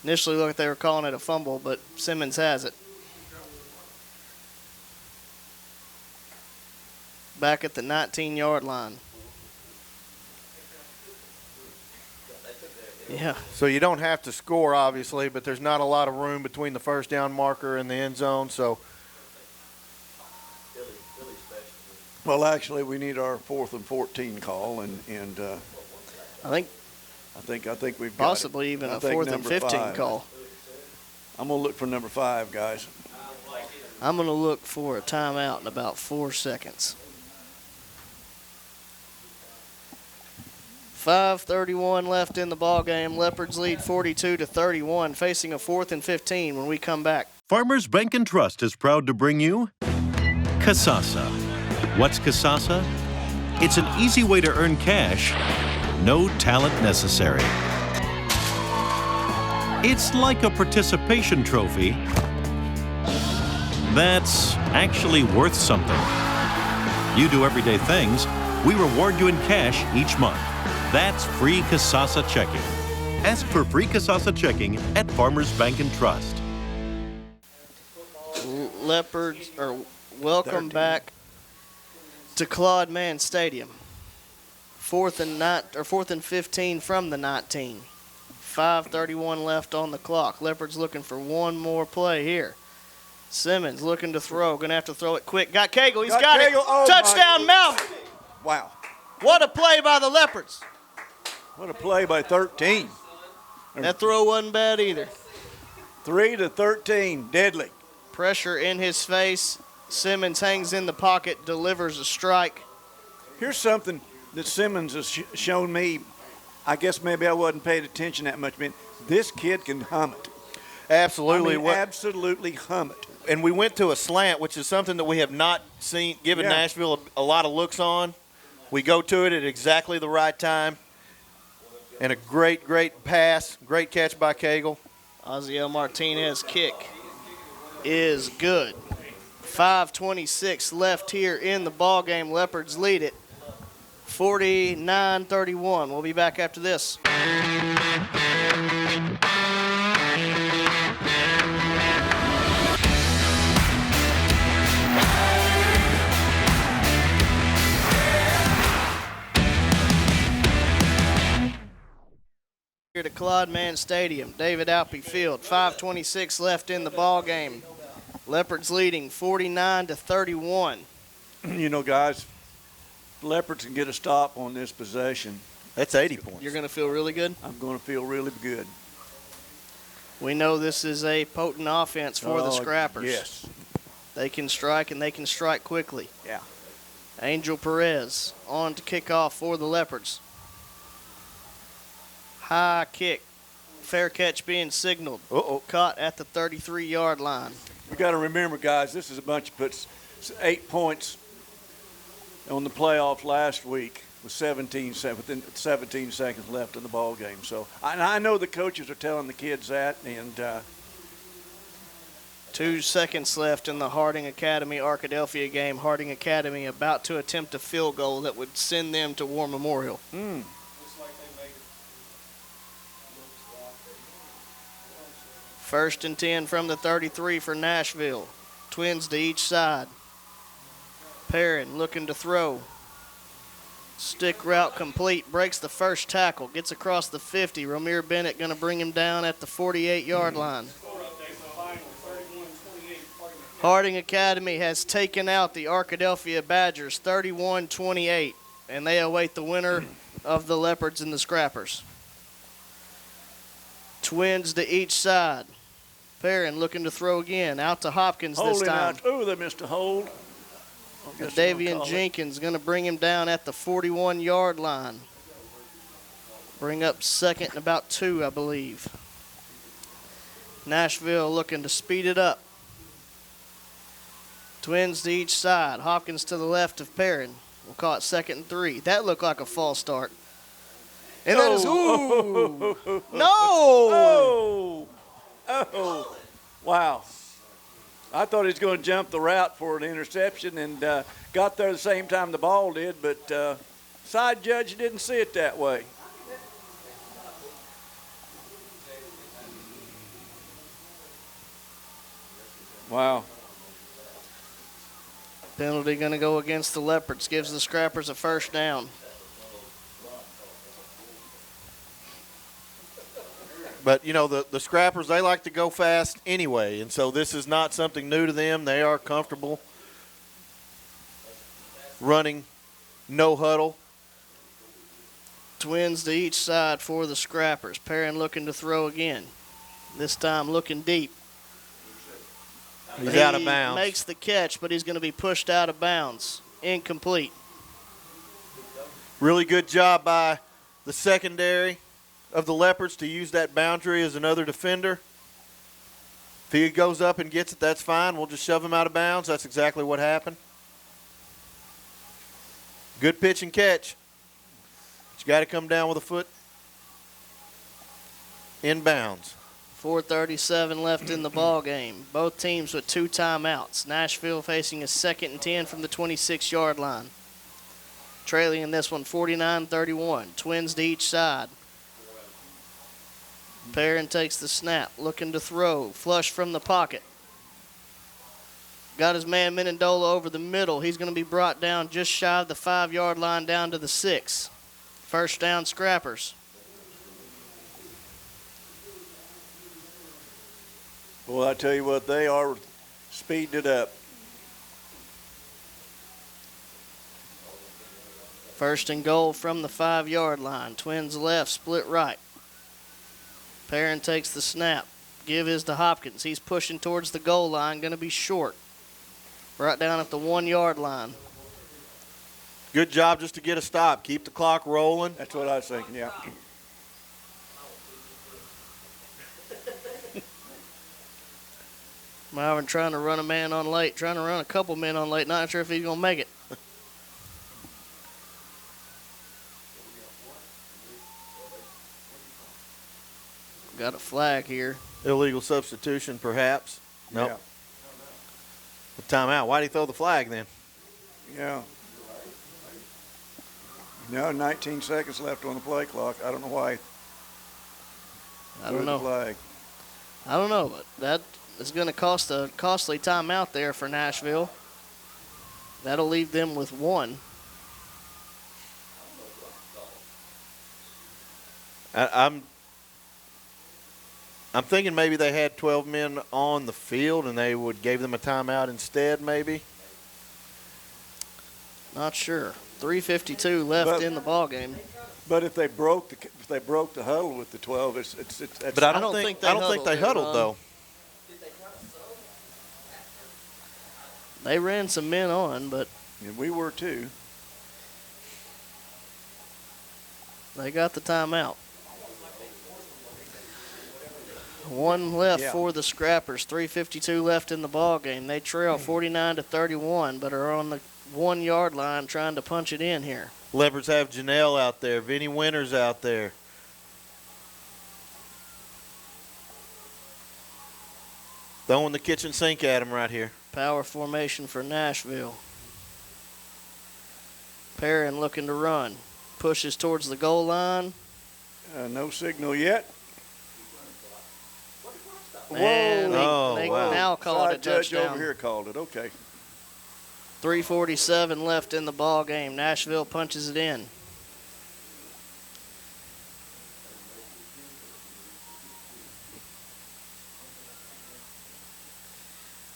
Initially looked like they were calling it a fumble, but Simmons has it. Back at the 19-yard line. Yeah. So you don't have to score, obviously, but there's not a lot of room between the first down marker and the end zone. So, well, actually, we need our 4th and 14 call, and I think we've possibly even a 4th and 15 5. call. I'm gonna look for number 5, guys. I'm gonna look for a timeout in about 4 seconds. 5:31 left in the ball game. Leopards lead 42-31, facing a 4th and 15 when we come back. Farmers Bank and Trust is proud to bring you Kasasa. What's Kasasa? It's an easy way to earn cash, no talent necessary. It's like a participation trophy that's actually worth something. You do everyday things, we reward you in cash each month. That's free Kasasa checking. Ask for free Kasasa checking at Farmers Bank and Trust. Leopards are welcome back to Claude Mann Stadium. 4th and 15 from the 19. 5:31 left on the clock. Leopards looking for one more play here. Simmons looking to throw. Going to have to throw it quick. Got Cagle. He's got it. Oh, touchdown, Malvern. Wow. What a play by the Leopards. What a play by 13. That throw wasn't bad either. 3-13, deadly. Pressure in his face. Simmons hangs in the pocket, delivers a strike. Here's something that Simmons has shown me. I guess maybe I wasn't paying attention that much. Man, this kid can hum it. Absolutely. I mean, absolutely hum it. And we went to a slant, which is something that we have not seen, given Nashville a lot of looks on. We go to it at exactly the right time. And a great, great pass. Great catch by Cagle. Osiel Martinez kick is good. 5:26 left here in the ball game. Leopards lead it 49-31. We'll be back after this. Claude Mann Stadium, David Alpe Field. 5:26 left in the ball game. Leopards leading 49-31. You know, guys, Leopards can get a stop on this possession. That's 80 points. You're going to feel really good? I'm going to feel really good. We know this is a potent offense for the Scrappers. Yes. They can strike, and they can strike quickly. Yeah. Angel Perez on to kick off for the Leopards. High kick. Fair catch being signaled. Caught at the 33-yard line. We got to remember, guys, this is a bunch of puts 8 points on the playoffs last week with 17 seconds left in the ball game. So I know the coaches are telling the kids that, and 2 seconds left in the Harding Academy Arkadelphia game. Harding Academy about to attempt a field goal that would send them to War Memorial. First and 10 from the 33 for Nashville. Twins to each side. Perrin looking to throw. Stick route complete. Breaks the first tackle. Gets across the 50. Ramir Bennett going to bring him down at the 48-yard line. Harding Academy has taken out the Arkadelphia Badgers 31-28, and they await the winner of the Leopards and the Scrappers. Twins to each side. Perrin looking to throw again. Out to Hopkins this time. Oh, they missed a hold. Davian Jenkins going to bring him down at the 41-yard line. Bring up second and about 2, I believe. Nashville looking to speed it up. Twins to each side. Hopkins to the left of Perrin. We'll call it 2nd and 3. That looked like a false start. And that is, ooh, no! Oh, wow. I thought he was going to jump the route for an interception and got there the same time the ball did, but side judge didn't see it that way. Wow. Penalty going to go against the Leopards. Gives the Scrappers a first down. But, you know, the Scrappers, they like to go fast anyway, and so this is not something new to them. They are comfortable running no huddle. Twins to each side for the Scrappers. Perrin looking to throw again. This time looking deep. He's out of bounds. He makes the catch, but he's going to be pushed out of bounds. Incomplete. Really good job by the secondary of the Leopards to use that boundary as another defender. If he goes up and gets it, that's fine. We'll just shove him out of bounds. That's exactly what happened. Good pitch and catch. But you got to come down with a foot in bounds. 4:37 left in the ball game. Both teams with 2 timeouts. Nashville facing a 2nd and 10 from the 26-yard line. Trailing in this one 49-31. Twins to each side. Perrin takes the snap, looking to throw. Flush from the pocket. Got his man Menendola over the middle. He's going to be brought down just shy of the 5-yard line down to the 6. First down, Scrappers. Boy, I tell you what, they are speeding it up. First and goal from the 5-yard line. Twins left, split right. Perrin takes the snap. Give his to Hopkins. He's pushing towards the goal line. Going to be short. Right down at the 1-yard line. Good job just to get a stop. Keep the clock rolling. That's what I was thinking, yeah. Malvern trying to run a man on late. Trying to run a couple men on late. Not sure if he's going to make it. Got a flag here. Illegal substitution, perhaps. Nope. Yeah. A timeout. Why'd he throw the flag then? Yeah. No, 19 seconds left on the play clock. I don't know why. I don't know. Flag. I don't know, but that is going to cost a costly timeout there for Nashville. That'll leave them with 1. I'm thinking maybe they had 12 men on the field and they gave them a timeout instead, maybe. Not sure. 3:52 left in the ball game. But if they broke the huddle with the 12, it's but I don't think they huddled though. They ran some men on, but we were too. They got the timeout. One left for the Scrappers. 3:52 left in the ball game. They trail 49-31, but are on the 1 yard line trying to punch it in here. Leopards have Janelle out there. Vinny Winters out there. Throwing the kitchen sink at him right here. Power formation for Nashville. Perrin looking to run. Pushes towards the goal line. No signal yet. And they now call it a touchdown. Judge over here called it. Okay. 3:47 left in the ball game. Nashville punches it in.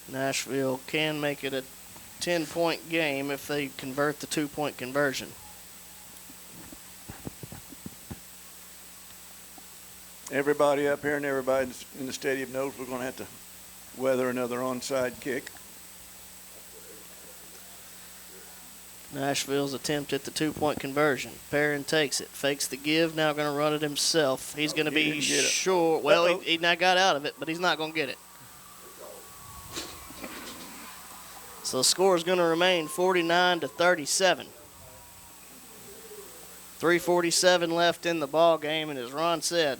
Nashville can make it a 10-point game if they convert the 2-point conversion. Everybody up here and everybody in the stadium knows we're going to have to weather another onside kick. Nashville's attempt at the 2-point conversion. Perrin takes it, fakes the give, now going to run it himself. He's going to be short. Well, he now got out of it, but he's not going to get it. So the score is going to remain 49-37. 3:47 left in the ball game, and as Ron said,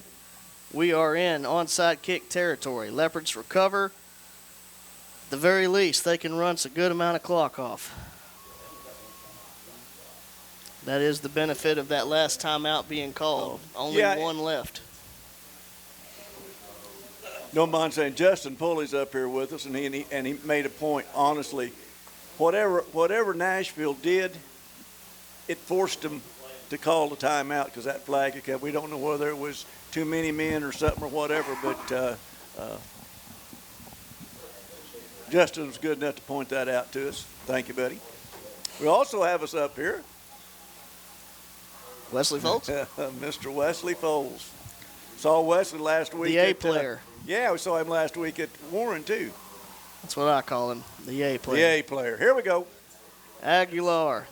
we are in onside kick territory. Leopards recover. At the very least, they can run a good amount of clock off. That is the benefit of that last timeout being called. Only one left. Don't mind saying Justin Pulley's up here with us, and he made a point. Honestly, whatever Nashville did, it forced them to call the timeout because that flag had kept. We don't know whether it was too many men or something or whatever, but Justin was good enough to point that out to us. Thank you, buddy. We also have us up here Wesley Foltz? Mr. Wesley Foltz. Saw Wesley last week. The A player. Yeah, we saw him last week at Warren, too. That's what I call him, the A player. The A player. Here we go. Aguilar.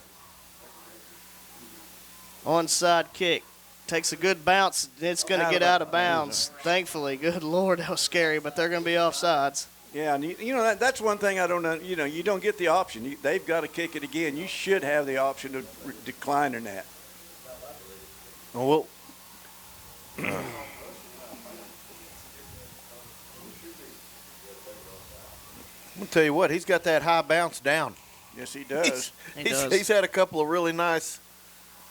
Onside kick. Takes a good bounce. It's going to get out of bounds. Thankfully. Good Lord, that was scary, but they're going to be offsides. Yeah, and you know, that's one thing I don't know. You know, you don't get the option. They've got to kick it again. You should have the option to decline in that. Well, I'll tell you what, he's got that high bounce down. Yes, he does. He's had a couple of really nice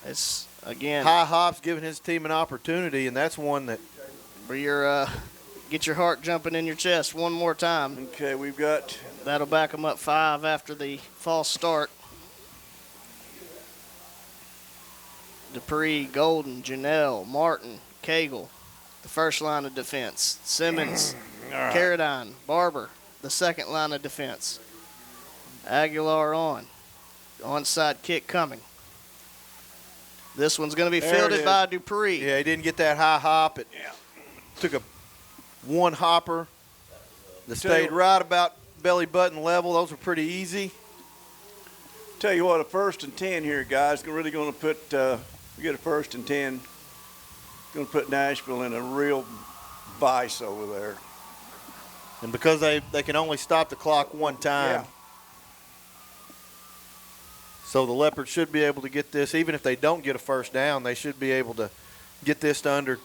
high hops, giving his team an opportunity, and that's one that for your get your heart jumping in your chest one more time. Okay, we've got that'll back them up 5 after the false start. Dupree, Golden, Janelle, Martin, Cagle, the first line of defense. Simmons, Carradine, Barber, the second line of defense. Aguilar on. Onside kick coming. This one's going to be fielded by Dupree. Yeah, he didn't get that high hop. It took a one hopper that stayed right about belly button level. Those were pretty easy. Tell you what, a 1st and 10 here, guys. Really going to put we get a 1st and 10. Going to put Nashville in a real vice over there. And because they can only stop the clock one time. Yeah. So the Leopards should be able to get this, even if they don't get a first down, they should be able to get this to under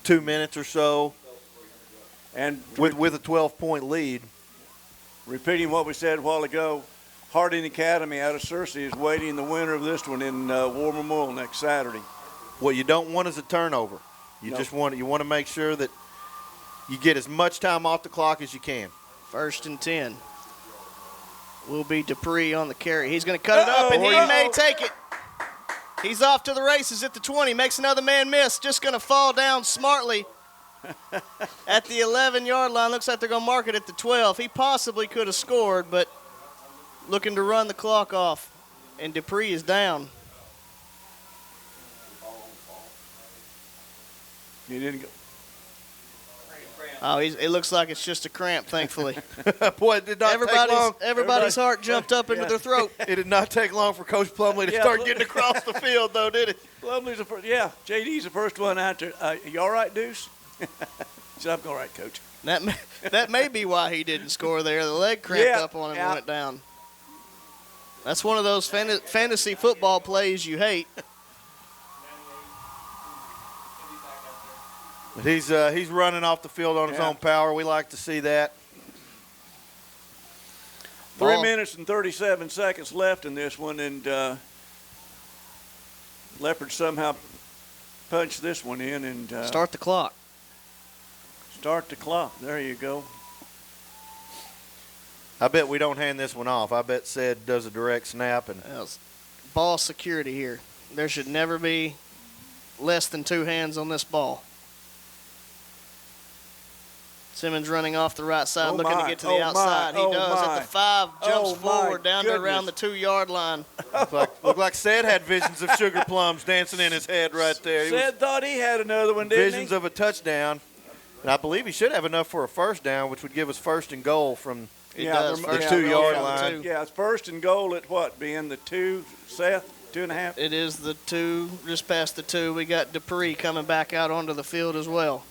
2 minutes or so. And with a 12-point lead. Repeating what we said a while ago, Harding Academy out of Searcy is waiting the winner of this one in War Memorial next Saturday. What you don't want is a turnover. You just want to make sure that you get as much time off the clock as you can. 1st and 10. Will be Dupree on the carry. He's going to cut it up, and he may take it. He's off to the races at the 20. Makes another man miss. Just going to fall down smartly. at the 11-yard line. Looks like they're going to mark it at the 12. He possibly could have scored, but looking to run the clock off. And Dupree is down. He didn't go. Oh, it looks like it's just a cramp, thankfully. Boy, it did not take long. Everybody's heart jumped up into their throat. It did not take long for Coach Plumlee to start getting across the field, though, did it? Plumlee's the first. Yeah, JD's the first one out there. You all right, Deuce? He said, I'm all right, Coach. That may be why he didn't score there. The leg cramped up on him and went down. That's one of those fantasy football plays you hate. He's running off the field on his own power. We like to see that. 3 minutes and 37 seconds left in this one, and Leopards somehow punched this one in and start the clock. Start the clock. There you go. I bet we don't hand this one off. I bet Sid does a direct snap. And ball security here. There should never be less than 2 hands on this ball. Simmons running off the right side, looking to get to the outside. He does at the 5, jumps forward down to around the 2-yard line. Looked like Sid had visions of sugar plums dancing in his head right there. Sid thought he had another one, didn't he? Visions of a touchdown. And I believe he should have enough for a first down, which would give us 1st and goal from the 2-yard line. Yeah, it's 1st and goal at what, being the 2, Seth? 2.5? It is the 2, just past the 2. We got Dupree coming back out onto the field as well.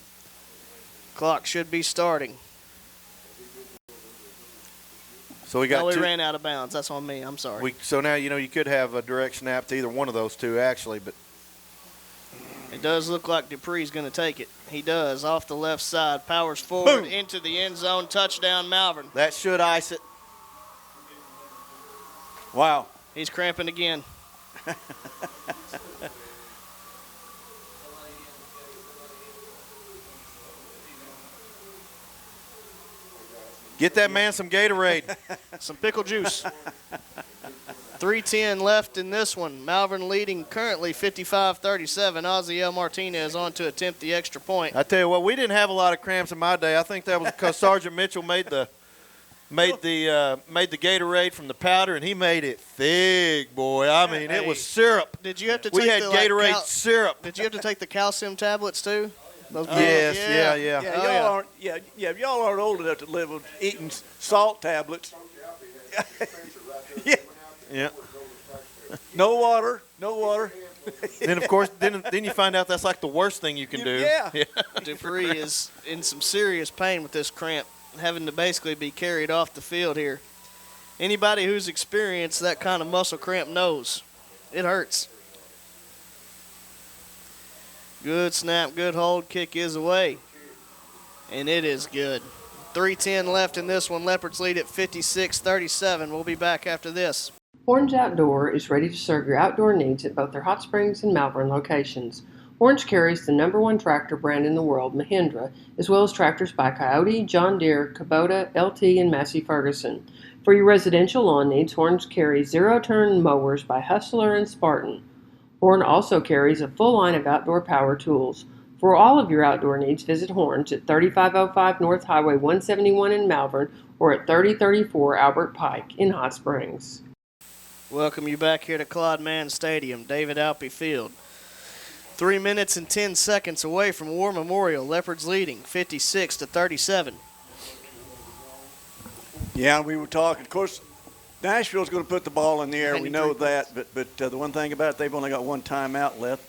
Clock should be starting. So we got we ran out of bounds. That's on me. I'm sorry. So now, you could have a direct snap to either one of those two, actually. But it does look like Dupree's going to take it. He does. Off the left side. Powers forward into the end zone. Touchdown, Malvern. That should ice it. Wow. He's cramping again. Get that man some Gatorade. Some pickle juice. 3:10 left in this one. Malvern leading currently 55-37. Oziel Martinez on to attempt the extra point. I tell you what, we didn't have a lot of cramps in my day. I think that was because Sergeant Mitchell made the Gatorade from the powder, and he made it thick, boy. I mean, it was syrup. Did you have to? We had Gatorade syrup. Did you have to take the calcium tablets too? Yes, yeah. Y'all aren't old enough to live with eating salt tablets. Yeah. No water. Then of course, then you find out that's like the worst thing you can do. Yeah. Dupree is in some serious pain with this cramp, having to basically be carried off the field here. Anybody who's experienced that kind of muscle cramp knows it hurts. Good snap, good hold, kick is away. And it is good. 3:10 left in this one. Leopards lead at 56-37. We'll be back after this. Orange Outdoor is ready to serve your outdoor needs at both their Hot Springs and Malvern locations. Orange carries the #1 tractor brand in the world, Mahindra, as well as tractors by Coyote, John Deere, Kubota, LT, and Massey Ferguson. For your residential lawn needs, Orange carries zero-turn mowers by Hustler and Spartan. Horn also carries a full line of outdoor power tools. For all of your outdoor needs, visit Horns at 3505 North Highway 171 in Malvern or at 3034 Albert Pike in Hot Springs. Welcome you back here to Claude Mann Stadium, David Alpe Field. 3 minutes and 10 seconds away from War Memorial. Leopards leading 56-37. Yeah, we were talking. Of course, Nashville's going to put the ball in the air. We know that. But the one thing about it, they've only got one timeout left.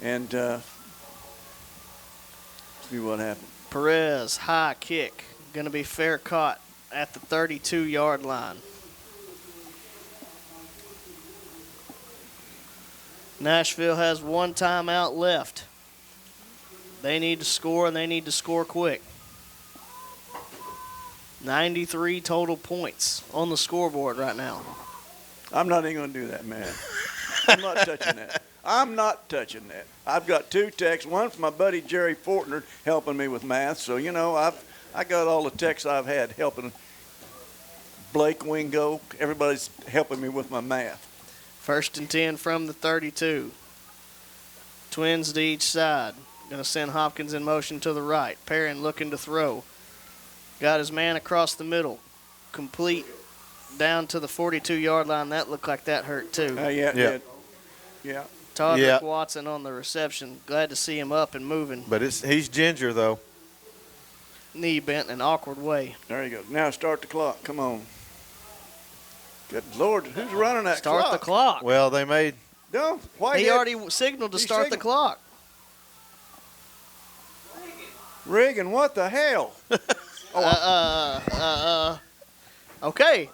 And see what happens. Perez, high kick. Going to be fair caught at the 32-yard line. Nashville has one timeout left. They need to score, and they need to score quick. 93 total points on the scoreboard right now. I'm not even going to do that, man. I'm not touching that. I'm not touching that. I've got 2 texts. One from my buddy Jerry Fortner helping me with math. So, I got all the texts I've had helping. Blake Wingo, everybody's helping me with my math. 1st and 10 from the 32. Twins to each side. Going to send Hopkins in motion to the right. Perrin looking to throw. Got his man across the middle. Complete down to the 42-yard line. That looked like that hurt, too. Yeah. Todrick Watson on the reception. Glad to see him up and moving. But he's ginger, though. Knee bent in an awkward way. There you go. Now start the clock. Come on. Good Lord, who's running that clock? Start the clock. Well, they made. No, he already signaled to start the clock. Reagan, what the hell? Okay.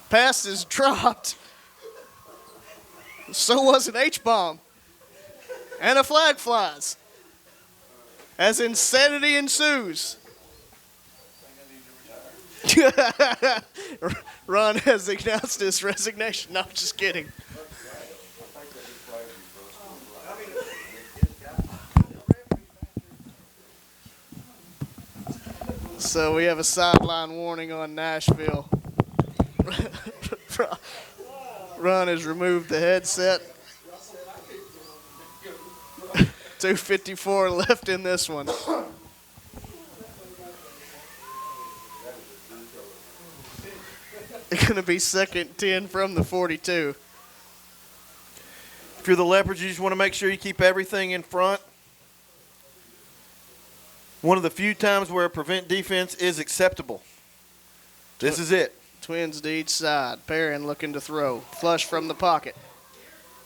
Pass is dropped. So was an H-bomb. And a flag flies. As insanity ensues. Ron has announced his resignation. No, I'm just kidding. So we have a sideline warning on Nashville. Ron has removed the headset. 2:54 left in this one. It's going to be second 10 from the 42. If you're the Leopards, you just want to make sure you keep everything in front. One of the few times where a prevent defense is acceptable. This is it. Twins to each side. Perrin looking to throw. Flush from the pocket.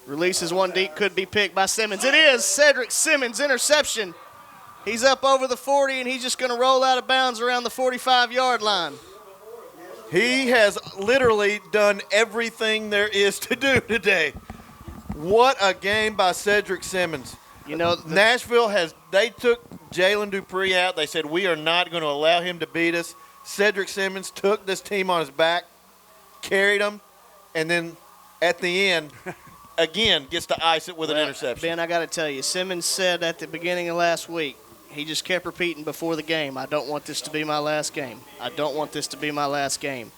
Releases one deep, could be picked by Simmons. It is Cedric Simmons, interception. He's up over the 40, and he's just going to roll out of bounds around the 45-yard line. He has literally done everything there is to do today. What a game by Cedric Simmons. You know, Nashville they took Jalen Dupree out. They said, we are not going to allow him to beat us. Cedric Simmons took this team on his back, carried them, and then at the end, again, gets to ice it with an interception. Ben, I got to tell you, Simmons said at the beginning of last week, he just kept repeating before the game, I don't want this to be my last game. I don't want this to be my last game.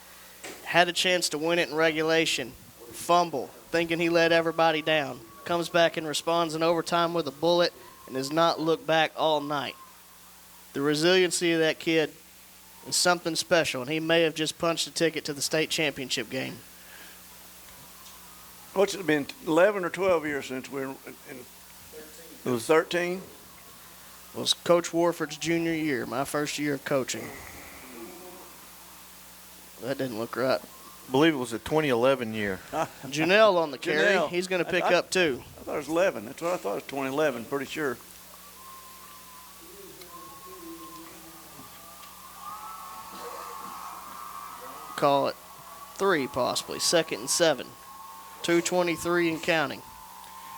Had a chance to win it in regulation. Fumble, thinking he let everybody down. Comes back and responds in overtime with a bullet and has not looked back all night. The resiliency of that kid is something special, and he may have just punched a ticket to the state championship game. What's it been, 11 or 12 years since we were in? It was 13? It was Coach Warford's junior year, my first year of coaching. That didn't look right. I believe it was a 2011 year. Janelle on the carry. Janelle. He's going to pick up two. I thought it was 11. That's what I thought. It was 2011, pretty sure. Call it 3 possibly. 2nd and 7. 2:23 and counting.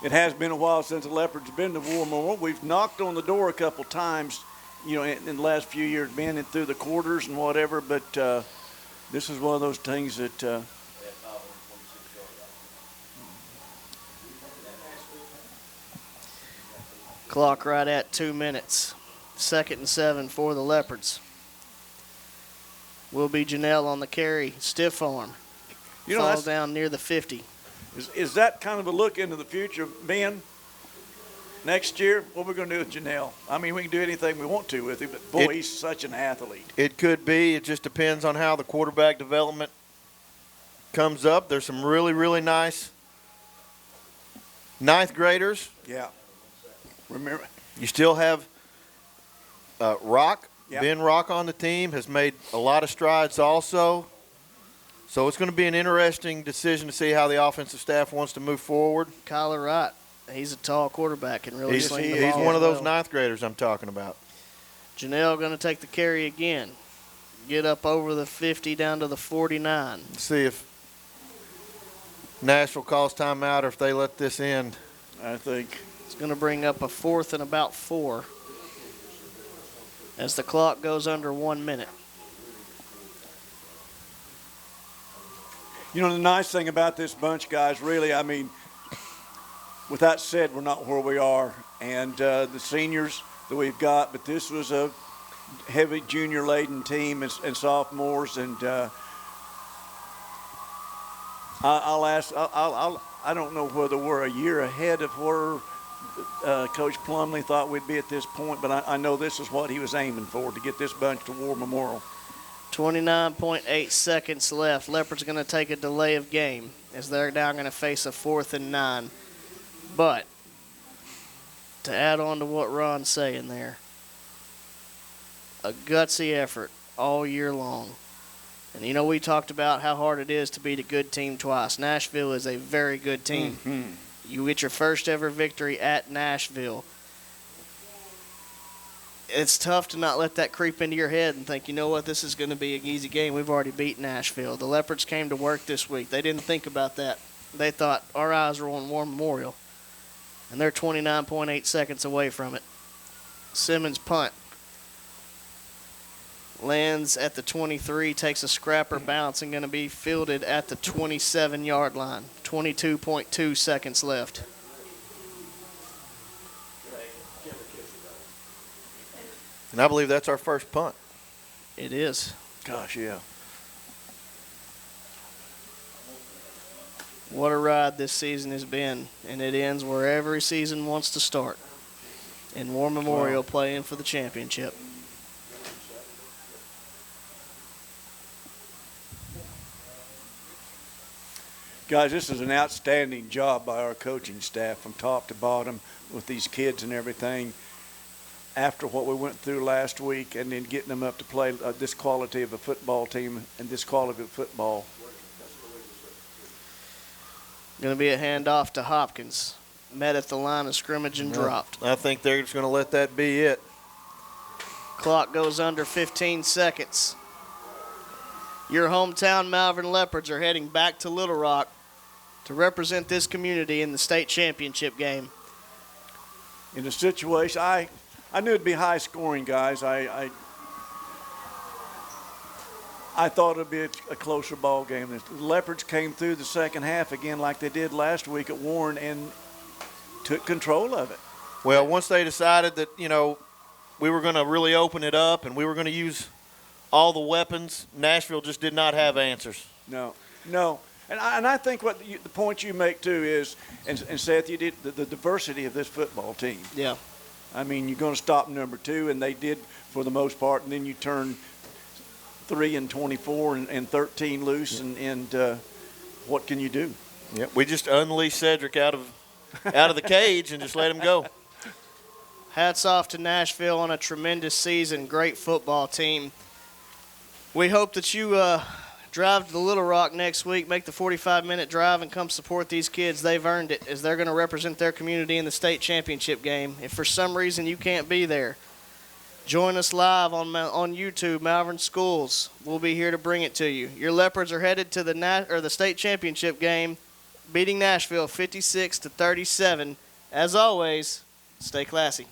It has been a while since the Leopards have been to War Memorial. We've knocked on the door a couple times, in the last few years, been through the quarters and whatever, but this is one of those things that Clock right at 2 minutes. 2nd and 7 for the Leopards. Will be Janelle on the carry. Stiff arm. Falls down near the 50. Is that kind of a look into the future, Ben? Next year, what are we going to do with Janelle? I mean, we can do anything we want to with him, but boy, he's such an athlete. It could be. It just depends on how the quarterback development comes up. There's some really, really nice ninth graders. Yeah. Remember, you still have Rock. Yep. Ben Rock on the team has made a lot of strides also. So it's going to be an interesting decision to see how the offensive staff wants to move forward. Kyler Wright, he's a tall quarterback and really swing the ball. He's one of those ninth graders I'm talking about. Janelle going to take the carry again. Get up over the 50 down to the 49. Let's see if Nashville calls timeout or if they let this end. I think it's going to bring up a 4th and about 4 as the clock goes under 1 minute. The nice thing about this bunch, guys, really, I mean, with that said, we're not where we are. And the seniors that we've got, but this was a heavy junior-laden team and sophomores. And I don't know whether we're a year ahead of where Coach Plumlee thought we'd be at this point, but I know this is what he was aiming for, to get this bunch to War Memorial. 29.8 seconds left. Leopards going to take a delay of game as they're now going to face a 4th and 9. But to add on to what Ron's saying there, a gutsy effort all year long. And, you know, we talked about how hard it is to beat a good team twice. Nashville is a very good team. Mm-hmm. You get your first ever victory at Nashville. It's tough to not let that creep into your head and think, you know what, this is going to be an easy game. We've already beat Nashville. The Leopards came to work this week. They didn't think about that. They thought our eyes were on War Memorial. And they're 29.8 seconds away from it. Simmons punt. Lands at the 23, takes a scrapper bounce, and going to be fielded at the 27-yard line. 22.2 seconds left. And I believe that's our first punt. It is. Gosh, yeah. What a ride this season has been, and it ends where every season wants to start. In War Memorial, playing for the championship. Guys, this is an outstanding job by our coaching staff from top to bottom with these kids and everything. After what we went through last week and then getting them up to play this quality of a football team and this quality of football. Going to be a handoff to Hopkins. Met at the line of scrimmage and dropped. I think they're just going to let that be it. Clock goes under 15 seconds. Your hometown Malvern Leopards are heading back to Little Rock to represent this community in the state championship game. In the situation, I knew it'd be high scoring, guys. I thought it'd be a closer ball game. The Leopards came through the second half again like they did last week at Warren and took control of it. Well, once they decided that, you know, we were going to really open it up and we were going to use all the weapons, Nashville just did not have answers. No. And I think what the point you make, too, is, and Seth, you did the diversity of this football team. Yeah. I mean, you're going to stop number 2, and they did for the most part, and then you turn 3 and 24 and 13 loose, and what can you do? Yep. We just unleashed Cedric out of the cage and just let him go. Hats off to Nashville on a tremendous season. Great football team. We hope that you drive to Little Rock next week, make the 45-minute drive, and come support these kids. They've earned it as they're going to represent their community in the state championship game. If for some reason you can't be there, join us live on YouTube, Malvern Schools. We'll be here to bring it to you. Your Leopards are headed to the state championship game, beating Nashville 56-37. As always, stay classy.